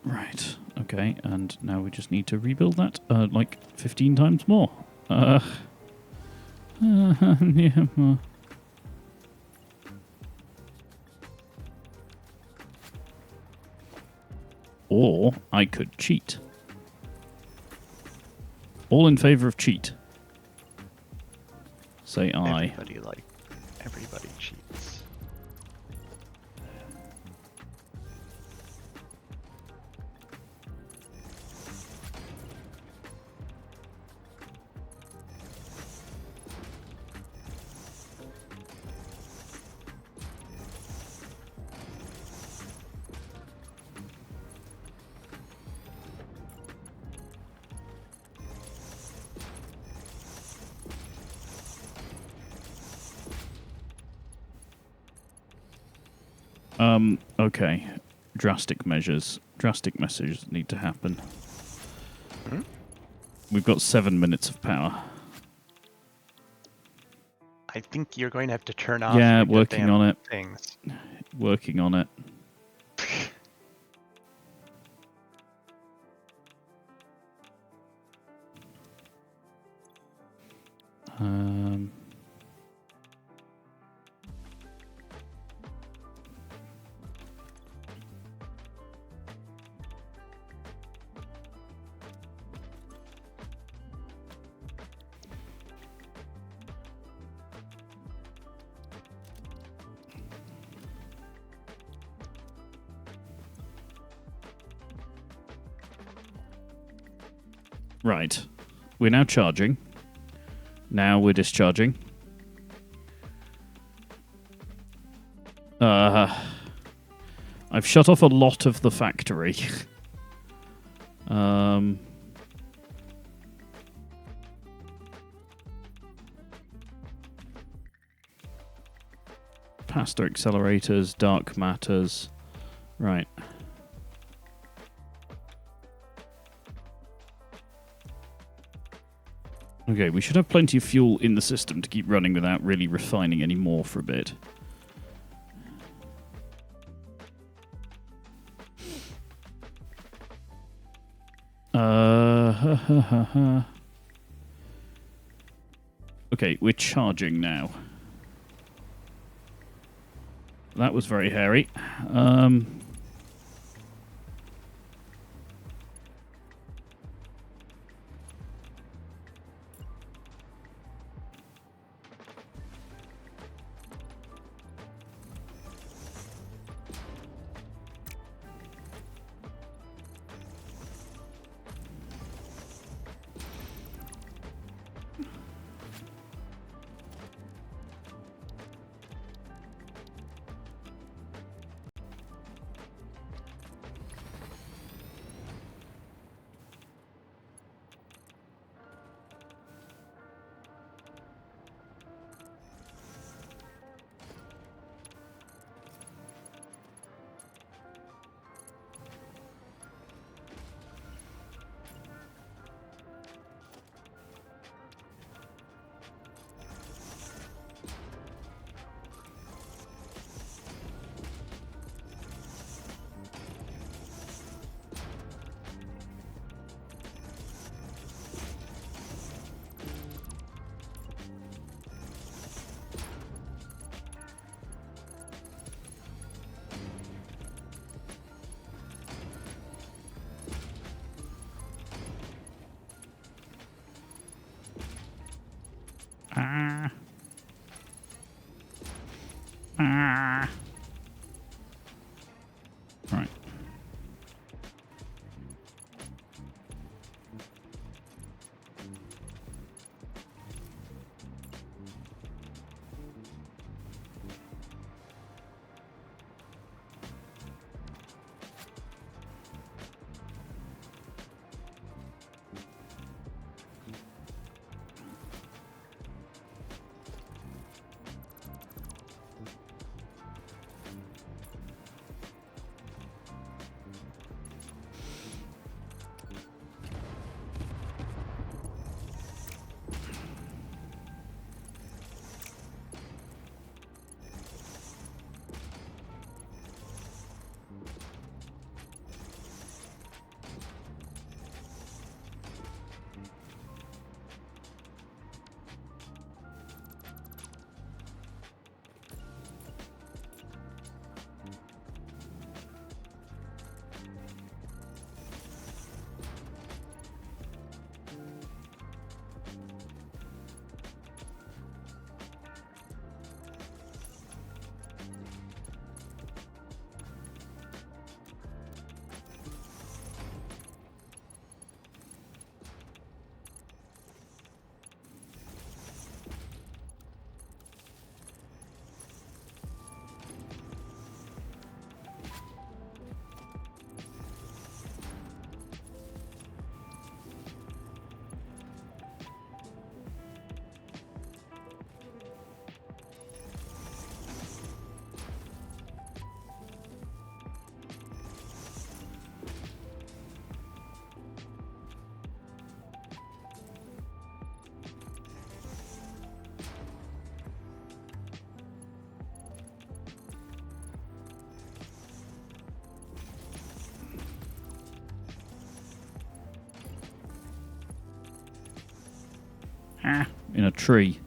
Right, okay, and now we just need to rebuild that, like, 15 times more. Yeah. Or I could cheat. All in favor of cheat. Say aye.
Everybody cheats.
Okay. Drastic measures. Drastic messages need to happen. We've got 7 minutes of power.
I think you're going to have to turn off
Yeah,
your
working on it.
things.
Working on it. Right. We're now charging. Now we're discharging. I've shut off a lot of the factory. Pasta accelerators, dark matters. Right. Okay, we should have plenty of fuel in the system to keep running without really refining any more for a bit. Okay, we're charging now. That was very hairy. Right. In a tree.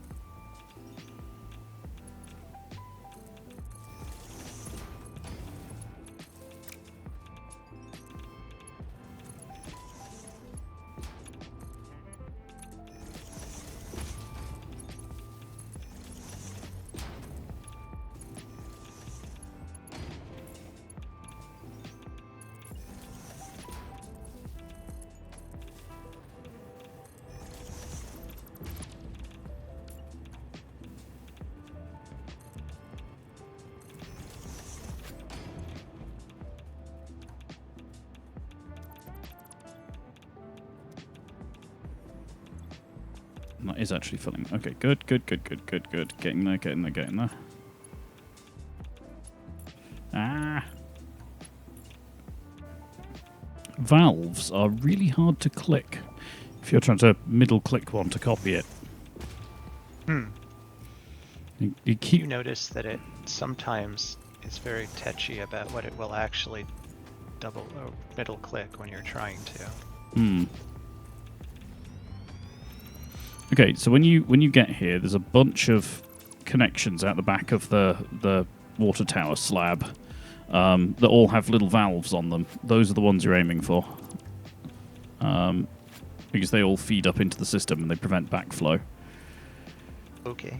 That is actually filling. Okay, good. Getting there. Ah. Valves are really hard to click if you're trying to middle click one to copy it.
You notice that it sometimes is very tetchy about what it will actually double or middle click when you're trying to.
Okay, so when you get here, there's a bunch of connections out the back of the water tower slab that all have little valves on them. Those are the ones you're aiming for, because they all feed up into the system and they prevent backflow.
Okay.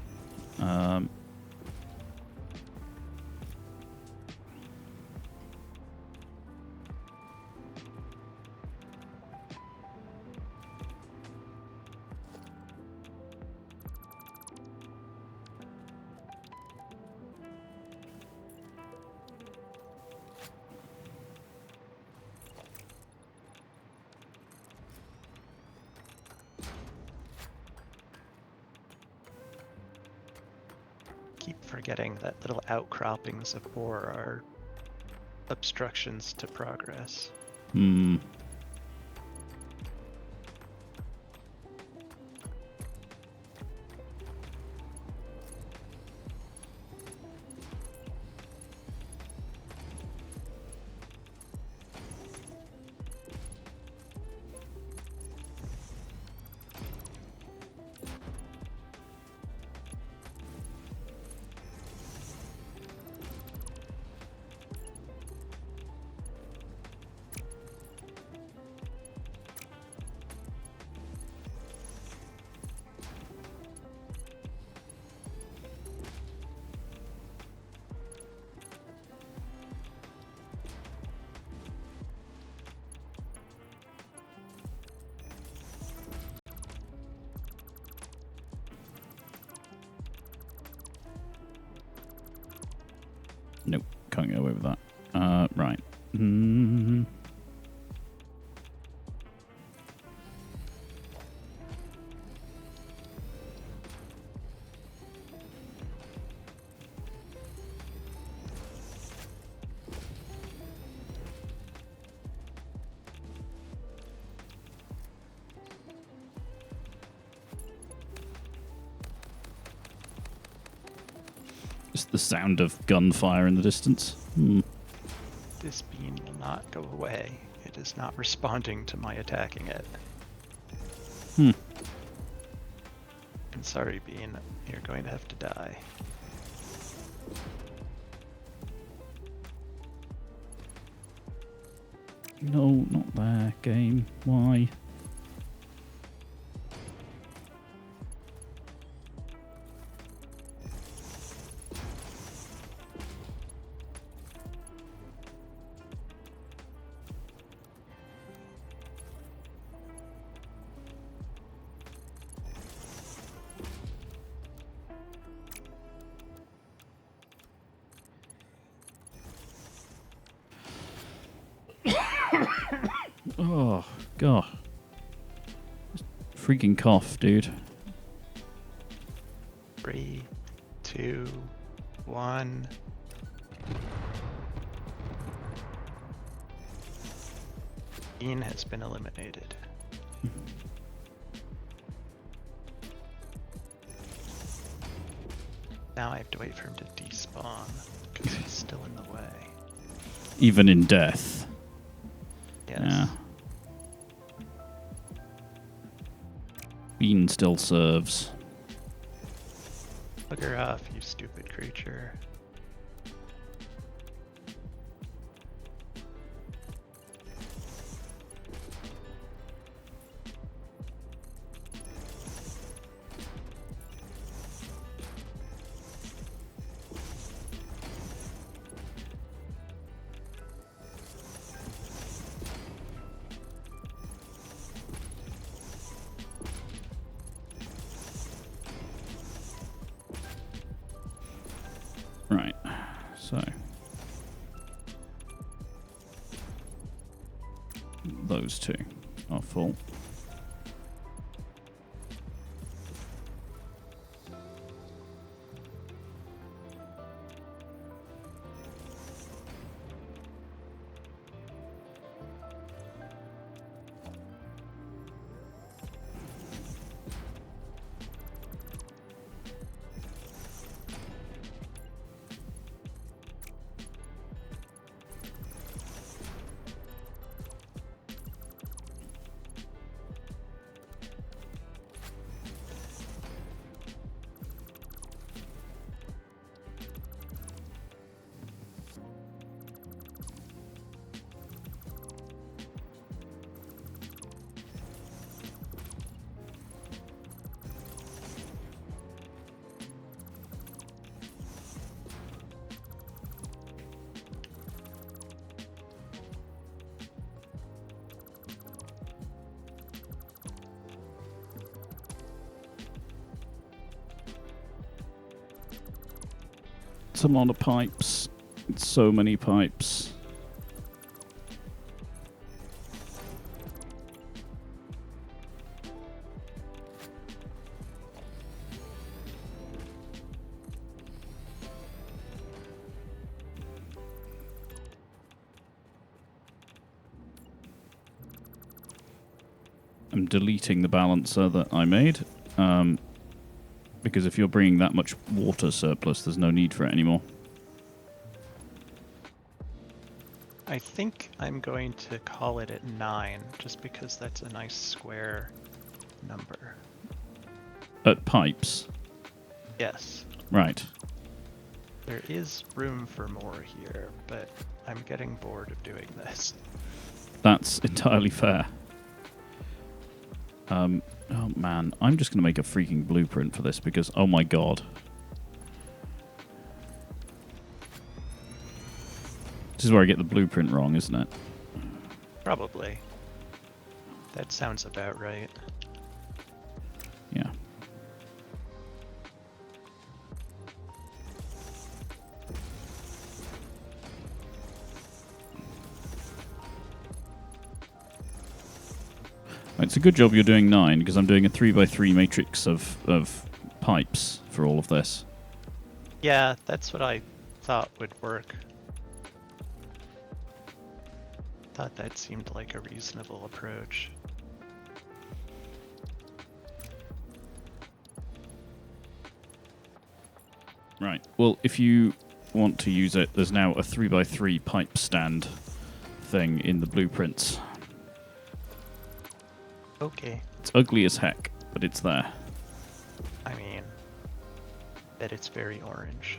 Keep forgetting that little outcroppings of ore are obstructions to progress.
Nope, can't get away with that. Right. Just the sound of gunfire in the distance.
This bean will not go away. It is not responding to my attacking it. I'm sorry, Bean. You're going to have to die.
No, not there, game. Why? Oh, God. Freaking cough, dude.
3, 2, 1. Bean has been eliminated. Now I have to wait for him to despawn, because he's still in the way.
Even in death.
Yes.
Yeah. Bean still serves.
Bugger off, you stupid creature.
Right, so those two are full. It's a lot of pipes. It's so many pipes. I'm deleting the balancer that I made, because if you're bringing that much water surplus, there's no need for it anymore.
I think I'm going to call it at 9, just because that's a nice square number.
At pipes?
Yes.
Right.
There is room for more here, but I'm getting bored of doing this.
That's entirely fair. Oh man, I'm just going to make a freaking blueprint for this because, oh my god. This is where I get the blueprint wrong, isn't it?
Probably. That sounds about right.
Yeah. It's a good job you're doing 9, because I'm doing a 3x3 matrix of pipes for all of this.
Yeah, that's what I thought would work. Thought that seemed like a reasonable approach.
Right. Well, if you want to use it, there's now a 3x3 pipe stand thing in the blueprints.
Okay.
It's ugly as heck, but it's there.
I mean, bet it's very orange.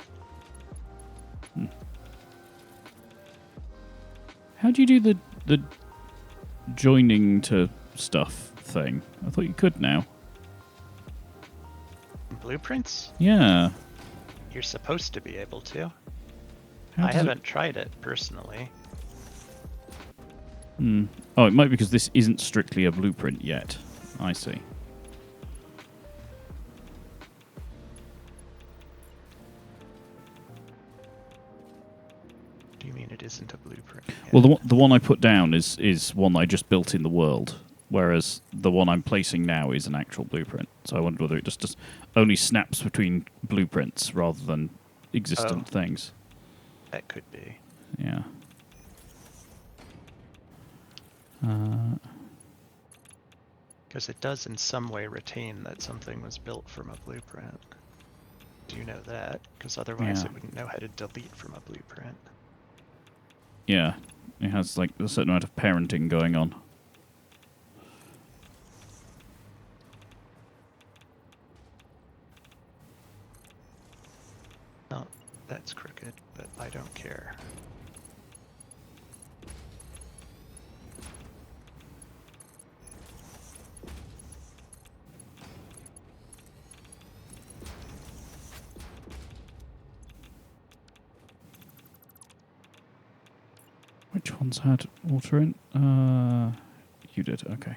How do you do the joining to stuff thing? I thought you could now.
Blueprints?
Yeah.
You're supposed to be able to.
How
I
does
haven't tried it personally.
Oh, it might be because this isn't strictly a blueprint yet. I see.
Do you mean it isn't a blueprint yet?
Well, the one I put down is one that I just built in the world, whereas the one I'm placing now is an actual blueprint. So I wonder whether it just only snaps between blueprints rather than existent things.
That could be.
Yeah.
Because it does in some way retain that something was built from a blueprint. Do you know that? Because otherwise
Yeah.
it wouldn't know how to delete from a blueprint.
Yeah. It has like a certain amount of parenting going on.
Oh, that's crooked, but I don't care.
Which ones had water in? You did, okay.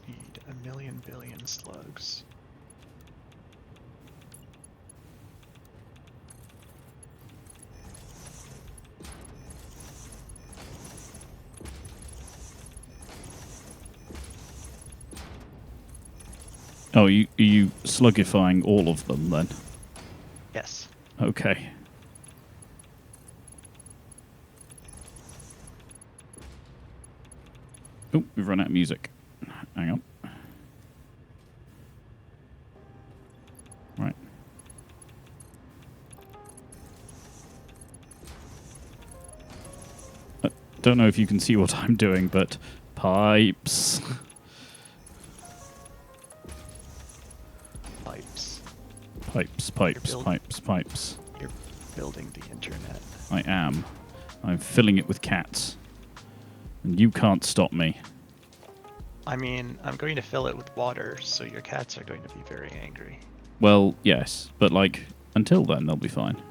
Need 1,000,000,000,000 slugs.
Oh, are you slugifying all of them then?
Yes.
Okay. Oh, we've run out of music. Hang on. Right. Don't know if you can see what I'm doing, but pipes.
Pipes.
Pipes, pipes, pipes, pipes.
You're building the internet.
I am. I'm filling it with cats. And you can't stop me.
I mean, I'm going to fill it with water, so your cats are going to be very angry.
Well, yes, but like until then they'll be fine.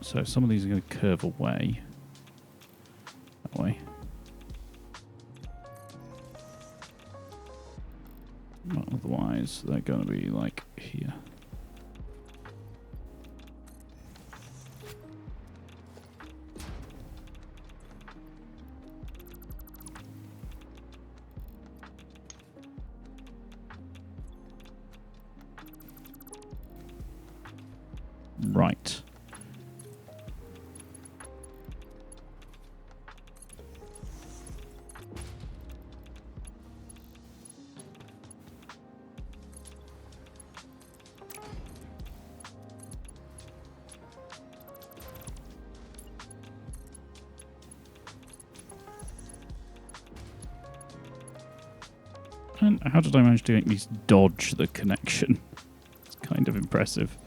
So some of these are going to curve away. That way. Otherwise, they're going to be like here. Right. And how did I manage to at least dodge the connection? It's kind of impressive.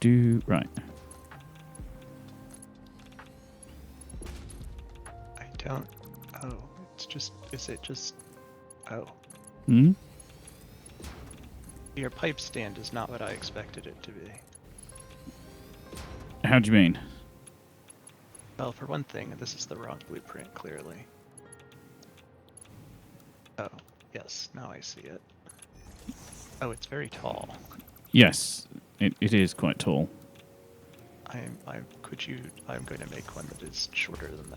Do. Right.
I don't... Oh, it's just... Is it just... Oh.
Hmm?
Your pipe stand is not what I expected it to be.
How do you mean?
Well, for one thing, this is the wrong blueprint, clearly. Oh, yes, now I see it. Oh, it's very tall.
Yes, it is quite tall.
I'm going to make one that is shorter than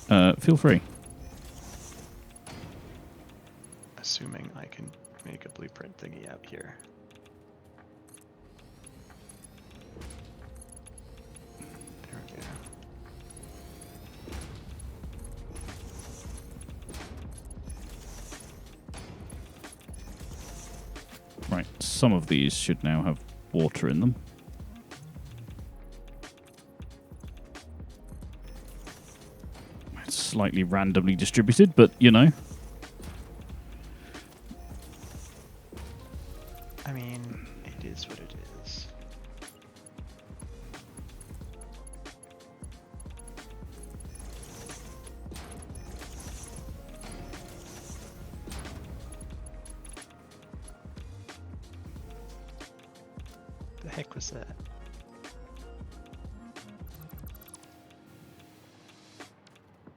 that.
Feel free.
Assuming I can make a blueprint thingy out here. There we go.
Right, some of these should now have water in them. It's slightly randomly distributed, but you know.
I mean, it is what it is. The heck was that?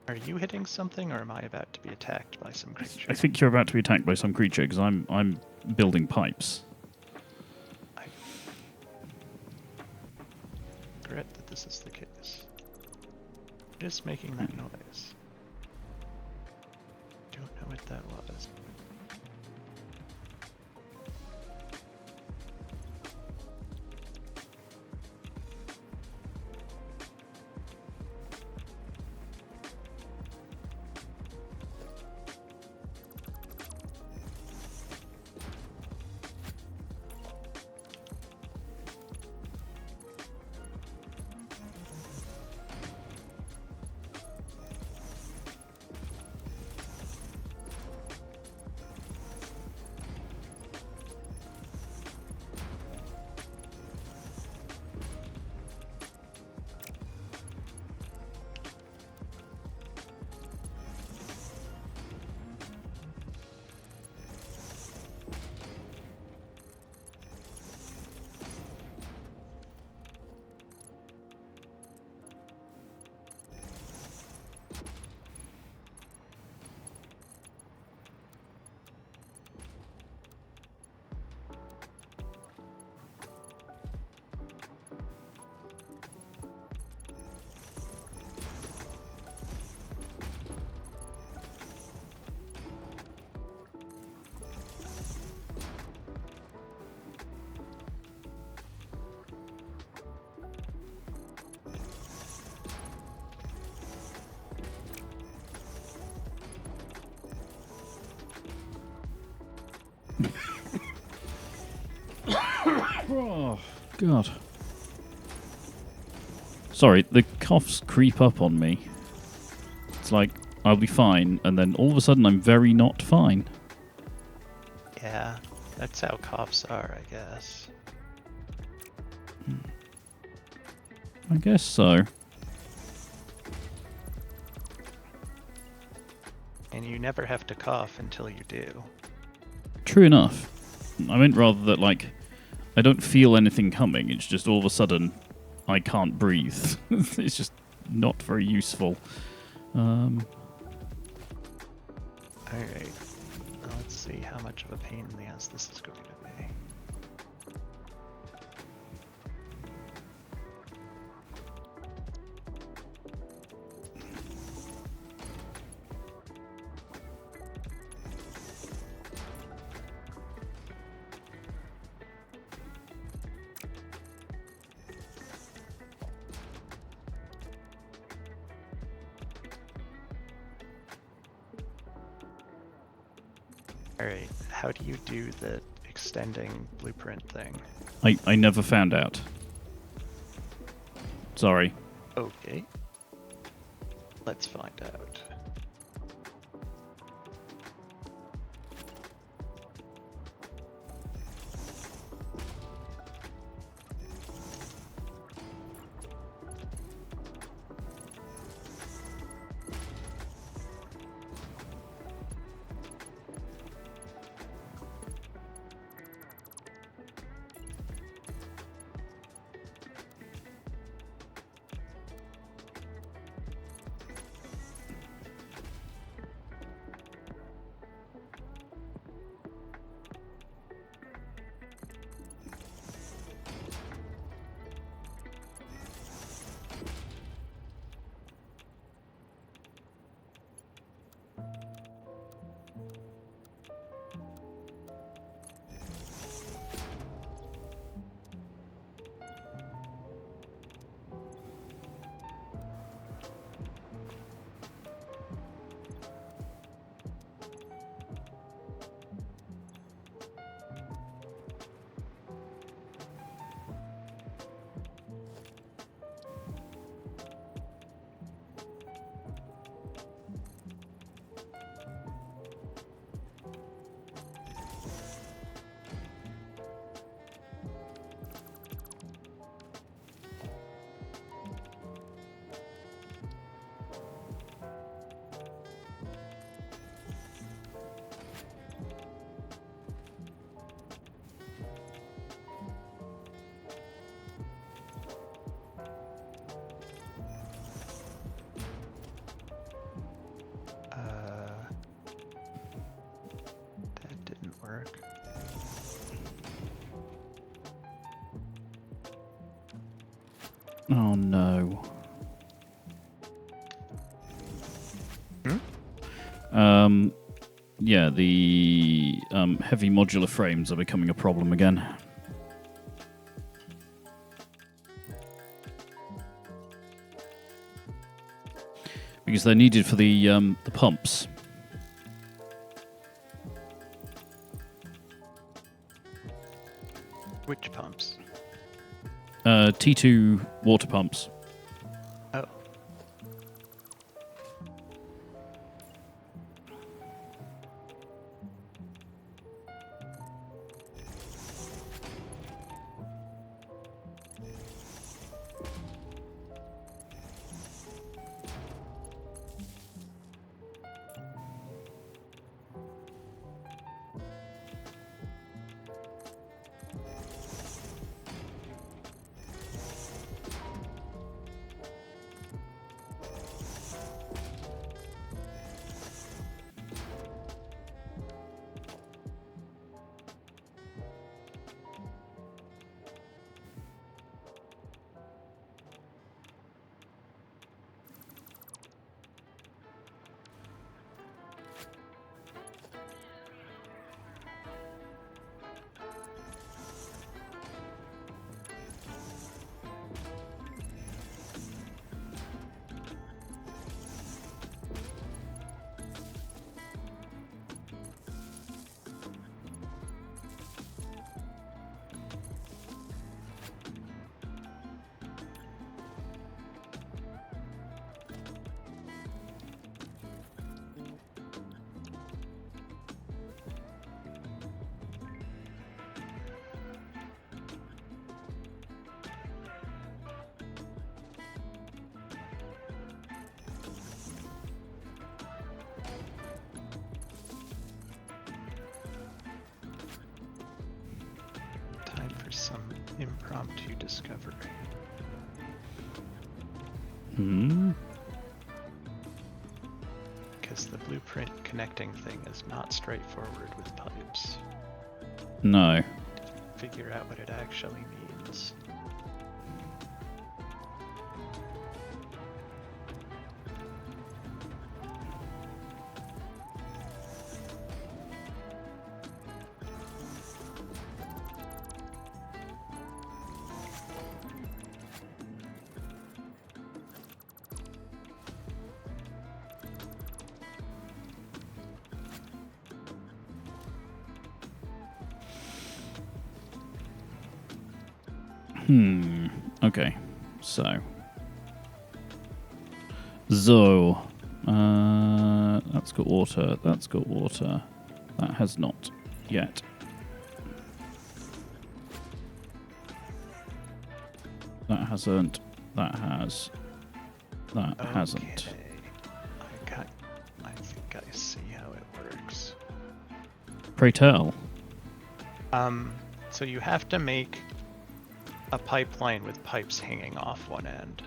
Are you hitting something, or am I about to be attacked by some creature?
I think you're about to be attacked by some creature because I'm building pipes.
I regret that this is the case. What is making that noise? Don't know what that was.
Oh, God. Sorry, the coughs creep up on me. It's like, I'll be fine, and then all of a sudden I'm very not fine.
Yeah, that's how coughs are, I guess.
I guess so.
And you never have to cough until you do.
True enough. I meant rather that, like, I don't feel anything coming. It's just all of a sudden I can't breathe. It's just not very useful.
Alright. Let's see how much of a pain in the ass this is going to be. Alright, how do you do the extending blueprint thing?
I never found out. Sorry.
Okay. Let's find out. That didn't work.
Oh no. Yeah, the heavy modular frames are becoming a problem again. Because they're needed for the pumps.
Which pumps?
T2 water pumps.
Oh. for some impromptu discovery. Because the blueprint connecting thing is not straightforward with pipes.
No.
Figure out what it actually means.
Okay. So, that's got water. That's got water. That has not yet. That hasn't. That has. That hasn't.
I think I see how it works.
Pray tell.
So you have to make a pipeline with pipes hanging off one end.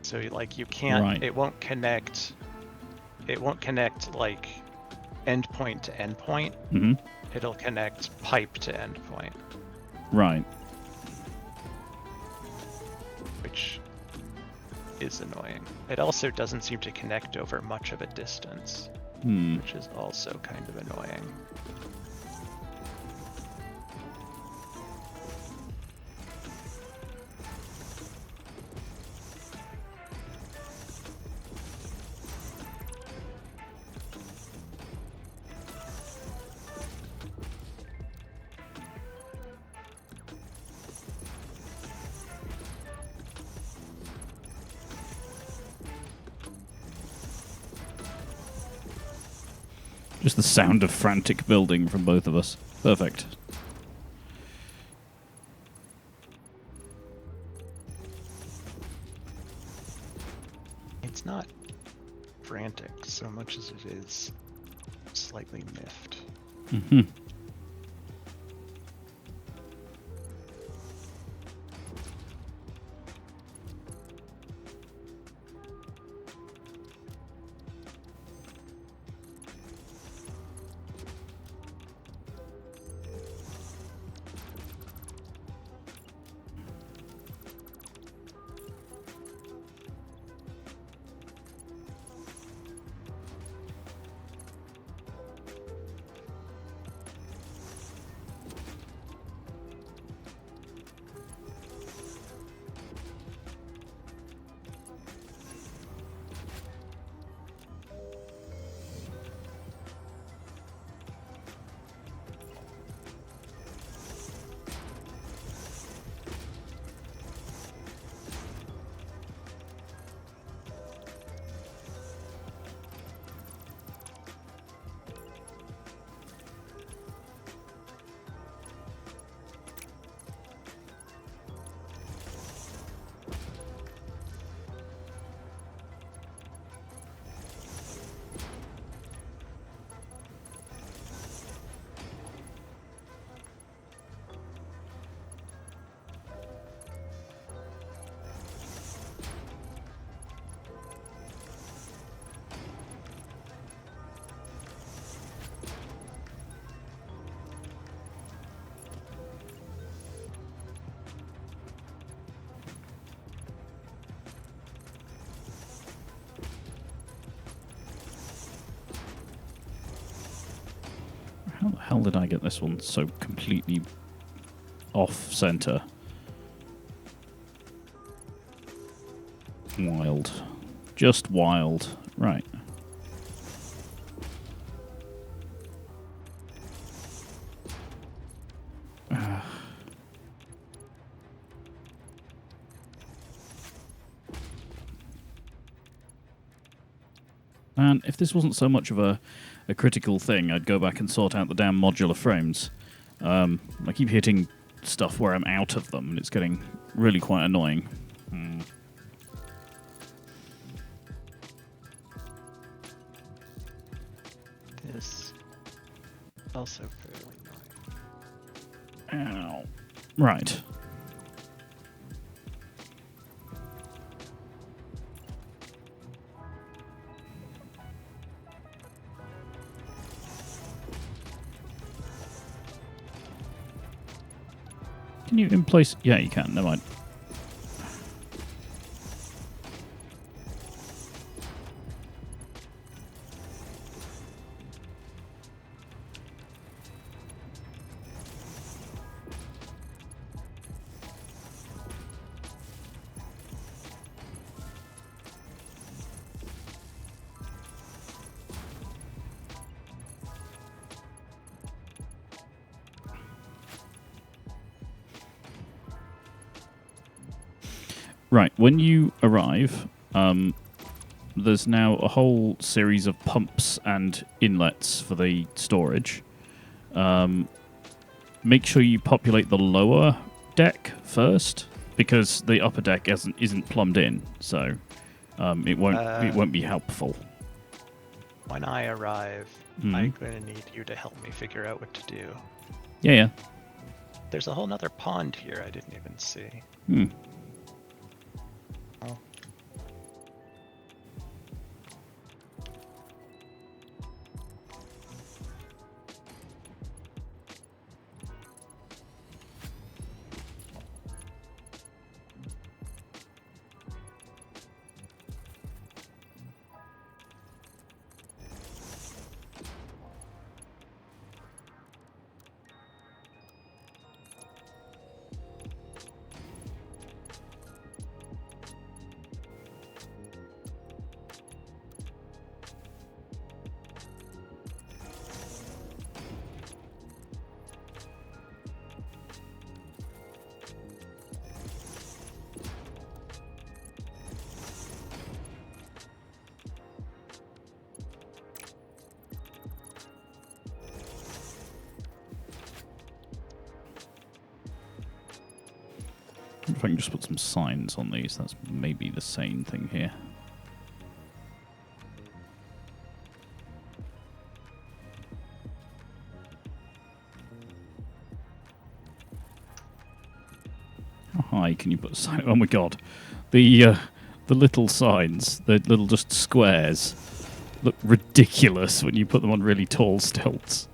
So like you can't.
Right.
It won't connect. It won't connect like endpoint to endpoint.
Mm-hmm.
It'll connect pipe to endpoint.
Right.
Which is annoying. It also doesn't seem to connect over much of a distance, which is also kind of annoying.
Just the sound of frantic building from both of us. Perfect.
It's not frantic so much as it is slightly miffed.
Mm-hmm. How the hell did I get this one so completely off center? Wild. Just wild. Right. And if this wasn't so much of a critical thing, I'd go back and sort out the damn modular frames. I keep hitting stuff where I'm out of them, and it's getting really quite annoying.
This also fairly annoying.
Ow. Right. Can you in place? Yeah, you can. Never mind. Right, when you arrive, there's now a whole series of pumps and inlets for the storage. Make sure you populate the lower deck first, because the upper deck isn't plumbed in, so it won't be helpful.
When I arrive, I'm going to need you to help me figure out what to do.
Yeah.
There's a whole nother pond here I didn't even see. Oh.
If I can just put some signs on these, that's maybe the same thing here. How high can you put a sign? Oh my god. The little signs, the little just squares, look ridiculous when you put them on really tall stilts.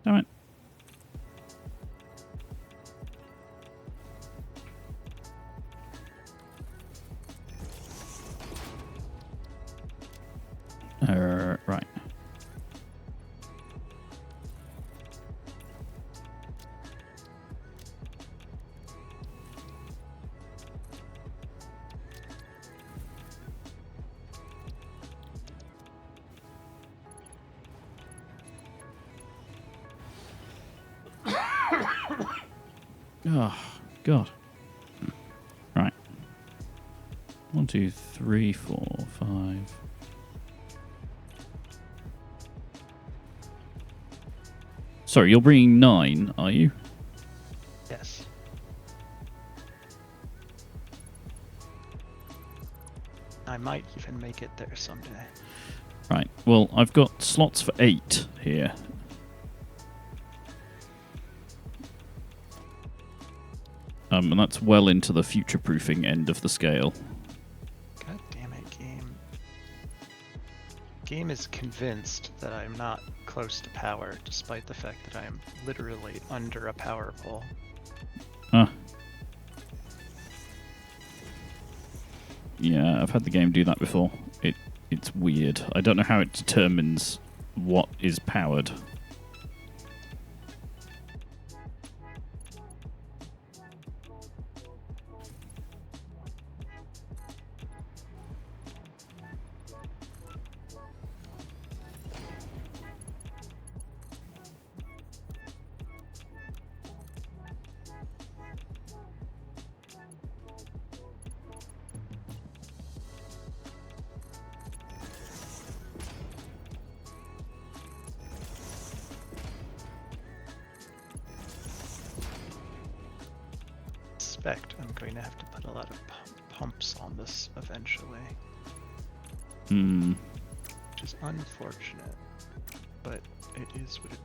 Damn it. Right. Oh, God. Right. 1, 2, 3, 4, 5. Sorry, you're bringing 9, are you?
Yes. I might even make it there someday.
Right. Well, I've got slots for 8 here. And that's well into the future-proofing end of the scale.
God damn it, game. game is convinced that I'm not close to power, despite the fact that I am literally under a power pole.
Huh. Yeah, I've had the game do that before. It's weird. I don't know how it determines what is powered.
I'm going to have to put a lot of pumps on this eventually. Which is unfortunate, but it is what it...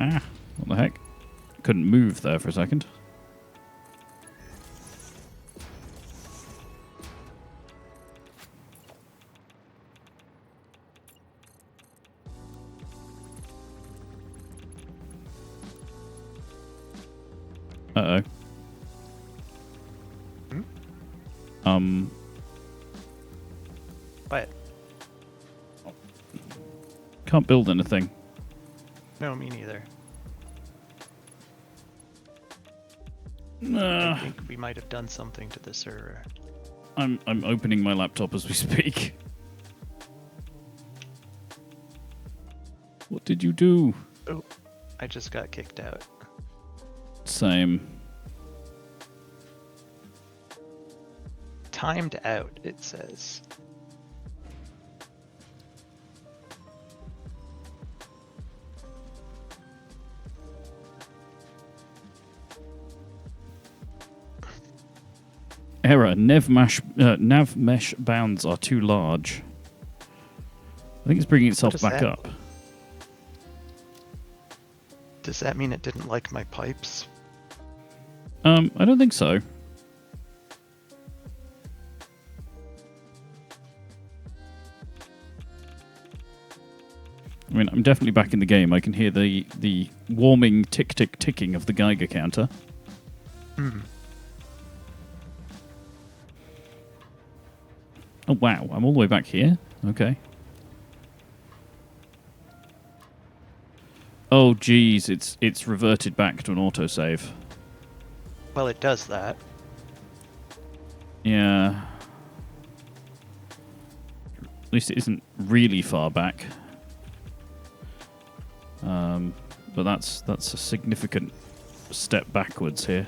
Ah, what the heck? Couldn't move there for a second. Uh-oh.
What?
Can't build anything.
No, me neither.
I
think we might have done something to the server.
I'm opening my laptop as we speak. What did you do?
Oh, I just got kicked out.
Same.
Timed out, it says.
Error. Nav mesh bounds are too large. I think it's bringing itself back up.
Does that mean it didn't like my pipes?
I don't think so. I mean, I'm definitely back in the game. I can hear the warming ticking of the Geiger counter. Oh wow, I'm all the way back here? Okay. Oh geez, it's reverted back to an autosave.
Well, it does that.
Yeah. At least it isn't really far back. But that's a significant step backwards here.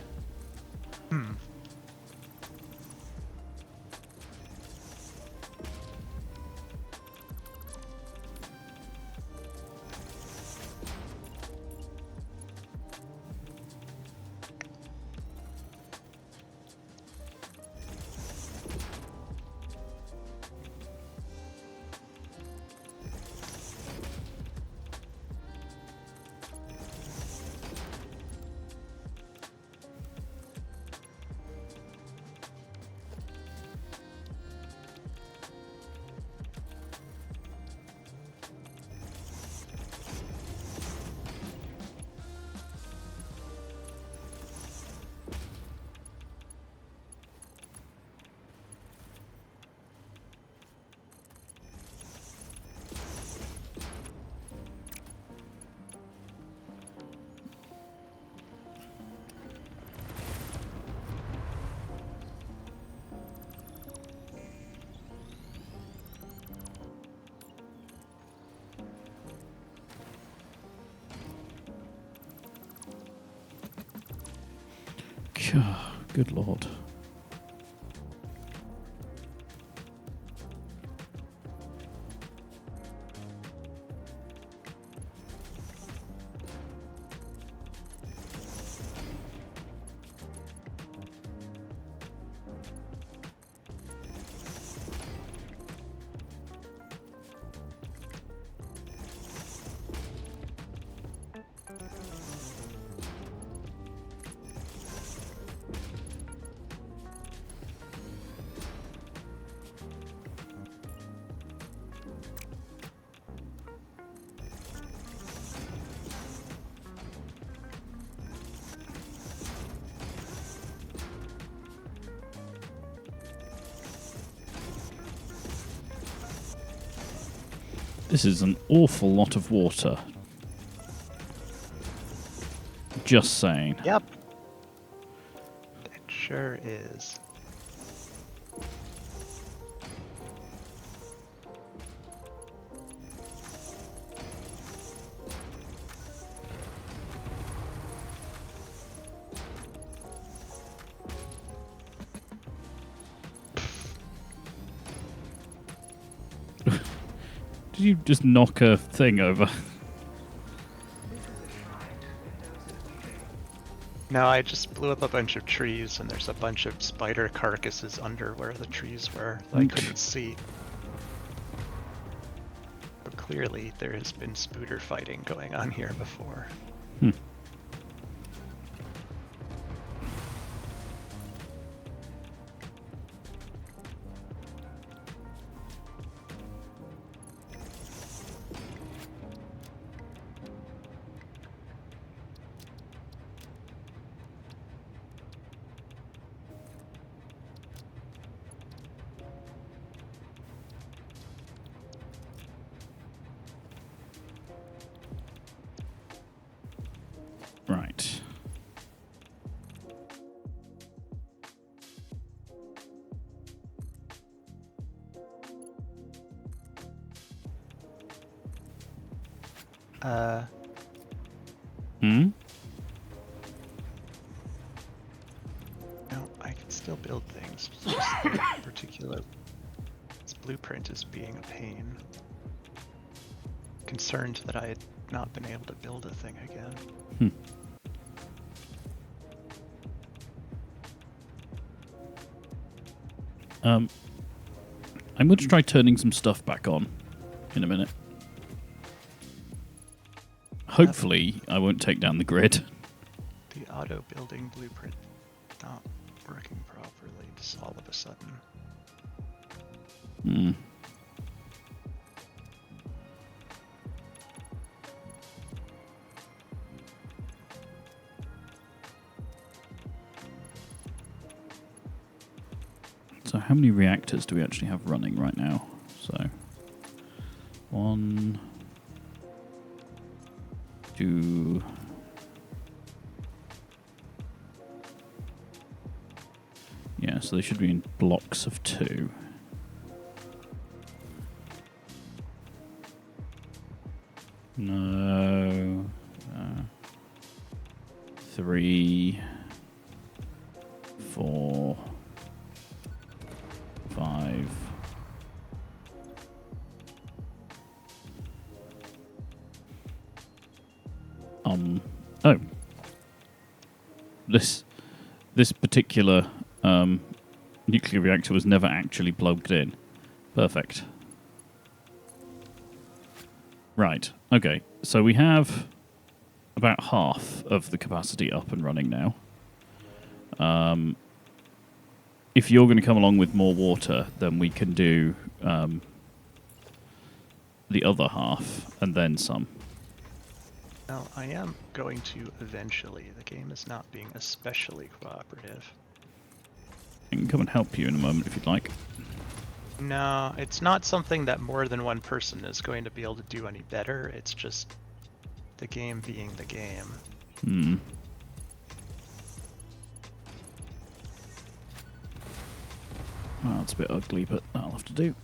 Good lord. This is an awful lot of water. Just saying.
Yep. It sure is.
Did you just knock a thing over?
No, I just blew up a bunch of trees, and there's a bunch of spider carcasses under where the trees were that I couldn't see. But clearly, there has been spooter fighting going on here before.
Right. Hmm?
No, I can still build things. It's just the particular this blueprint is being a pain. Concerned that I had not been able to build a thing again.
I'm going to try turning some stuff back on in a minute. Hopefully, I won't take down the grid.
The auto building blueprint not working properly just all of a sudden.
So how many reactors do we actually have running right now? So 1, 2, yeah, so they should be in blocks of 2. No. 3, 4, 5. Oh. This particular nuclear reactor was never actually plugged in. Perfect. Right. Okay. So we have about half of the capacity up and running now. If you're going to come along with more water, then we can do the other half and then some.
Well, I am going to eventually. The game is not being especially cooperative.
I can come and help you in a moment if you'd like.
No, it's not something that more than one person is going to be able to do any better. It's just the game being the game.
Well, it's a bit ugly, but that'll have to do.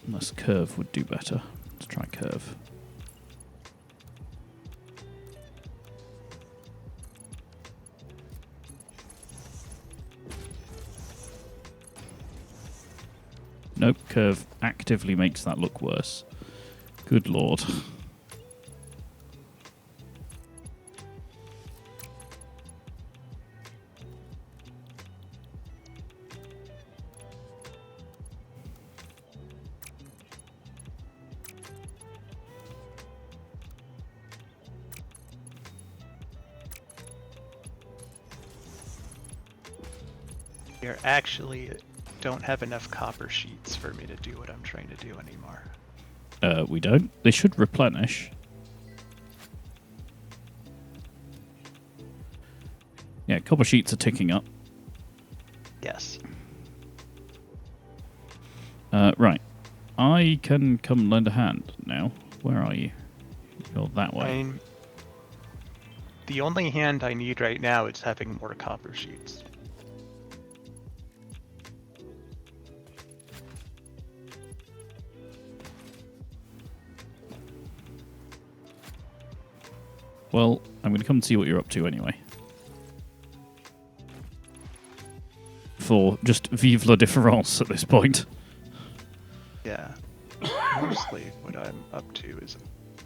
Unless curve would do better. Let's try curve. Nope, curve actively makes that look worse. Good lord.
We actually don't have enough copper sheets for me to do what I'm trying to do anymore.
We don't. They should replenish. Yeah, copper sheets are ticking up.
Yes.
Right. I can come lend a hand now. Where are you? You're that way.
The only hand I need right now is having more copper sheets.
Well, I'm going to come and see what you're up to anyway. For just vive la différence at this point.
Yeah. Mostly what I'm up to is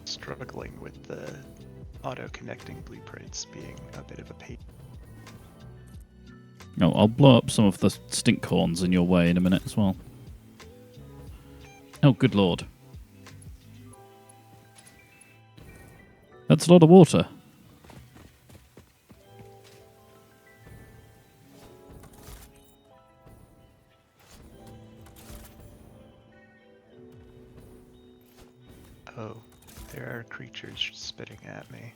struggling with the auto-connecting blueprints being a bit of a pain.
No, I'll blow up some of the stink horns in your way in a minute as well. Oh, good lord. That's a lot of water.
Oh, there are creatures spitting at me.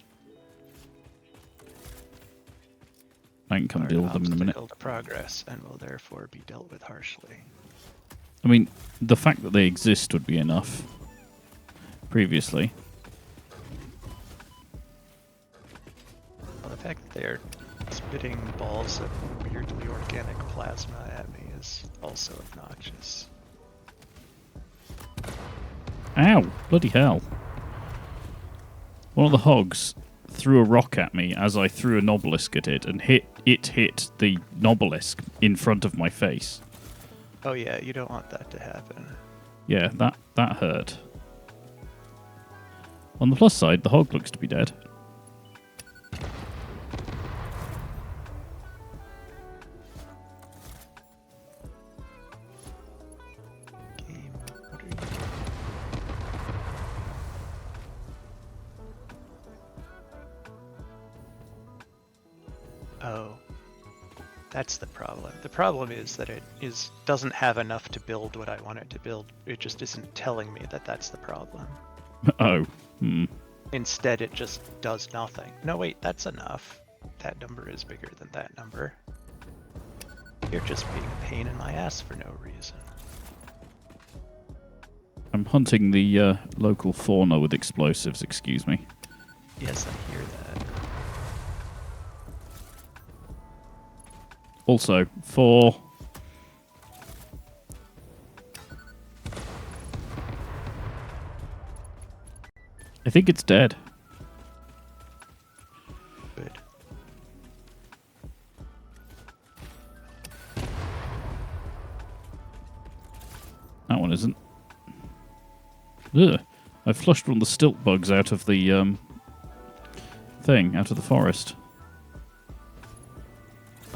I can come deal with them in a minute.
To progress and will therefore be dealt with harshly.
I mean, the fact that they exist would be enough. Previously.
Well, the fact that they're spitting balls of weirdly organic plasma at me is also obnoxious.
Ow! Bloody hell. One of the hogs threw a rock at me as I threw an obelisk at it, and hit the obelisk in front of my face.
Oh yeah, you don't want that to happen.
Yeah, that hurt. On the plus side, the hog looks to be dead.
Game, what are you doing? Oh. That's the problem. The problem is that it doesn't have enough to build what I want it to build. It just isn't telling me that that's the problem.
Oh.
Instead, it just does nothing. No, wait, that's enough. That number is bigger than that number. You're just being a pain in my ass for no reason.
I'm hunting the local fauna with explosives, excuse me.
Yes, I hear that.
Also, for... I think it's dead.
Good.
That one isn't. Ugh. I flushed one of the stilt bugs out of the thing, out of the forest.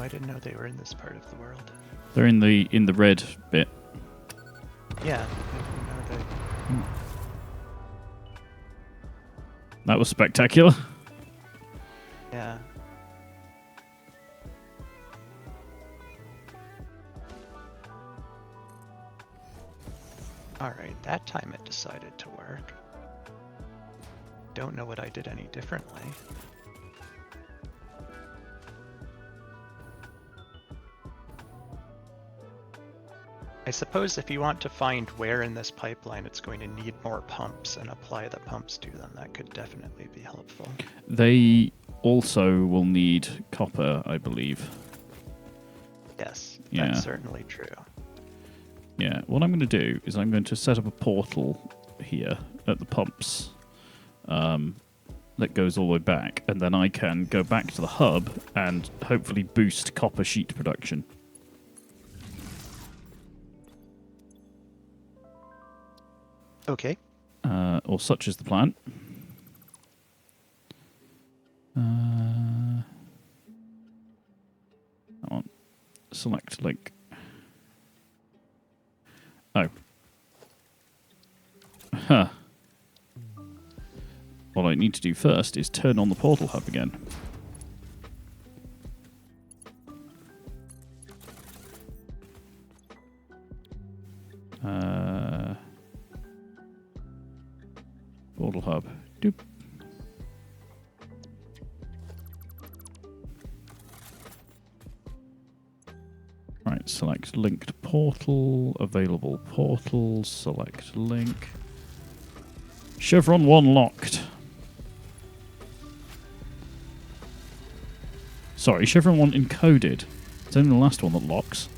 I didn't know they were in this part of the world.
They're in the red bit.
Yeah, I didn't know they...
That was spectacular.
Yeah. Alright, that time it decided to work. Don't know what I did any differently. I suppose if you want to find where in this pipeline it's going to need more pumps and apply the pumps to them, that could definitely be helpful.
They also will need copper, I believe.
Yes,
Yeah.
that's certainly true.
Yeah, what I'm going to do is I'm going to set up a portal here at the pumps that goes all the way back, and then I can go back to the hub and hopefully boost copper sheet production.
Okay.
Or such is the plan. Come on. Select link. Oh. Huh. What I need to do first is turn on the portal hub again. Portal hub. Doop. Right, select linked portal, available portals, select link. Chevron 1 locked. Sorry, Chevron 1 encoded. It's only the last one that locks.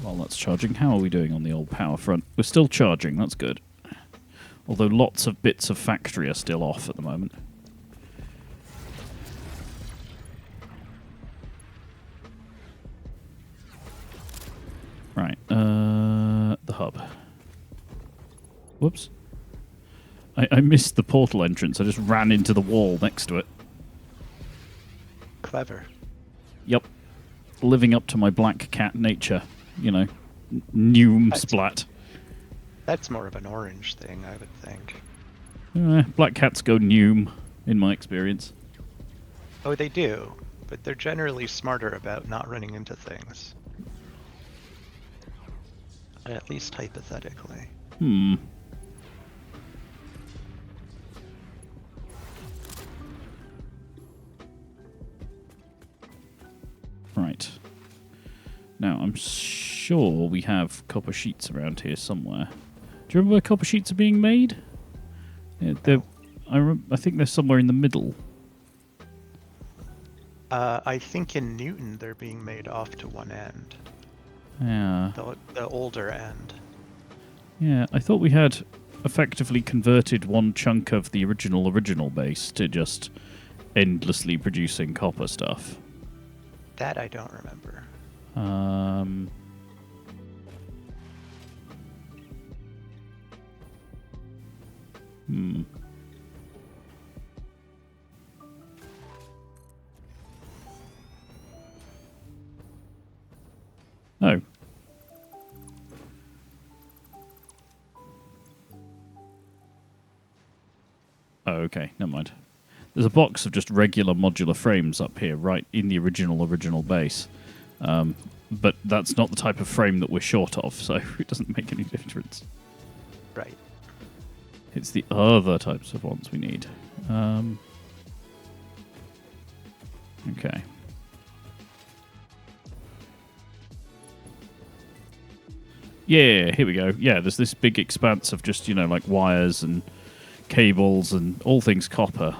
While that's charging, how are we doing on the old power front? We're still charging, that's good. Although lots of bits of factory are still off at the moment. Right, the hub. Whoops. I missed the portal entrance. I just ran into the wall next to it.
Clever.
Yep. Living up to my black cat nature. You know, Noom splat.
That's more of an orange thing, I would think.
Black cats go Noom, in my experience.
Oh, they do, but they're generally smarter about not running into things. At least hypothetically.
Right. Now, I'm sure we have copper sheets around here somewhere. Do you remember where copper sheets are being made? Yeah, I think they're somewhere in the middle.
I think in Newton they're being made off to one end.
Yeah.
The older end.
Yeah, I thought we had effectively converted one chunk of the original base to just endlessly producing copper stuff.
That I don't remember.
Oh. Oh, okay. Never mind. There's a box of just regular modular frames up here, right in the original base. But that's not the type of frame that we're short of, so it doesn't make any difference.
Right.
It's the other types of ones we need. Okay. Yeah, here we go. Yeah, there's this big expanse of just, like wires and cables and all things copper.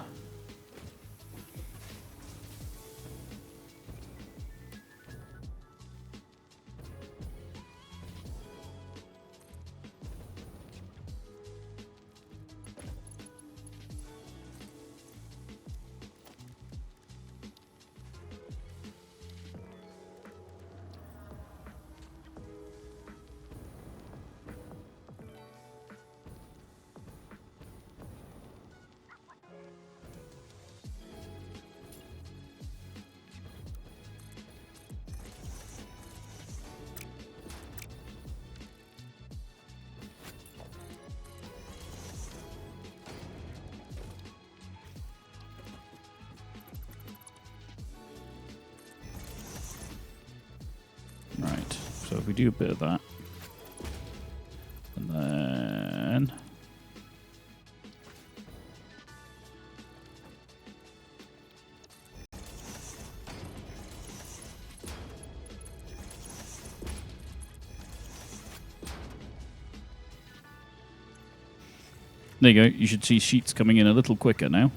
Right, so if we do a bit of that, and then... There you go, you should see sheets coming in a little quicker now.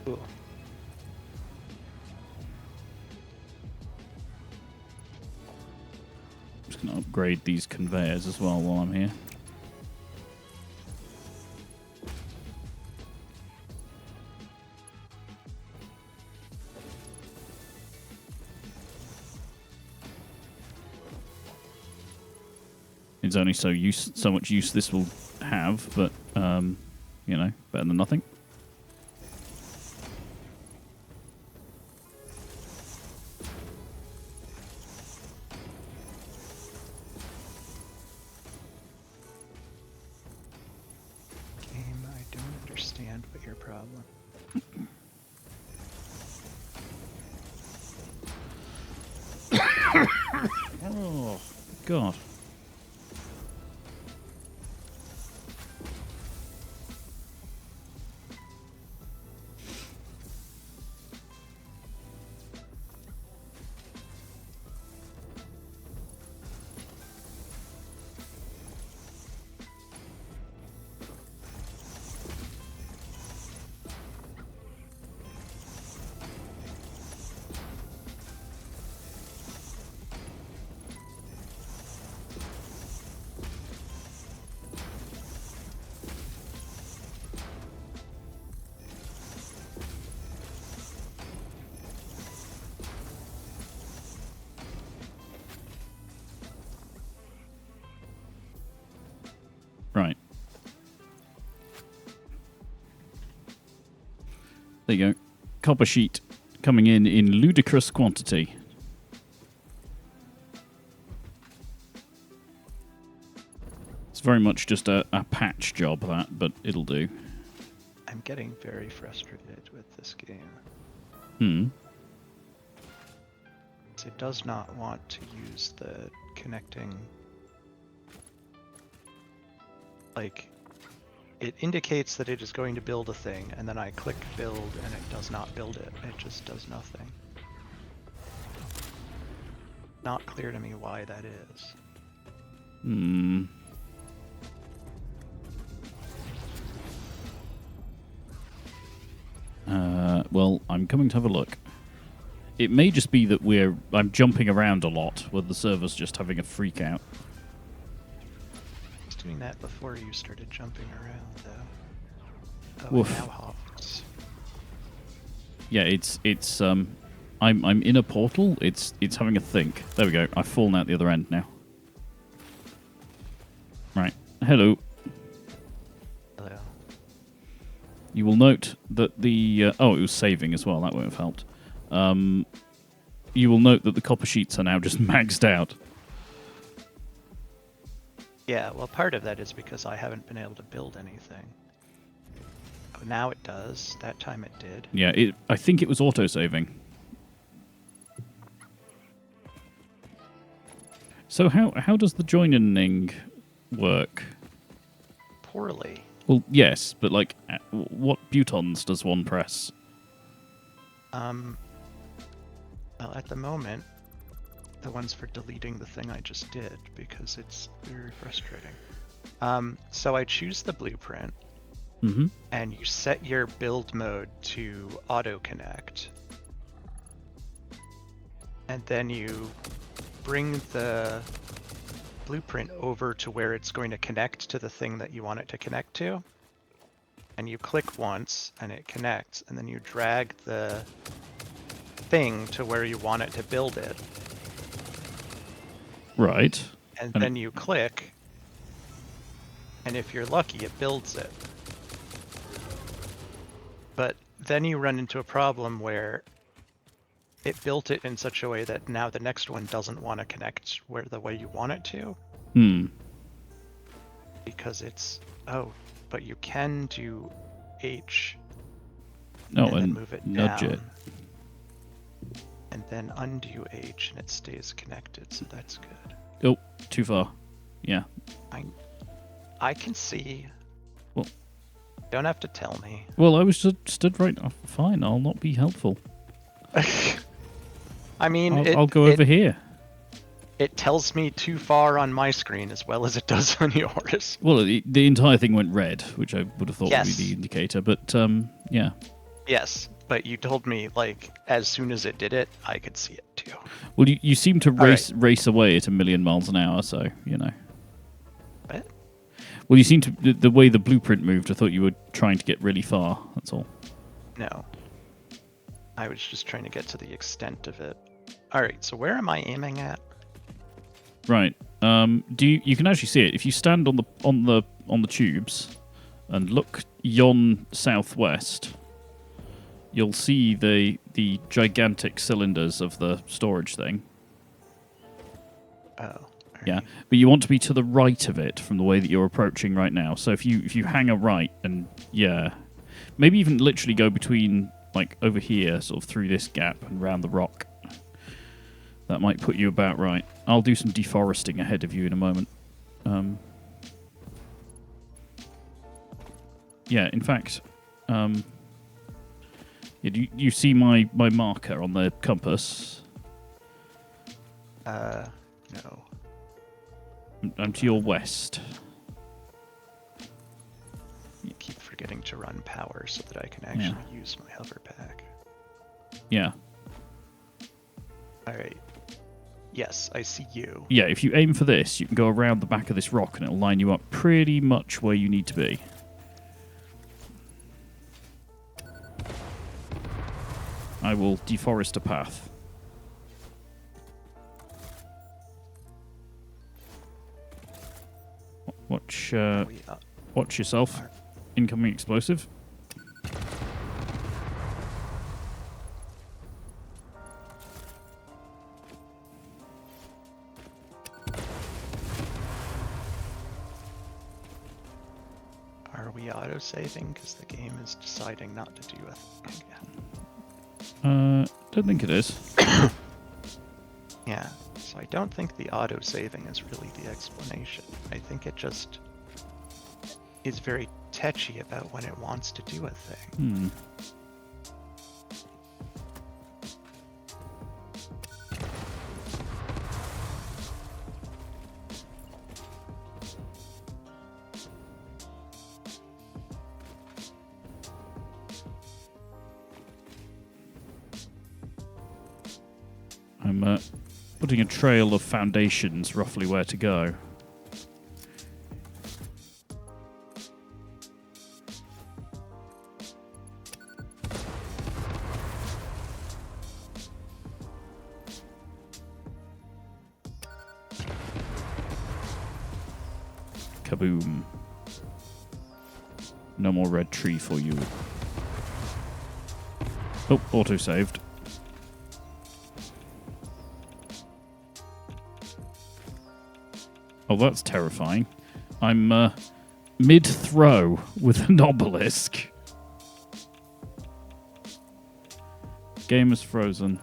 Cool.
Just going to upgrade these conveyors as well while I'm here. It's only so much use this will have, but better than nothing.
Game, I don't understand what your problem.
God. Right. There you go. Copper sheet coming in ludicrous quantity. It's very much just a patch job, that, but it'll do.
I'm getting very frustrated with this game. It does not want to use the connecting... Like, it indicates that it is going to build a thing, and then I click build, and it does not build it. It just does nothing. Not clear to me why that is.
Well, I'm coming to have a look. It may just be that I'm jumping around a lot, where the server's just having a freak out.
I was doing that before you started jumping around, though. Oh,
Woof.
now hops.
Yeah, I'm in a portal. It's having a think. There we go. I've fallen out the other end now. Right. Hello.
Hello.
You will note that the... it was saving as well. That won't have helped. You will note that the copper sheets are now just maxed out.
Yeah, well, part of that is because I haven't been able to build anything. Oh, now it does. That time it did.
Yeah, I think it was auto-saving. So how does the joining work?
Poorly.
Well, yes, but like, what buttons does one press?
Well, at the moment, the ones for deleting the thing I just did, because it's very frustrating. So I choose the blueprint, and you set your build mode to auto connect, and then you bring the blueprint over to where it's going to connect to the thing that you want it to connect to, and you click once and it connects, and then you drag the thing to where you want it to build it.
Right.
And then you click, and if you're lucky, it builds it. But then you run into a problem where it built it in such a way that now the next one doesn't want to connect the way you want it to. Because it's, but you can do H and then move it
nudge
down.
it.
And then undo H and it stays connected, so that's good.
Oh, too far. Yeah.
I can see.
Well,
don't have to tell me.
Well, I was just stood right. Oh, fine, I'll not be helpful.
I mean,
I'll go over here.
It tells me too far on my screen as well as it does on yours.
Well, the entire thing went red, which I would have thought would be the indicator, but yeah.
Yes, but you told me, like, as soon as it did it, I could see it too.
Well, you seem to race away at 1,000,000 miles an hour, so, you know.
What?
Well, you seem to... The way the blueprint moved, I thought you were trying to get really far, that's all.
No. I was just trying to get to the extent of it. Alright, so where am I aiming at?
Right. You can actually see it. If you stand on the tubes and look yon southwest, you'll see the gigantic cylinders of the storage thing.
Oh.
Yeah, but you want to be to the right of it from the way that you're approaching right now. So if you hang a right and maybe even literally go between, like, over here, sort of through this gap and round the rock. That might put you about right. I'll do some deforesting ahead of you in a moment. Yeah, in fact, you see my marker on the compass?
No.
I'm to your west.
I keep forgetting to run power so that I can actually use my hover pack.
Yeah.
Alright. Yes, I see you.
Yeah, if you aim for this, you can go around the back of this rock and it'll line you up pretty much where you need to be. I will deforest a path. Watch yourself. Incoming explosive.
Are we auto-saving? Because the game is deciding not to do a thing
again. Don't think it is.
Yeah, so I don't think the auto-saving is really the explanation. I think it just is very tetchy about when it wants to do a thing.
I'm putting a trail of foundations roughly where to go. Kaboom. No more red tree for you. Oh, auto-saved. Oh, that's terrifying. I'm mid-throw with an obelisk. Game is frozen.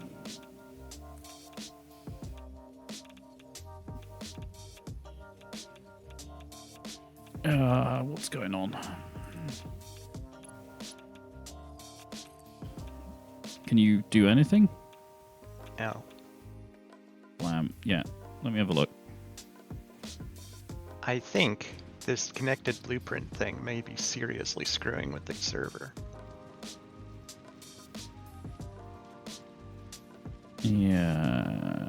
What's going on? Can you do anything?
No.
Blam. Yeah, let me have a look.
I think this connected blueprint thing may be seriously screwing with the server.
Yeah.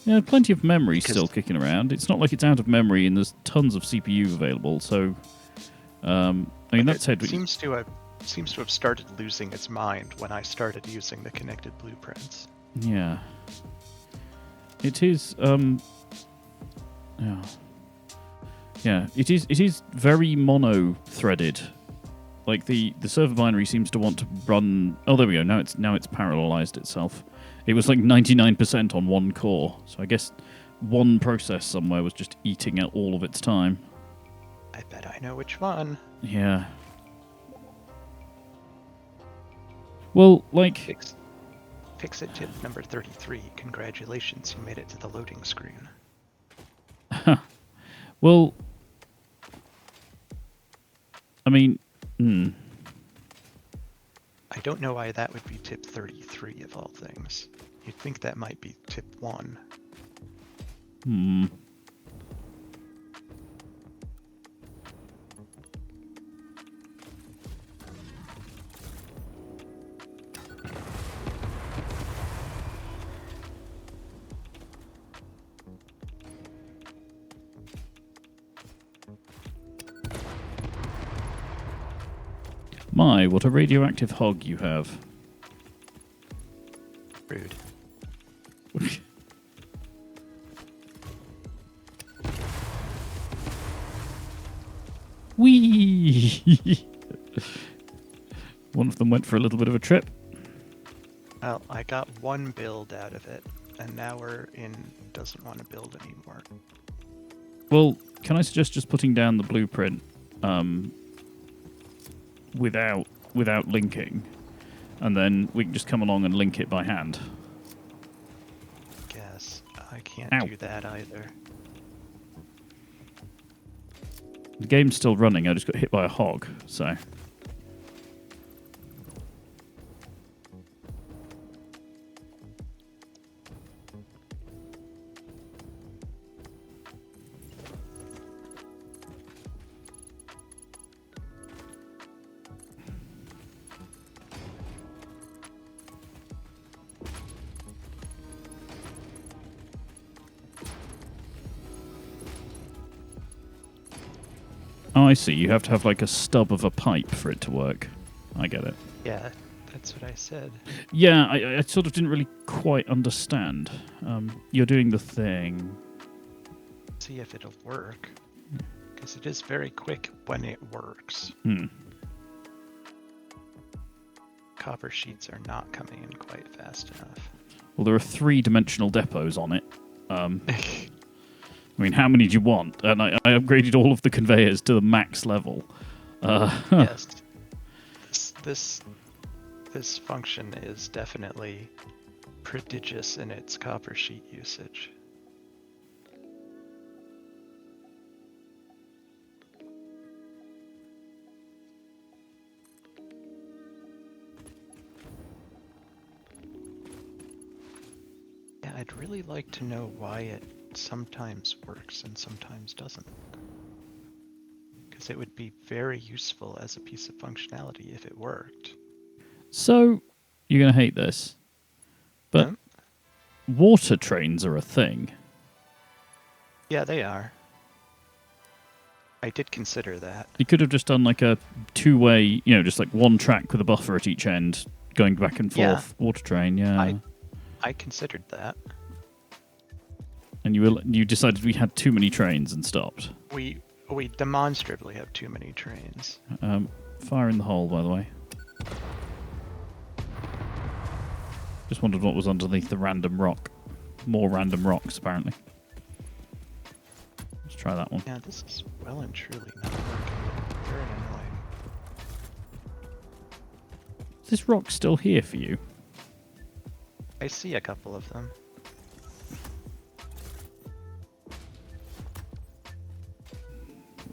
Yeah, plenty of memory still kicking around. It's not like it's out of memory and there's tons of CPU available, so I mean that said,
seems to have started losing its mind when I started using the connected blueprints.
Yeah. It is yeah, it is very mono-threaded. Like the server binary seems to want to run. Oh, there we go. Now it's parallelized itself. It was like 99% on one core, so I guess one process somewhere was just eating out all of its time.
I bet I know which one.
Yeah. Well, like
Fix-it tip number 33. Congratulations, you made it to the loading screen.
Well, I mean,
I don't know why that would be tip 33 of all things. You'd think that might be tip 1.
My, what a radioactive hog you have.
Rude.
Whee! One of them went for a little bit of a trip.
Well, I got one build out of it, and now we're in doesn't want to build anymore.
Well, can I suggest just putting down the blueprint without linking, and then we can just come along and link it by hand.
I can't
Ow.
do that either.
The game's still running. I just got hit by a hog, so... Oh, I see. You have to have like a stub of a pipe for it to work. I get it.
Yeah, that's what I said.
Yeah, I sort of didn't really quite understand. You're doing the thing.
See if it'll work. Because it is very quick when it works. Copper sheets are not coming in quite fast enough.
Well, there are 3-dimensional depots on it. I mean, how many do you want? And I upgraded all of the conveyors to the max level.
Yes. This function is definitely prodigious in its copper sheet usage. Yeah, I'd really like to know why it sometimes works and sometimes doesn't. Because it would be very useful as a piece of functionality if it worked.
So, you're going to hate this, but
No?
water trains are a thing.
Yeah, they are. I did consider that.
You could have just done like a 2-way, just like one track with a buffer at each end, going back and forth.
Yeah.
Water train, yeah.
I considered that.
And you decided we had too many trains and stopped.
We demonstrably have too many trains.
Fire in the hole, by the way. Just wondered what was underneath the random rock. More random rocks, apparently. Let's try that one.
Yeah, this is well and truly not working. Very annoying.
Is this rock still here for you?
I see a couple of them.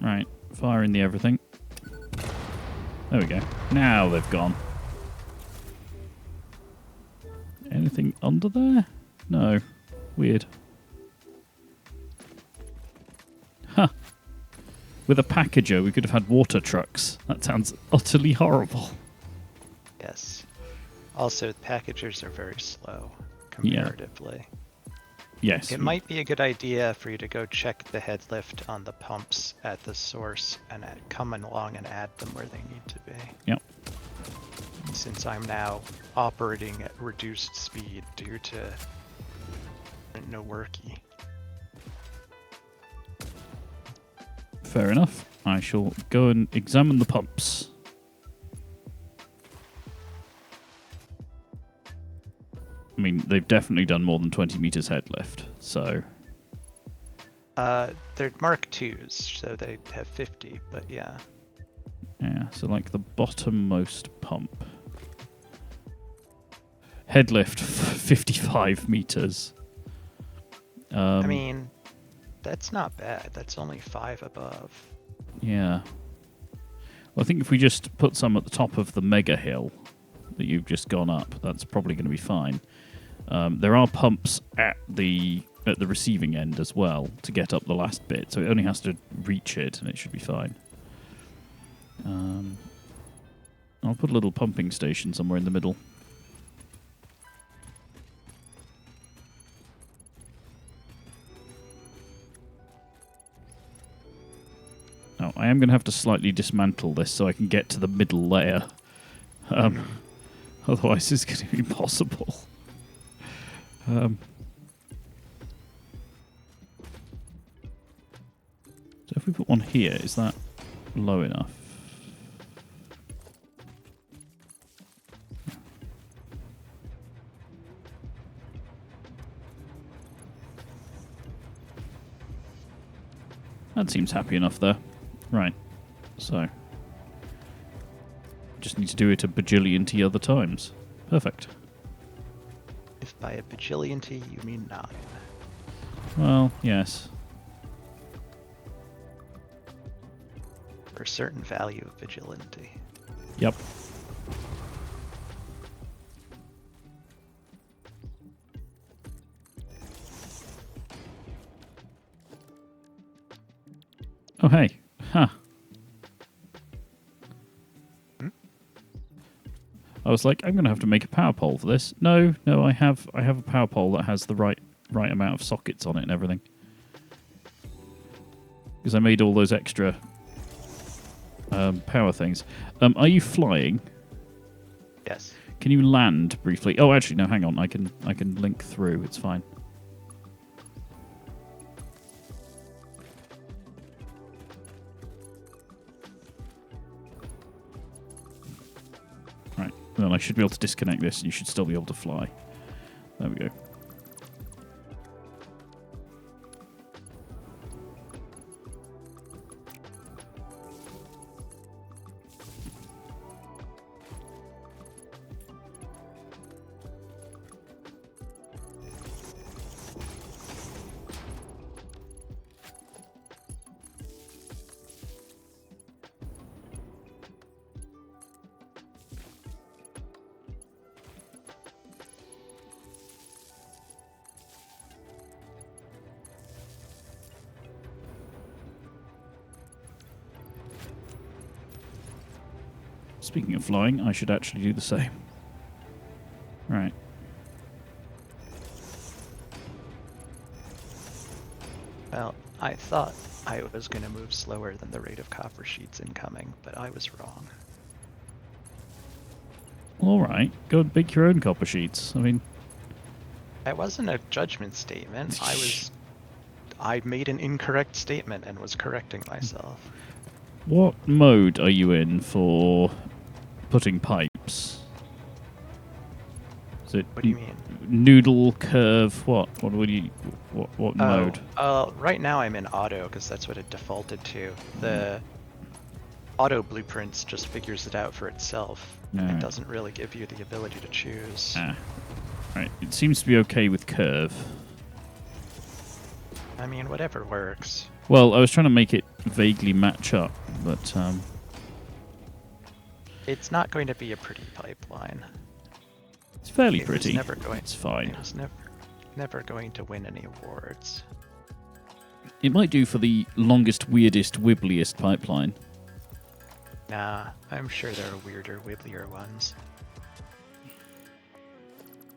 Right, fire in the everything. There we go. Now they've gone. Anything under there? No. Weird. Huh. With a packager, we could have had water trucks. That sounds utterly horrible.
Yes. Also, packagers are very slow, comparatively.
Yes.
It might be a good idea for you to go check the head lift on the pumps at the source and come along and add them where they need to be.
Yep.
Since I'm now operating at reduced speed due to no worky.
Fair enough. I shall go and examine the pumps. I mean, they've definitely done more than 20 meters head lift, so...
They're Mark IIs, so they have 50, but yeah.
Yeah, so like the bottommost pump. Head lift, 55 meters.
I mean, that's not bad. That's only 5 above.
Yeah. Well, I think if we just put some at the top of the mega hill that you've just gone up, that's probably going to be fine. There are pumps at the receiving end as well to get up the last bit, so it only has to reach it and it should be fine. I'll put a little pumping station somewhere in the middle. Now, I am going to have to slightly dismantle this so I can get to the middle layer. Otherwise, it's going to be impossible. So if we put one here, is that low enough? That seems happy enough there. Right. So. Just need to do it a bajillion-ty other times. Perfect.
If by a bajillion-ty you mean 9.
Well, yes.
For a certain value of vigilante.
Yep. Oh, hey. Huh. I was like, I'm going to have to make a power pole for this. No, I have a power pole that has the right amount of sockets on it and everything. Because I made all those extra power things. Are you flying?
Yes.
Can you land briefly? Oh, actually, no. Hang on. I can link through. It's fine. Right. Then I should be able to disconnect this, and you should still be able to fly. There we go. Speaking of flying, I should actually do the same. Right.
Well, I thought I was going to move slower than the rate of copper sheets incoming, but I was wrong.
All right. Go and make your own copper sheets. I mean...
That wasn't a judgment statement. I made an incorrect statement and was correcting myself.
What mode are you in for putting pipes? Is it
What do you mean?
Noodle, curve, what? What mode?
Right now I'm in auto because that's what it defaulted to. The auto blueprints just figures it out for itself. It doesn't really give you the ability to choose.
Ah. Right. It seems to be okay with curve.
I mean, whatever works.
Well, I was trying to make it vaguely match up, but
it's not going to be a pretty pipeline.
It's fairly pretty.
It's
fine.
It was never going to win any awards.
It might do for the longest, weirdest, wibbliest pipeline.
Nah, I'm sure there are weirder, wibblier ones.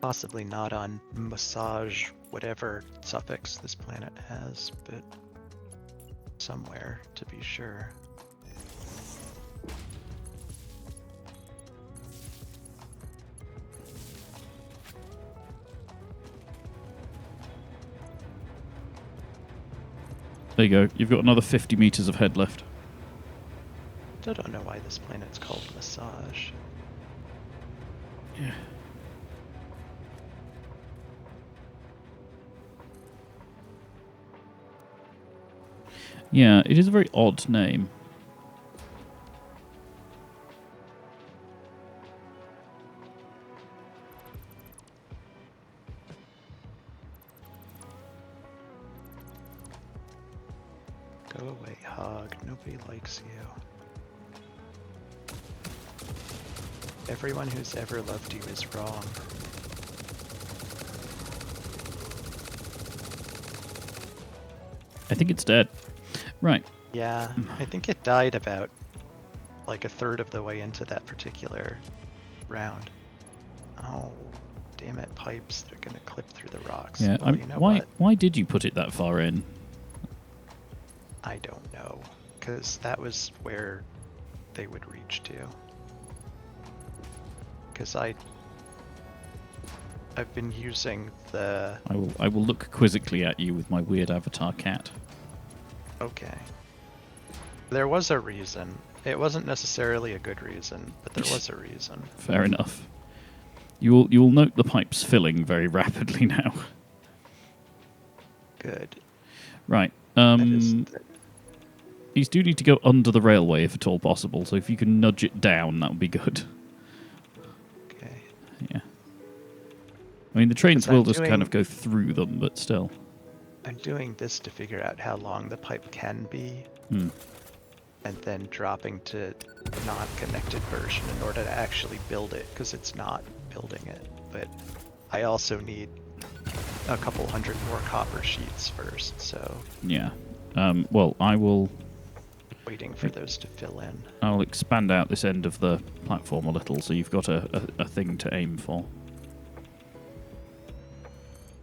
Possibly not on massage whatever suffix this planet has, but somewhere to be sure.
There you go. You've got another 50 meters of head left.
Still don't know why this planet's called Massage.
Yeah. Yeah, it is a very odd name.
Go away, Hog. Nobody likes you. Everyone who's ever loved you is wrong.
I think it's dead. Right.
Yeah, I think it died about like a third of the way into that particular round. Oh, damn it, pipes. They're going to clip through the rocks.
Yeah,
well, you know
why did you put it that far in?
I don't know, because that was where they would reach to. Because I've been using the...
I will look quizzically at you with my weird avatar cat.
Okay. There was a reason. It wasn't necessarily a good reason, but there was a reason.
Fair enough. You will note the pipes filling very rapidly now.
Good.
Right. These do need to go under the railway if at all possible, so if you can nudge it down, that would be good.
Okay.
Yeah. I mean, the trains will just kind of go through them, but still.
I'm doing this to figure out how long the pipe can be, and then dropping to non-connected version in order to actually build it, because it's not building it. But I also need a couple hundred more copper sheets first, so...
Yeah. Well, I will...
waiting for those to fill in.
I'll expand out this end of the platform a little, so you've got a thing to aim for.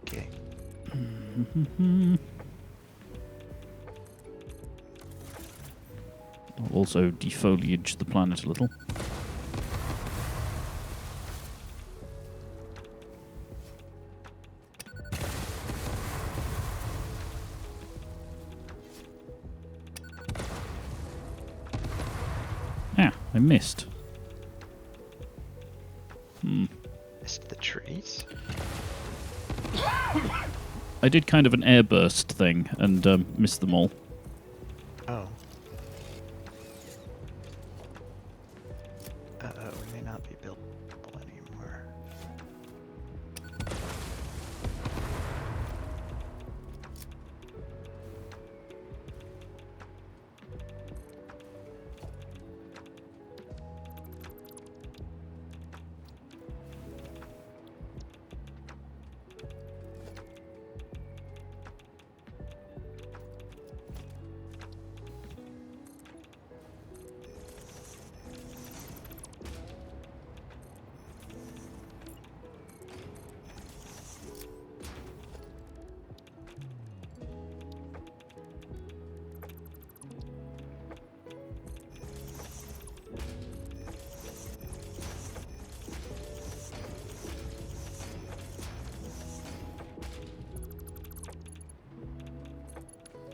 Okay.
I'll also defoliage the planet a little. Ah, I missed.
Missed the trees?
I did kind of an airburst thing and missed them all.
Oh. Uh-oh, we may not be buildable anymore.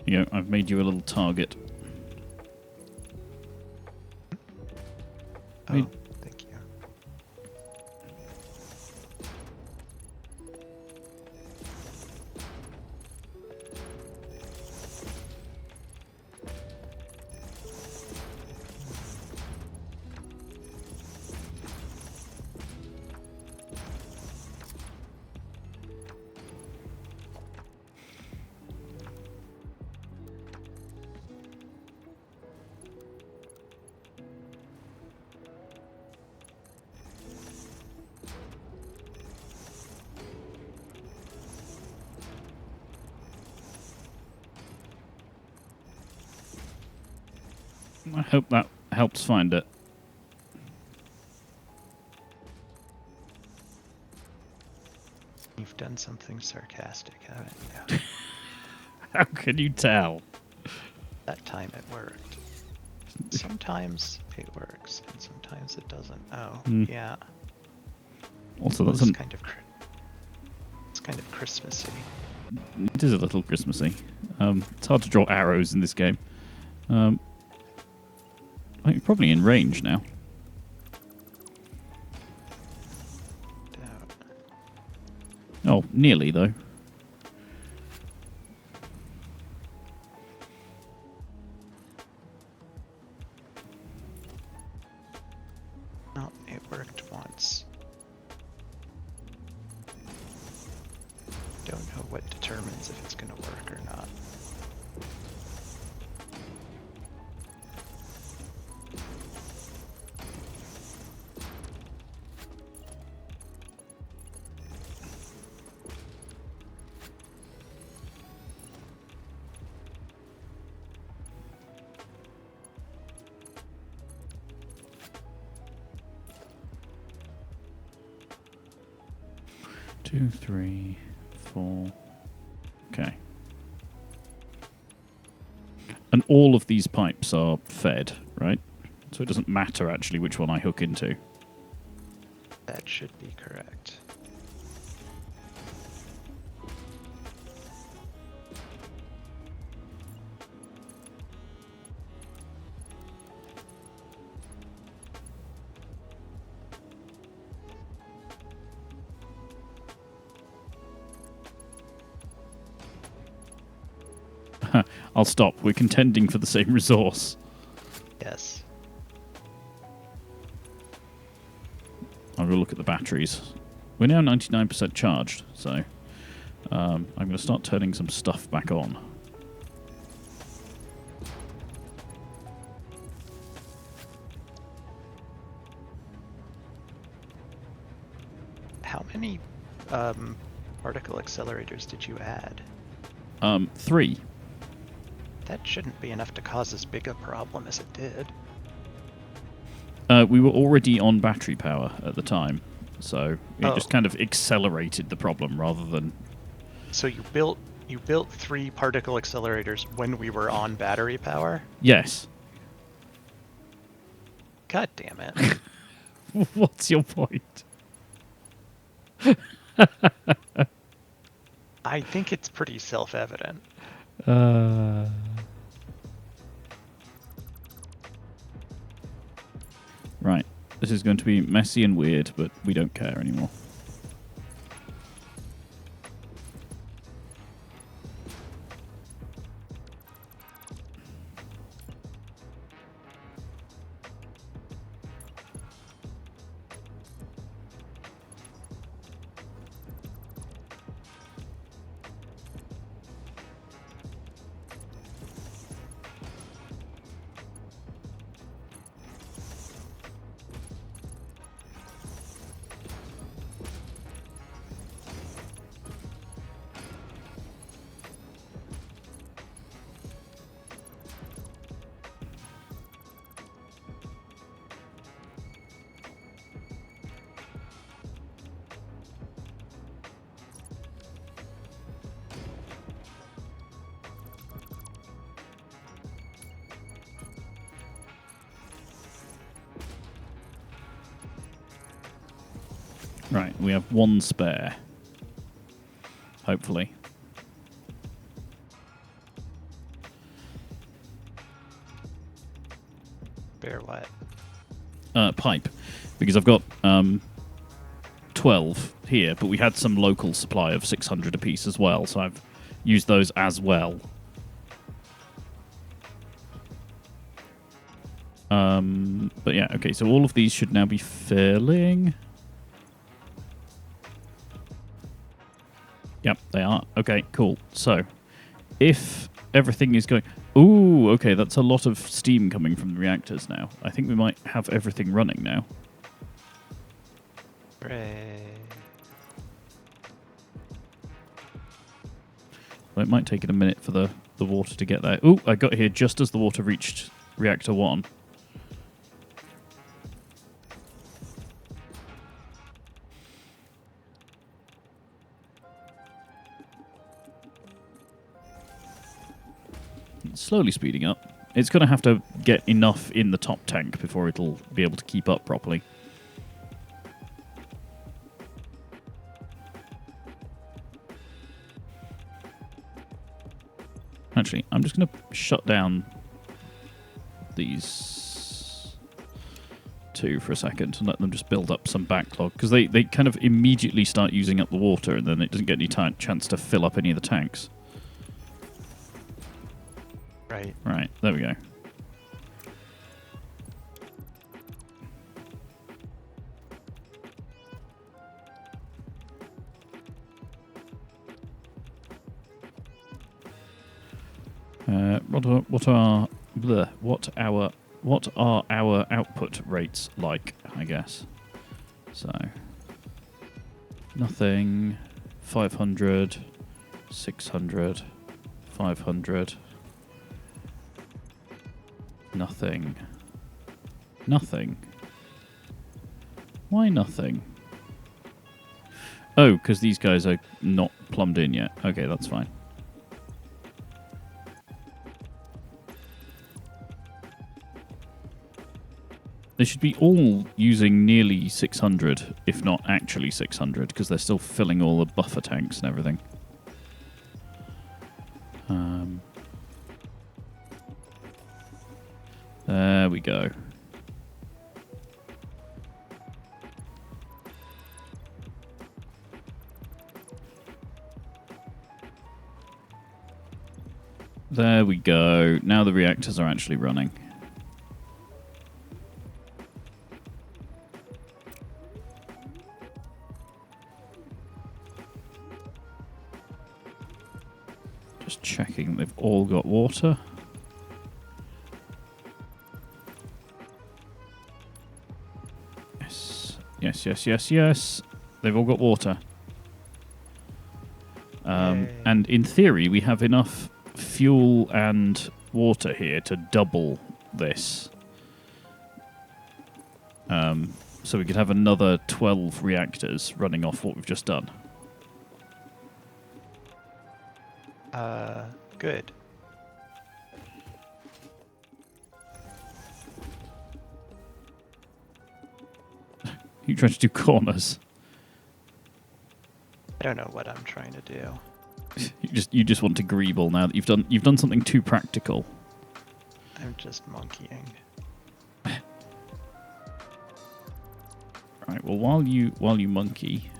You know, I've made you a little target.
Oh, thank you.
I hope that helps find it.
You've done something sarcastic, haven't you?
How can you tell?
That time it worked. Sometimes it works, and sometimes it doesn't. Oh, yeah.
Also, that's
it's kind of Christmassy.
It is a little Christmassy. It's hard to draw arrows in this game. I think you're probably in range now.
Doubt.
Oh, nearly though.
No, it worked once. Don't know what determines if it's going to work or not.
Two, 3, 4. Okay. And all of these pipes are fed, right? So it doesn't matter actually which one I hook into.
That should be correct.
I'll stop. We're contending for the same resource.
Yes.
I'll go look at the batteries. We're now 99% charged, so I'm going to start turning some stuff back on.
How many particle accelerators did you add?
3.
That shouldn't be enough to cause as big a problem as it did.
We were already on battery power at the time, so it just kind of accelerated the problem rather than...
So you built 3 particle accelerators when we were on battery power?
Yes.
God damn it.
What's your point?
I think it's pretty self-evident.
Right. This is going to be messy and weird, but we don't care anymore. Right, we have 1 spare. Hopefully.
Spare what?
Pipe. Because I've got 12 here, but we had some local supply of 600 apiece as well, so I've used those as well. But yeah, okay, so all of these should now be filling. Yep, they are. Okay, cool. So, if everything is going... Ooh, okay, that's a lot of steam coming from the reactors now. I think we might have everything running now.
Hooray.
Well, it might take it a minute for the water to get there. Ooh, I got here just as the water reached reactor 1. It's slowly speeding up. It's going to have to get enough in the top tank before it'll be able to keep up properly. Actually, I'm just going to shut down these 2 for a second and let them just build up some backlog, because they kind of immediately start using up the water and then it doesn't get any chance to fill up any of the tanks. Right, there we go. What are our output rates like, I guess? So, nothing, 500, 600, 500, nothing, nothing. Why nothing? Oh, because these guys are not plumbed in yet. Okay, that's fine. They should be all using nearly 600, if not actually 600, because they're still filling all the buffer tanks and everything. There we go. There we go. Now the reactors are actually running. Just checking they've all got water. Yes. They've all got water. And in theory, we have enough fuel and water here to double this. So we could have another 12 reactors running off what we've just done.
Good.
You trying to do corners?
I don't know what I'm trying to do.
You just want to greeble now that you've done something too practical.
I'm just monkeying.
Right. Well, while you monkey,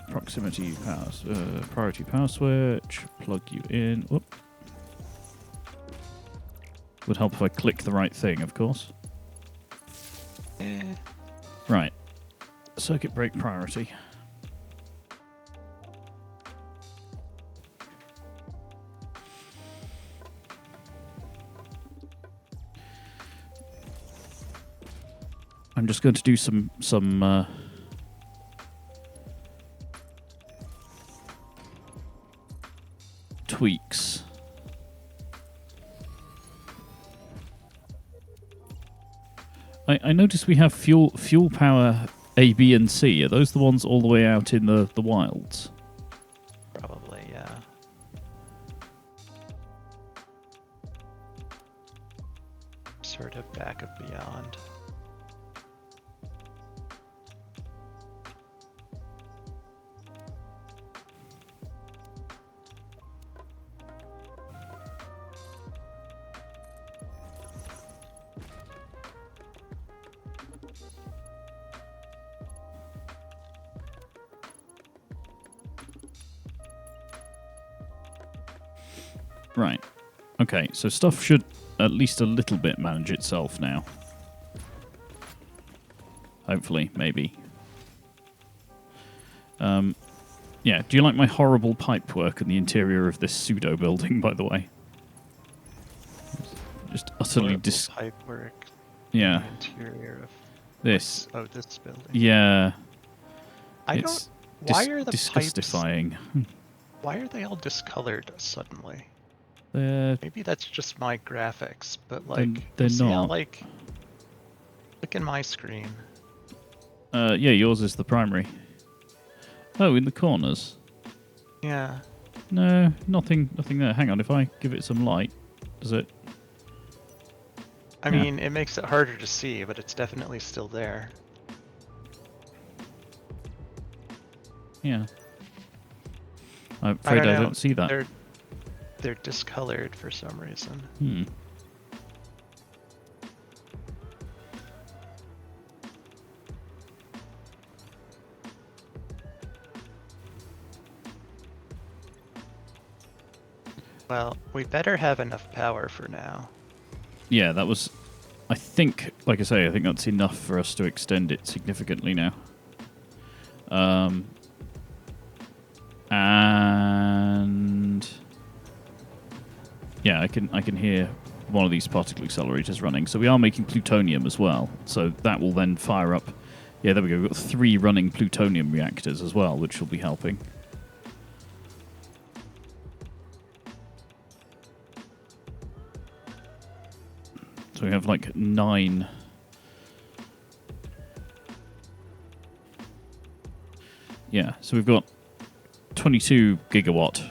proximity power, priority power switch. Plug you in. Whoop. Would help if I click the right thing, of course. Right. Circuit break priority. I'm just going to do some tweaks. I noticed we have fuel power A, B, and C. Are those the ones all the way out in the wilds?
Probably, yeah. Sort of back of beyond.
Right. Okay, so stuff should at least a little bit manage itself now. Hopefully, maybe. Yeah, do you like my horrible pipe work in the interior of this pseudo building, by the way? Just utterly
pipe work.
Yeah.
Interior of
this.
Oh, this building.
Yeah.
It's why are the
disgustifying.
pipes? Why are they all discolored suddenly? Maybe that's just my graphics, but like
they're
see how,
not.
like, look in my screen.
Yeah, yours is the primary. Oh, in the corners.
Yeah.
No, nothing there. Hang on, if I give it some light, does it?
I mean, it makes it harder to see, but it's definitely still there.
Yeah. I'm afraid I don't see that.
They're discolored for some reason. Well, we better have enough power for now.
Yeah, that was... I think, like I say, I think that's enough for us to extend it significantly now. And... yeah, I can hear one of these particle accelerators running. So we are making plutonium as well. So that will then fire up... yeah, there we go. We've got 3 running plutonium reactors as well, which will be helping. So we have like 9... yeah, so we've got 22 gigawatt.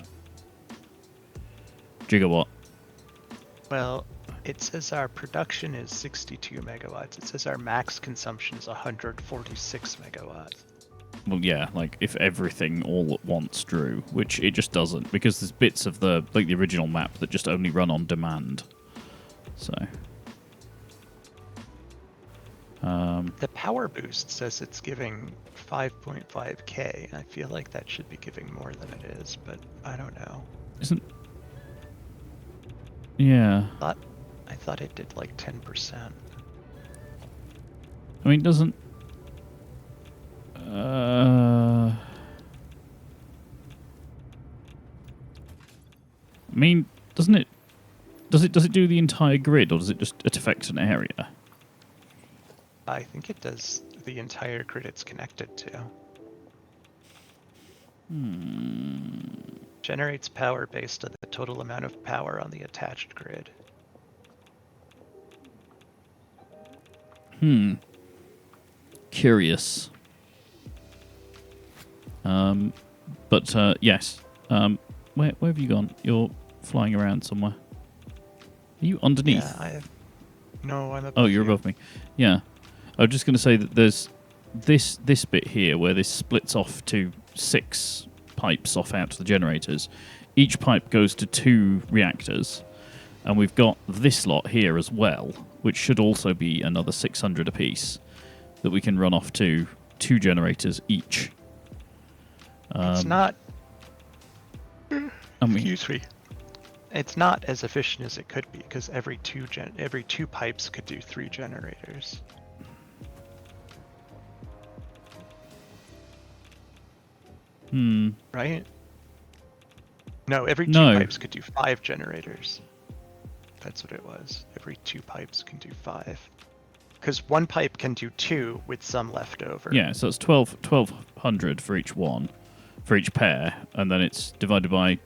Well, it says our production is 62 megawatts. It says our max consumption is 146 megawatts.
Well, yeah, like if everything all at once drew, which it just doesn't, because there's bits of the original map that just only run on demand. So...
the power boost says it's giving 5.5k. I feel like that should be giving more than it is, but I don't know.
Isn't... yeah.
I thought it did like 10%.
I mean, doesn't... I mean, doesn't it? Does it do the entire grid, or does it just affect an area?
I think it does the entire grid it's connected to. Generates power based on the total amount of power on the attached grid.
Curious. But yes. Where have you gone? You're flying around somewhere. Are you underneath?
Yeah, No, I'm above.
Oh, you're above me. Yeah. I was just going to say that there's this bit here where this splits off to 6 pipes off out to the generators. Each pipe goes to 2 reactors, and we've got this lot here as well, which should also be another 600 apiece that we can run off to 2 generators each.
It's not.
Excuse
me. It's not as efficient as it could be because every two pipes could do 3 generators. Right? No, every 2 pipes could do 5 generators. That's what it was. Every 2 pipes can do 5. Because 1 pipe can do 2 with some left over.
Yeah, so it's 1200 for each one, for each pair, and then it's divided by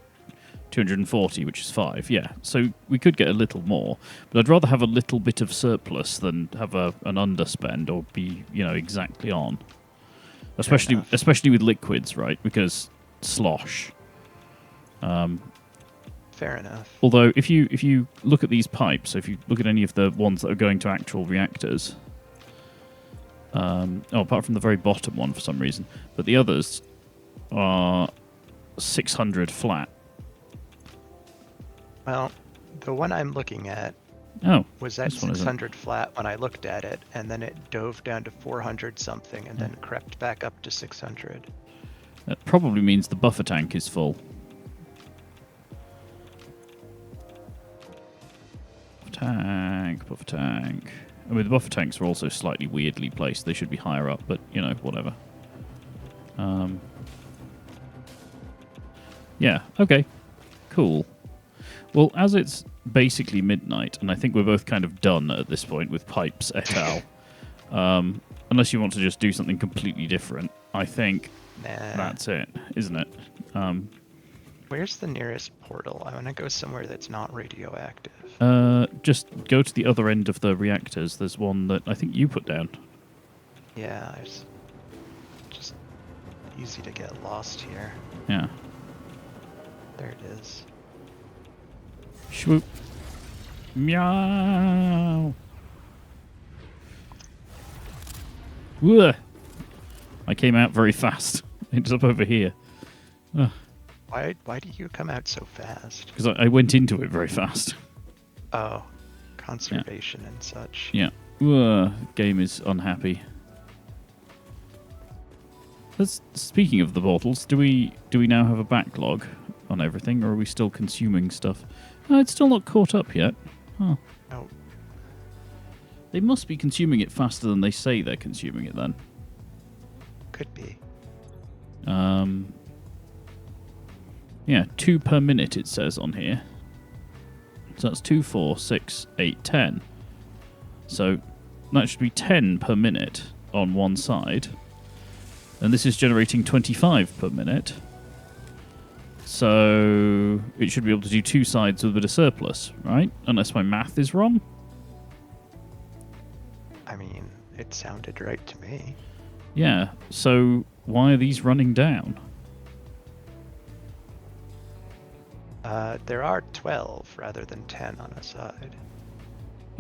240, which is 5. Yeah, so we could get a little more, but I'd rather have a little bit of surplus than have an underspend or be, exactly on. Especially with liquids, right? Because slosh.
Fair enough.
Although, if you look at these pipes, so if you look at any of the ones that are going to actual reactors, apart from the very bottom one for some reason, but the others are 600 flat.
Well, the one I'm looking at was at 600 flat when I looked at it, and then it dove down to 400 something, and then crept back up to 600.
That probably means the buffer tank is full. Buffer tank. I mean, the buffer tanks are also slightly weirdly placed. They should be higher up, but, whatever. Yeah, okay. Cool. Well, as it's basically midnight, and I think we're both kind of done at this point with pipes et al. Unless you want to just do something completely different, I think that's it, isn't it?
Where's the nearest portal? I want to go somewhere that's not radioactive.
Just go to the other end of the reactors. There's one that I think you put down.
Yeah, it's just easy to get lost here.
Yeah.
There it is.
Swoop. Meow. Whoa. I came out very fast. Ended up over here. Ugh.
Why do you come out so fast?
Because I went into it very fast.
Oh, conservation and such.
Yeah. Game is unhappy. Speaking of the portals, do we now have a backlog on everything, or are we still consuming stuff? No, it's still not caught up yet. Oh.
No.
They must be consuming it faster than they say they're consuming it then.
Could be.
Yeah, 2 per minute it says on here. So that's 2, 4, 6, 8, 10. So that should be 10 per minute on one side. And this is generating 25 per minute. So it should be able to do 2 sides with a bit of surplus, right? Unless my math is wrong.
I mean, it sounded right to me.
Yeah, so why are these running down?
There are 12 rather than 10 on a side.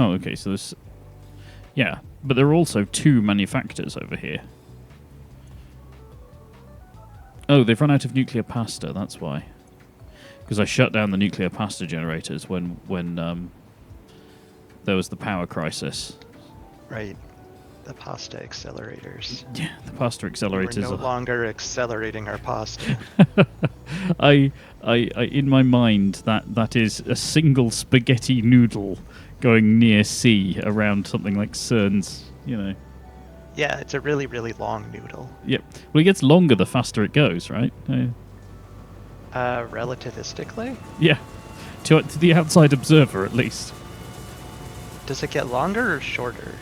Oh, okay, so this... Yeah, but there are also 2 manufacturers over here. Oh, they've run out of nuclear pasta, that's why. Because I shut down the nuclear pasta generators when there was the power crisis.
Right. The pasta accelerators.
Yeah, the pasta accelerators.
We're no longer accelerating our pasta.
I in my mind, that is a single spaghetti noodle going near sea around something like CERN's,
Yeah, it's a really, really long noodle.
Yep. Well, it gets longer the faster it goes, right?
Relativistically?
Yeah. To the outside observer, at least.
Does it get longer or shorter?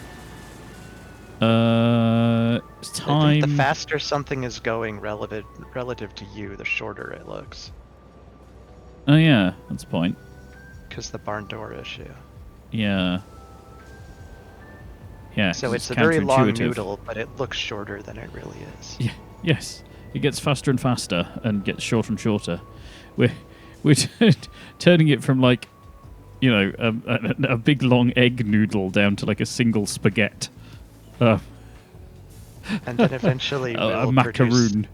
Time.
I think the faster something is going relative to you, the shorter it looks.
Oh yeah, that's a point.
Because the barn door issue.
Yeah. Yeah.
So it's a very long noodle, but it looks shorter than it really is.
Yeah. Yes. It gets faster and faster and gets shorter and shorter. We're turning it from like, you know, a big long egg noodle down to like a single spaghetti.
And then eventually
a macaroon.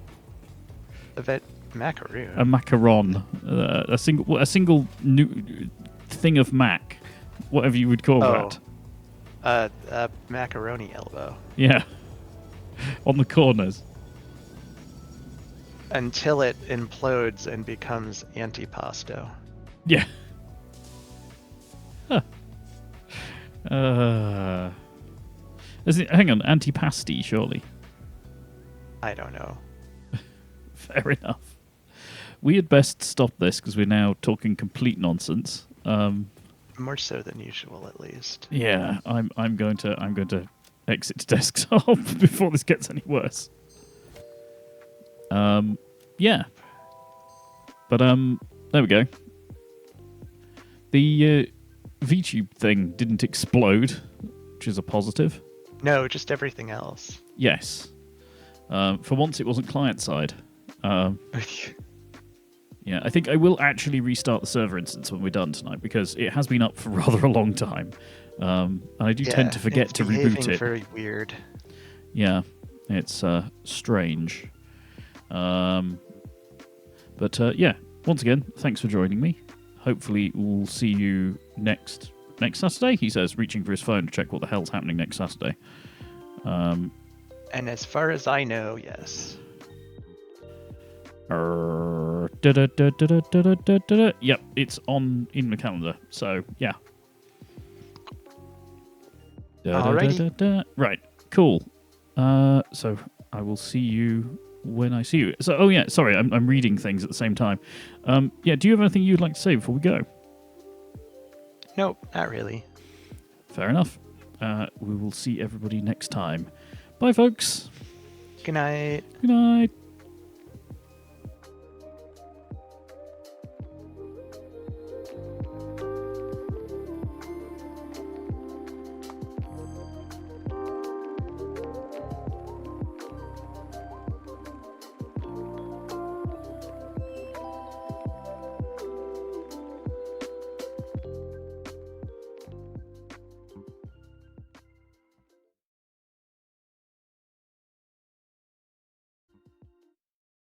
Macaroon.
A macaron. A single thing of mac, whatever you would call that.
A macaroni elbow.
Yeah. On the corners.
Until it implodes and becomes antipasto.
Yeah. Huh. Hang on, antipasti, surely.
I don't know.
Fair enough. We had best stop this because we're now talking complete nonsense.
More so than usual, at least.
Yeah, I'm going to exit to desktop before this gets any worse. Yeah. But there we go. The VTube thing didn't explode, which is a positive.
No, just everything else.
Yes. For once, it wasn't client side. Yeah, I think I will actually restart the server instance when we're done tonight because it has been up for rather a long time. And I do tend to forget to reboot it.
Very weird.
Yeah, it's strange. But yeah, once again, thanks for joining me. Hopefully we'll see you next Saturday, he says, reaching for his phone to check what the hell's happening next Saturday.
And as far as I know, yes.
Yep, it's in the calendar. So yeah. Right, cool. So I will see you when I see you. So oh yeah, sorry, I'm reading things at the same time. Yeah, do you have anything you'd like to say before we go?
Nope, not really.
Fair enough. We will see everybody next time. Bye, folks.
Good night.
Good night.